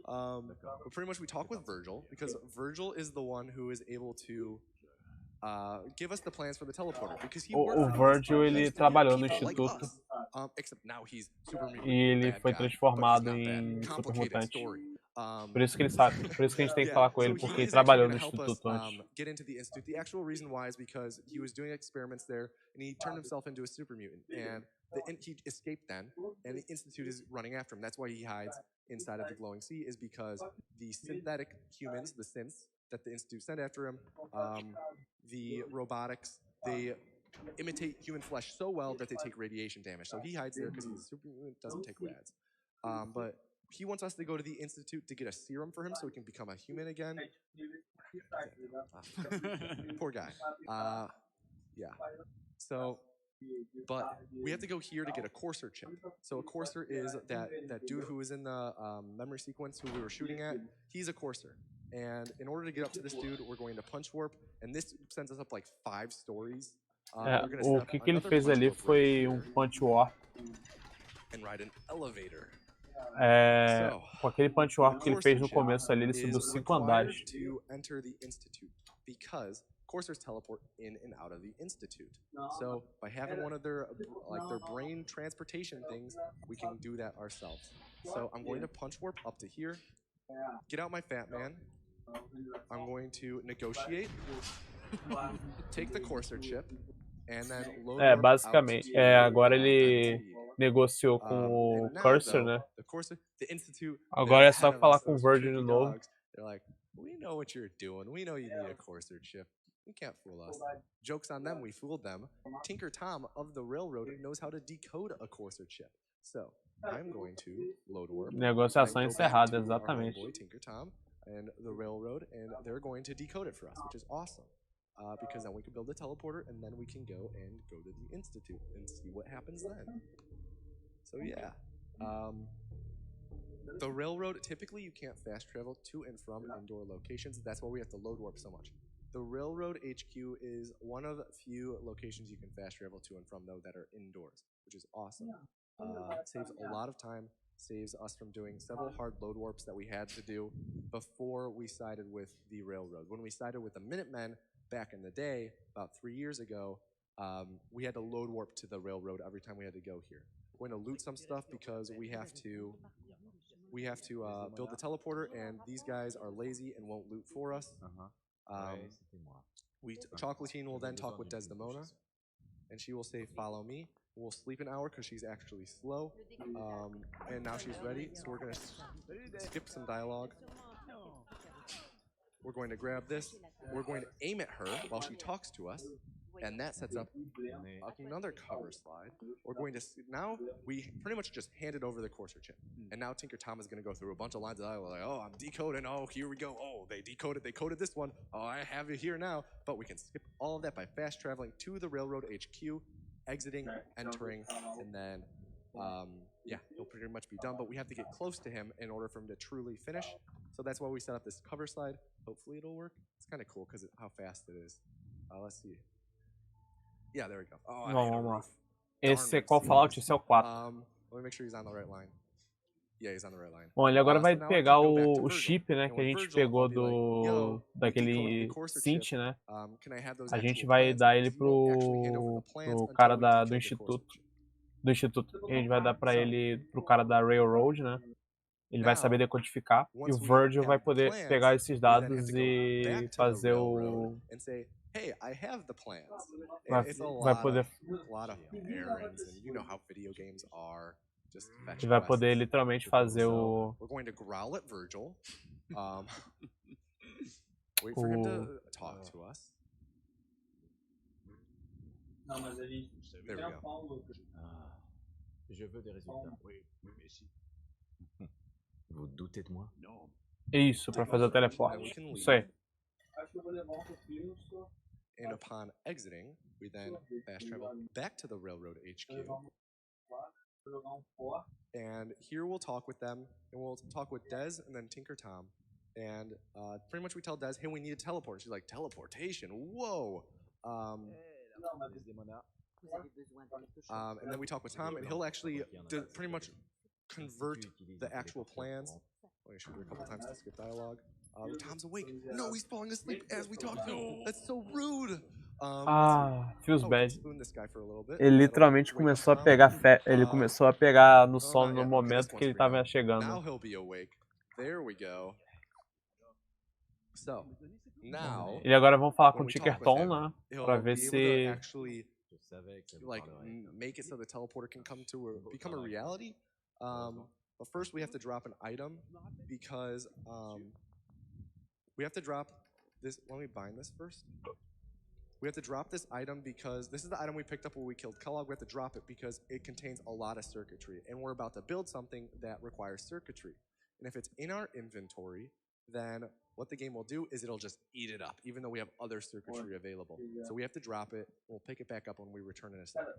But pretty much we talk with Virgil, because Virgil is the one who is able to give us the plans for the teleporter. Because he o Virgil, ele trabalhou no instituto e ele foi transformado em supermutante. Por isso que ele sabe, por isso que a gente tem que falar com ele, porque ele trabalhou no instituto antes. Get into the institute. The actual reason why is because he was doing experiments there, and he turned himself into a super mutant, and he escaped then, and the institute is running after him. That's why he hides inside of the glowing sea, is because the synthetic humans, the synths that the institute sent after him, the robotics, they imitate human flesh so well that they take radiation damage. So he hides there because he's a super mutant, doesn't take rads. But he wants us to go to the institute to get a serum for him so he can become a human again. Poor guy. Yeah. So, but we have to go here to get a courser chip. So a courser is that dude who was in the memory sequence who we were shooting at. He's a courser. And in order to get up to this dude, we're going to punch warp. And this sends us up like 5 stories. O que ele fez ali foi punch warp. And ride an elevator. Com aquele punch warp que ele fez no começo ali, ele subiu 5 andares. Because coursers teleport in and out of the institute. So by having one of their brain transportation things, we can do that ourselves. So I'm going to punch warp up to here. get out my fat man. I'm going to negotiate, take the Corsair chip, and then load warp basicamente. out to, Agora ele Speed. negociou com o And now, Cursor, though, né? the Corsair, the Institute, Agora they're é só ahead of falar us, com o those Virgin de tricky novo. dogs. They're like, we know what you're doing. We know you need a Corsair chip. You can't fool us. Joke's on them, we fooled them. Tinker Tom of the Railroad knows how to decode a Corsair chip. So, I'm going to load warp. Negociação and go back encerrada, to our exatamente. homeboy Tinker Tom and the Railroad, and they're going to decode it for us, which is awesome. Because then we can build a teleporter, and then we can go to the Institute and see what happens then. So yeah. The Railroad, typically you can't fast travel to and from indoor locations. That's why we have to load warp so much. The Railroad HQ is one of few locations you can fast travel to and from, though, that are indoors, which is awesome. Saves a lot of time, saves us from doing several hard load warps that we had to do before we sided with the Railroad. When we sided with the Minutemen back in the day, about 3 years ago, we had to load warp to the Railroad every time we had to go here. We're going to loot some stuff because we have to build the teleporter, and these guys are lazy and won't loot for us. Chocolatine will then talk with Desdemona, and she will say, "Follow me." We'll sleep an hour because she's actually slow, and now she's ready. So we're gonna skip some dialogue. We're going to grab this. We're going to aim at her while she talks to us, and that sets up another cover slide. We're going to now we pretty much just handed over the Corsair chip, and now Tinker Tom is going to go through a bunch of lines of dialogue like, "Oh, I'm decoding. Oh, here we go. Oh, they coded this one. Oh, I have it here now." But we can skip all of that by fast traveling to the Railroad HQ, exiting, entering, and then yeah, he'll pretty much be done. But we have to get close to him in order for him to truly finish. So that's why we set up this cover slide. Hopefully it'll work. It's kind of cool because how fast it is. Let's see. Yeah, there we go. Oh, Vamos lá. Esse é qual Fallout? Esse é o 4. Let me make sure he's on the right line. Yeah, he's on the right line. Bom, ele agora vai pegar o chip, né, que a gente pegou daquele synth, né? A gente vai dar ele pro cara do instituto. A gente vai dar pra ele pro cara da Railroad, né? Ele vai saber decodificar e o Virgil vai poder pegar esses dados e fazer o... Vai poder... Ele vai poder literalmente fazer o... Wait for him to talk to us. Não, mas ele There we go. Je veux des résultats. Oui, mais si. Vous doutez de moi? Non. Isso, pra fazer o teleporte. Isso aí. Acho que eu vou levar pouquinho só. And upon exiting, we then fast travel back to the Railroad HQ. And here we'll talk with them, and we'll talk with Dez and then Tinker Tom. And pretty much we tell Dez, hey, we need a teleport. She's like, teleportation? Whoa! And then we talk with Tom, and he'll actually pretty much convert the actual plans. Let me shoot her a couple times to skip dialogue. Tom's awake. No, he's falling asleep as we talk to him. That's so rude. Feels bad. Spoon this guy for a little bit. Ele literalmente começou a pegar ele começou a pegar no sono no momento que ele tava chegando. Now he'll be awake. There we go. So, now, e agora vamos falar com o Tinkerton, né? Pra ver se like make it so the teleporter can become a reality. But first we have to drop an item because we have to drop this. Let me bind this first. We have to drop this item because this is the item we picked up when we killed Kellogg. We have to drop it because it contains a lot of circuitry, and we're about to build something that requires circuitry. And if it's in our inventory, then what the game will do is it'll just eat it up, even though we have other circuitry available. So we have to drop it. We'll pick it back up when we return in a second.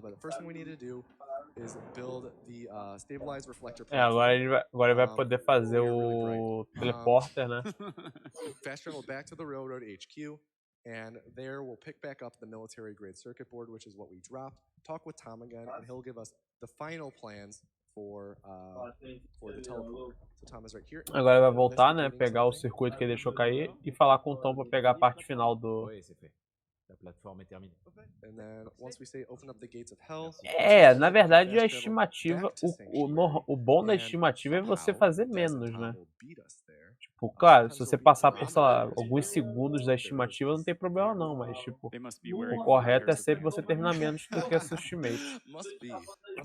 But the first thing we need to do is build the stabilized reflector. Agora ele vai poder fazer o teleporter, né? Fast travel back to the Railroad HQ, and there we'll pick back up the military grade circuit board, which is what we dropped. Talk with Tom again, and he'll give us the final plans for the teleport. So Tom is right here. Agora vai voltar, né? Pegar o circuito que ele deixou cair e falar com o Tom para pegar a parte final do La plateforme est terminée. And then once we say open up the gates of hell, Na verdade, a estimativa, o bom da estimativa é você fazer menos, né? Tipo, claro, se você passar por, sei lá, alguns segundos da estimativa, não tem problema não, mas, tipo, o correto é sempre você terminar menos do que a sua estimate.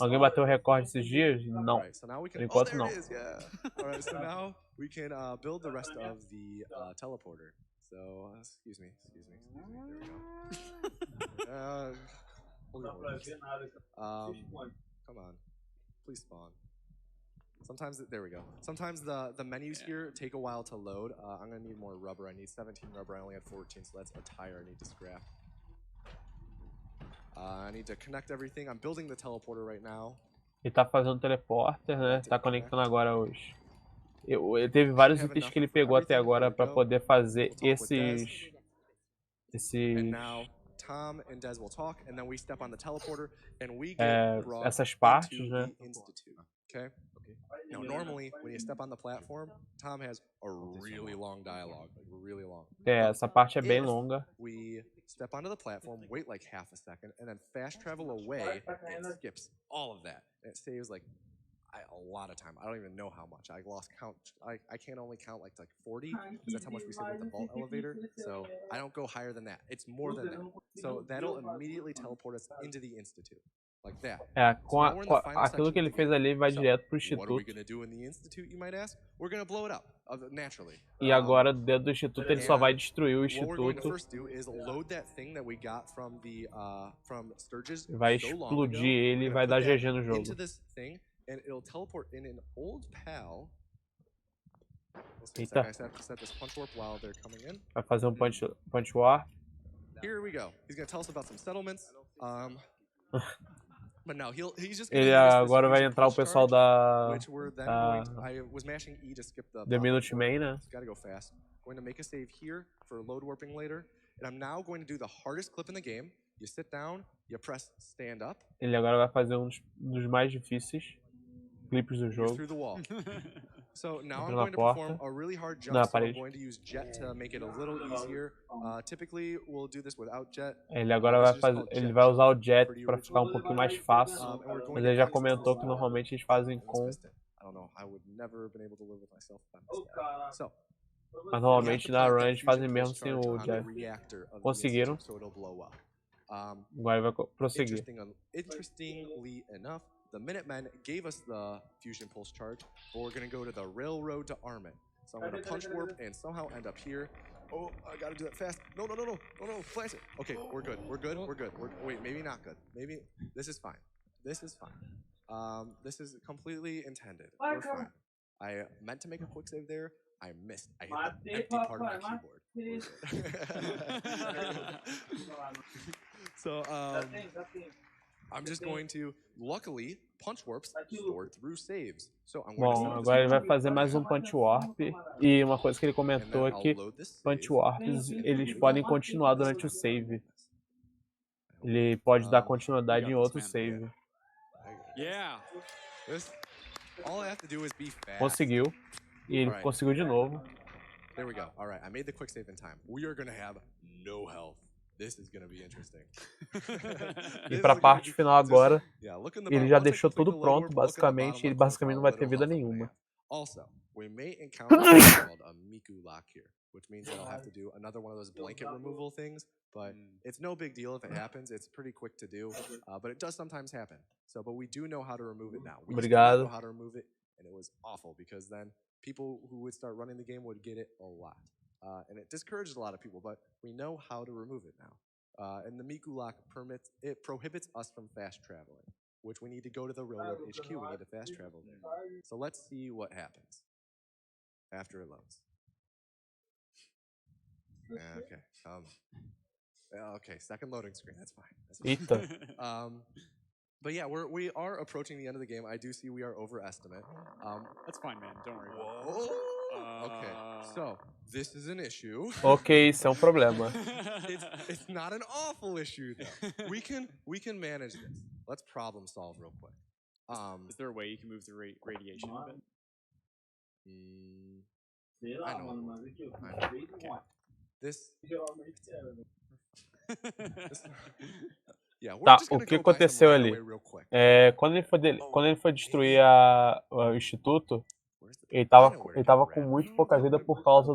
Alguém bateu o recorde esses dias? Não. Por enquanto, não. Alright, so now we can build the rest of the teleporter. So, excuse me. There we go. Come on. Please spawn. Sometimes, there we go. Sometimes the menus here take a while to load. I'm gonna need more rubber. I need 17 rubber. I only had 14, so that's a tire I need to scrap. I need to connect everything. I'm building the teleporter right now. Ele tá fazendo teleporter, né? Tá conectando agora hoje. Teve vários itens que ele pegou até agora para poder fazer esses Tom and Des will talk, and then we step on the teleporter, and we get brought essas partes, into né? the institute. Okay. Now, normally, when you step on the platform, Tom has a really long dialogue, like really long. Essa parte é bem longa. We step onto the platform, wait like half a second, and then fast travel away, and it skips all of that. And it saves like a lot of time. I don't even know how much. I lost count. I can't only count like 40, because that's how much we saved with the vault elevator. So I don't go higher than that. It's more than that. So that'll immediately teleport us into the institute. Like that. Aquilo que ele fez ali vai direto pro instituto. What are we gonna do in the institute, you might ask? We're gonna blow it up, naturally. E agora dentro do instituto ele só vai destruir o What we're going to instituto. first do is load that thing that we got from the from Sturgis. Vai explodir ele e vai dar GG no jogo. Into this thing, and it'll teleport in an old pal. Eita. I have to set this punch warp while they're coming in. Vai fazer punch warp. Here we go. He's gonna tell us about some settlements. But no, he's just Ele agora vai entrar o pessoal da The Minutemen, né? Gotta go fast. Going to make a save here for load warping later, and I'm now going to do the hardest clip in the game. You sit down, you press stand up. Ele agora vai fazer um dos mais difíceis clipes do jogo. Through the wall. So now I'm going to perform a really hard jump, so I'm going to use jet to make it a little easier. Typically, we'll do this without jet. Ele agora vai usar o jet para ficar um pouquinho mais fácil, mas ele já comentou que normalmente eles fazem com. Mas normalmente na run eles fazem mesmo sem o jet. Conseguiram. Agora vai prosseguir. Interestingly enough, the Minutemen gave us the fusion pulse charge, but we're gonna go to the railroad to arm it. So I'm gonna punch warp and somehow end up here. Oh, I gotta do that fast. No, plant it. Okay, we're good. Wait, maybe not good. Maybe this is fine. This is completely intended. We're fine. I meant to make a quick save there. I missed. I hit the empty part of my keyboard. So, I'm just going to, luckily, punch warps stored through saves. So I'm going Bom, agora ele vai fazer mais um punch warp. E uma coisa que ele comentou é que punch warps eles podem continuar durante o save. Ele pode dar continuidade em outro save. Conseguiu. E ele conseguiu de novo. There we go. All right, I made the quick save in time. We are going to have no health. This is going to be interesting. E para a parte final agora, ele já deixou tudo pronto, basicamente, e ele basicamente não vai ter vida nenhuma. Also, we may encounter what's called a Miku lock here, which means that I'll have to do another one of those blanket removal things, but it's no big deal if it happens. It's pretty quick to do, but it does sometimes happen. So, but we do know how to remove it now. We used to not know how to remove it, and it was awful because then people who would start running the game would get it a lot. And it discouraged a lot of people, but we know how to remove it now. And the Miku lock prohibits us from fast traveling, which we need to go to the railroad HQ. We need to fast travel there. So let's see what happens after it loads. Okay. Okay, second loading screen. That's fine. But yeah, we are approaching the end of the game. I do see we are overestimate. That's fine, man. Don't worry. Whoa. Okay, so this is an issue. Ok, isso é um problema. It's not an awful issue though. We can manage this. Let's problem solve real quick. Is there a way you can move the radiation a bit? I know. Okay. This. Yeah, we're Tá, just o gonna que go buy some aconteceu ali? Radaway real quick. Quando ele foi destruir o instituto, Where's the ele I know where to get tava the com Radaway. muito pouca vida por causa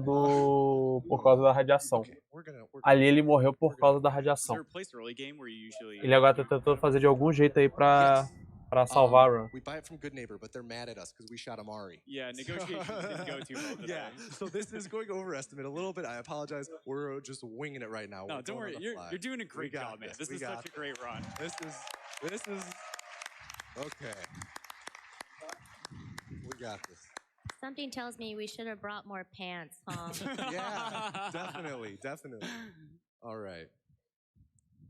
da radiação. Okay, we're gonna Ali ele morreu por causa da Is there radiação. a place early game where you usually... Ele agora tá tentando fazer de algum jeito aí pra salvar a run. We buy it from Good Neighbor, but they're mad at us because we shot Amari. Yeah, negotiations didn't go too well today. Yeah, so this is going overestimate a little bit. I apologize. We're just winging it right now. No, We're don't going worry. on the You're fly. doing a great got job, man. this. This We is got such a great run. This is okay. We got this. Something tells me we should have brought more pants, huh? Yeah, definitely. All right.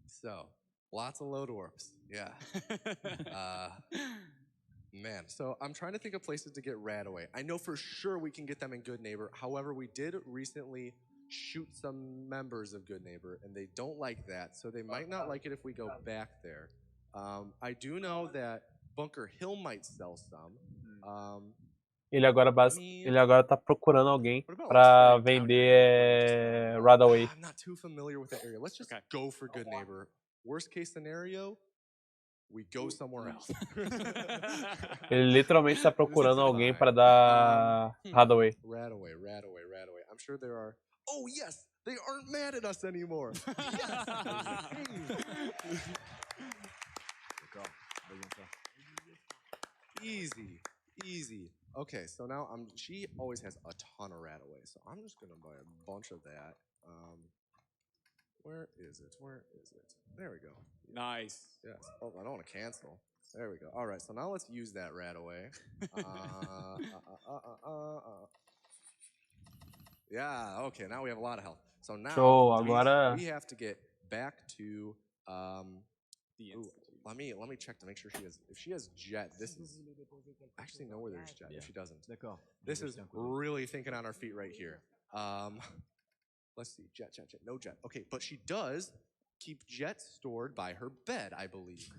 So, lots of load warps. Yeah. Man, so I'm trying to think of places to get Radaway. I know for sure we can get them in Good Neighbor. However, we did recently shoot some members of Good Neighbor, and they don't like that, so they might not like it if we go back there. I do know that Bunker Hill might sell some. Ele agora tá procurando alguém pra vender Radaway. I'm not too familiar with that area. Let's just go for Good Neighbor. Worst case scenario, we go somewhere else. Ele literalmente tá procurando alguém pra dar Radaway. Radaway. I'm sure there are. Oh yes, they aren't mad at us anymore. Yes. Easy. Okay, so now she always has a ton of Radaway, so I'm just gonna buy a bunch of that. Where is it? There we go. Nice. Yes. Oh, I don't want to cancel. There we go. All right, so now let's use that Radaway. Yeah, okay, now we have a lot of health. So now we have to get back to The Institute. Let me check to make sure she has. If she has jet, this is. I actually know where there's jet. If she doesn't, this is really thinking on our feet right here. Let's see, jet. No jet. Okay, but she does keep jet stored by her bed, I believe.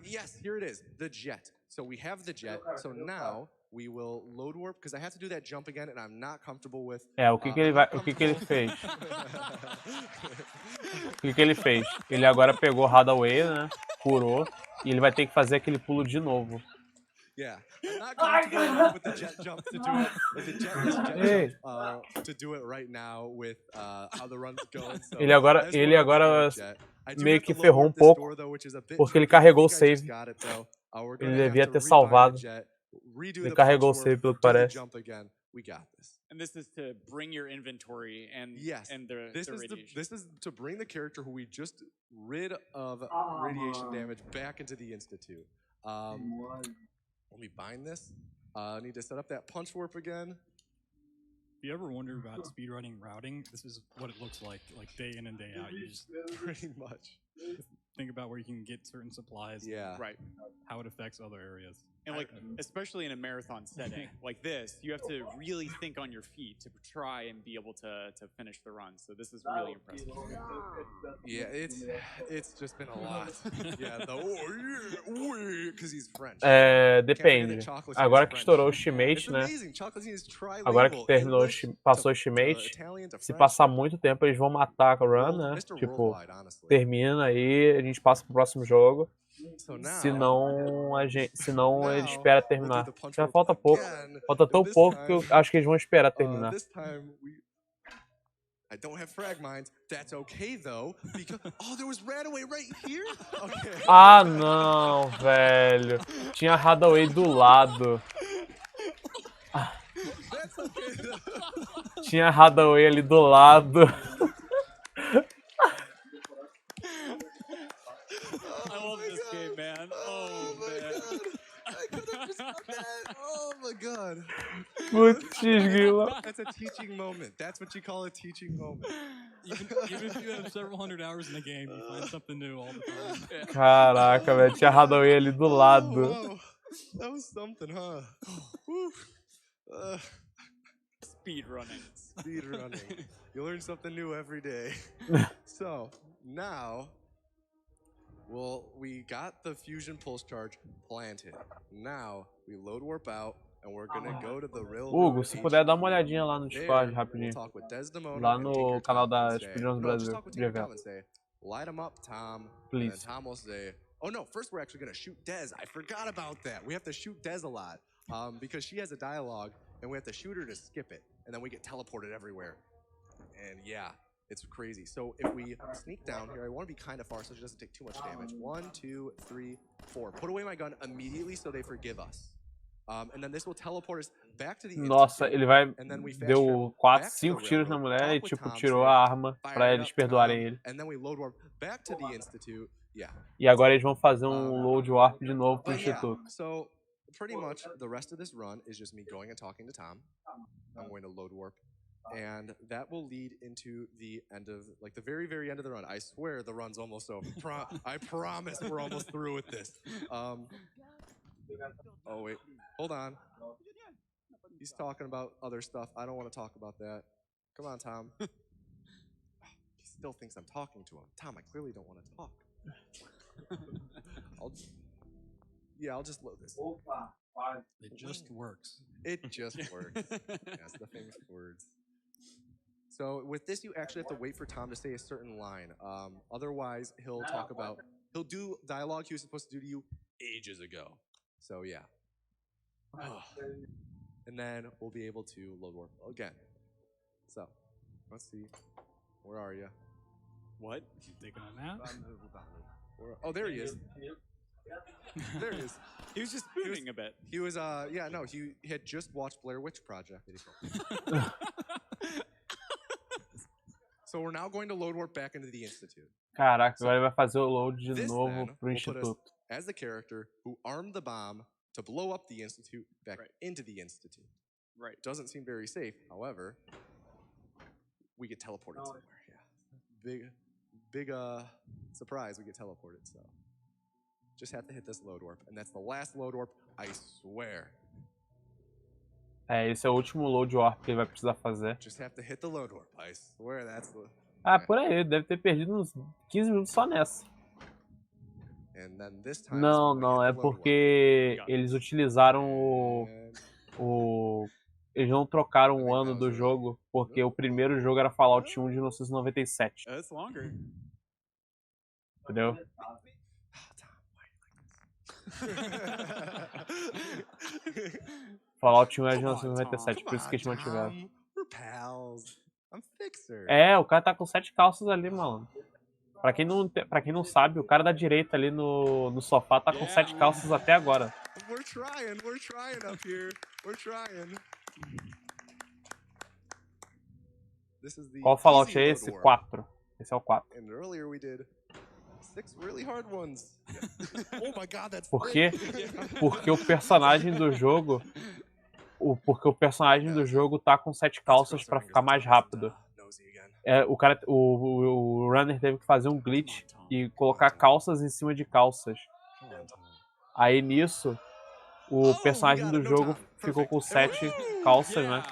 Yes, here it is, the jet. So we have the jet. So now we will load warp because I have to do that jump again, and I'm not comfortable with. O que ele fez? O que ele fez? Ele agora pegou Radaway, né? Curou e ele vai ter que fazer aquele pulo de novo. Yeah, I'm not comfortable enough with the jet jump to do it. With the jet jump, to do it right now with how the run's going. So Ele agora meio que ferrou pouco porque ele carregou o save. Ele devia ter salvado. Ele carregou o save pelo que parece. And this is to bring your inventory and the radiation. This is to bring the character who we just rid of radiation damage back into the Institute. Let me bind this. I need to set up that punch warp again. If you ever wonder about speedrunning routing, this is what it looks like day in and day out. You just pretty much think about where you can get certain supplies. Yeah. Right. How it affects other areas. And especially in a marathon setting like this, you have to really think on your feet to try and be able to finish the run. So this is really impressive. Yeah, it's just been a lot. Yeah, because he's French. Depende. Agora que estourou o shimate, né? Agora que passou o shimate, se passar muito tempo eles vão matar a run, né? Tipo, termina aí, a gente passa pro próximo jogo. Se não ele espera terminar. Já falta pouco. Falta tão pouco que eu acho que eles vão esperar terminar. I don't have frag mines. That's okay though, because there was Radaway right here. Okay. Ah, não, velho. Tinha Radaway do lado. That's okay though. Tinha Radaway ali do lado. I love this game, man. Oh man. I could have just done that. Oh my god. Putz, grila. That's a teaching moment. That's what you call a teaching moment. Even if you have several hundred hours in the game, you find something new all the time. Caraca, velho. Tinha Radaway ali do lado. Wow. That was something, huh? Speedrunning. You learn something new every day. So, now, we got the fusion pulse charge planted. Now, we load warp out, Hugo, se puder dar uma olhadinha lá no Discord rapidinho. Lá no canal da Speedruns Brasil, de evento. Light him up, Tom. Please. And then Tom will say, oh no, first we're actually gonna shoot Des. I forgot about that. We have to shoot Des a lot because she has a dialogue and we have to shoot her to skip it. And then we get teleported everywhere. And yeah, it's crazy. So if we sneak down here, I want to be kind of far so she doesn't take too much damage. 1, 2, 3, 4. Put away my gun immediately so they forgive us. And then this will teleport us back to the Nossa, ele vai deu 4, 5 tiros na mulher e tipo tirou a arma pra eles perdoarem ele. And then we load warp back to the institute. Yeah. E agora eles vão fazer load warp de novo pro instituto. So pretty much the rest of this run is just me going and talking to Tom. I'm going to load warp. And that will lead into the end of, like the very, very end of the run. I swear the run's almost over. I promise we're almost through with this. Oh wait, hold on. He's talking about other stuff. I don't want to talk about that. Come on, Tom. He still thinks I'm talking to him. Tom, I clearly don't want to talk. I'll just load this. It just works. It just works. Yes, the famous words. So with this, you actually have to wait for Tom to say a certain line. Otherwise, he'll do dialogue he was supposed to do to you ages ago. So yeah. And then we'll be able to load warp again. So, let's see. Where are you? What? You taking a nap? Oh, there he is. There he is. He was just spooning a bit. He was, he had just watched Blair Witch Project. So we're now going to load warp back into the Institute. Caraca, agora ele vai fazer o load de novo pro Instituto. As the character who armed the bomb to blow up the Institute back into the Institute. Right. Doesn't seem very safe, however, we get teleported somewhere. Yeah. Big surprise, we get teleported, so. Just have to hit this load warp, and that's the last load warp, I swear. É, esse é o último load warp que ele vai precisar fazer. Just have to hit the load warp, I swear that's the... Ah, por aí, deve ter perdido uns 15 minutos só nessa. Não, é porque eles utilizaram eles não trocaram o ano do jogo, porque o primeiro jogo era Fallout 1 de 1997. Entendeu? Fallout 1 é de 1997, por isso que eles mantiveram. É, o cara tá com 7 calças ali, mano. Pra quem não sabe, o cara da direita ali no sofá tá com 7 calças até agora. We're trying up here. We're trying. Qual Fallout é esse? 4. Esse é o 4. And earlier we did 6 really hard ones. Oh my god, that's Por quê? Porque o personagem do jogo tá com 7 calças pra ficar mais rápido. É, o runner teve que fazer um glitch e colocar calças em cima de calças. Aí nisso, o personagem do jogo ficou com 7 calças, né?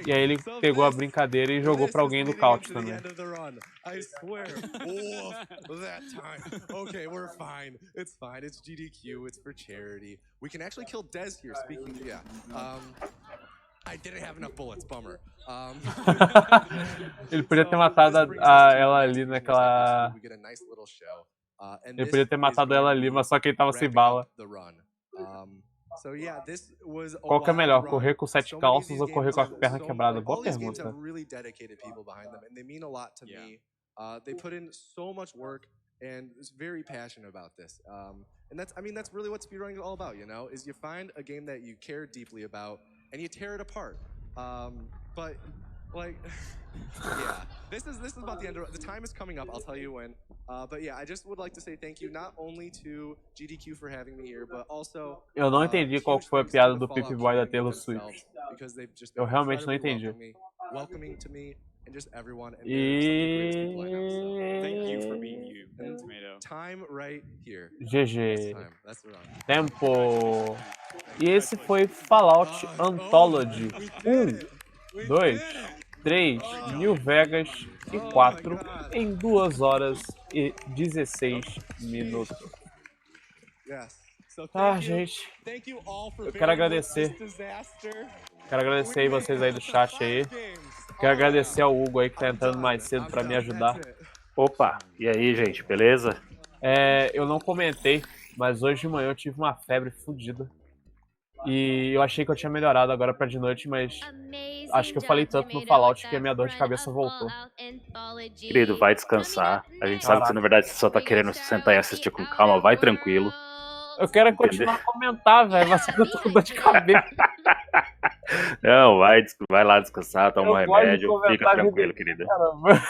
E aí ele pegou a brincadeira e jogou pra alguém do couch também. I swear. That time. Okay, we're fine. It's fine. It's GDQ. It's for charity. We can actually kill Des here. Speaking, I didn't have enough bullets. Bummer. Ele podia ter matado ela ali naquela... Ele podia ter matado ela ali, mas só que ele tava sem bala. Qual que é melhor, correr com 7 calças ou correr com a perna quebrada? Boa pergunta. They put in so much work and is very passionate about this. And that's really what speedrunning is all about, you know, is you find a game that you care deeply about and you tear it apart. But like, yeah, this is about the end of the time is coming up. I'll tell you when. But yeah, I just would like to say thank you not only to GDQ for having me here, but also. Eu não entendi qual foi a piada do Pip Boy da Taylor Swift. Eu realmente não entendi. Welcoming to me and just everyone. And thank you for being you, Tomato. Time right here. GG. Tempo. E esse foi Fallout Anthology 1, 2, 3, New Vegas e 4 em 2 horas e 16 minutos. Gente. Eu quero agradecer. Quero agradecer aí vocês aí do chat aí. Quero agradecer ao Hugo aí que tá entrando mais cedo pra me ajudar. Opa, e aí, gente, beleza? Eu não comentei, mas hoje de manhã eu tive uma febre fodida. E eu achei que eu tinha melhorado agora pra de noite, mas acho que eu falei tanto no Fallout que a minha dor de cabeça voltou. Querido, vai descansar. A gente sabe que você, na verdade, você só tá querendo sentar e assistir com calma. Vai tranquilo. Eu quero continuar a comentar, velho, mas eu tô com dor de cabeça. Não, vai lá descansar, toma um remédio. Fica tranquilo, querido. Caramba.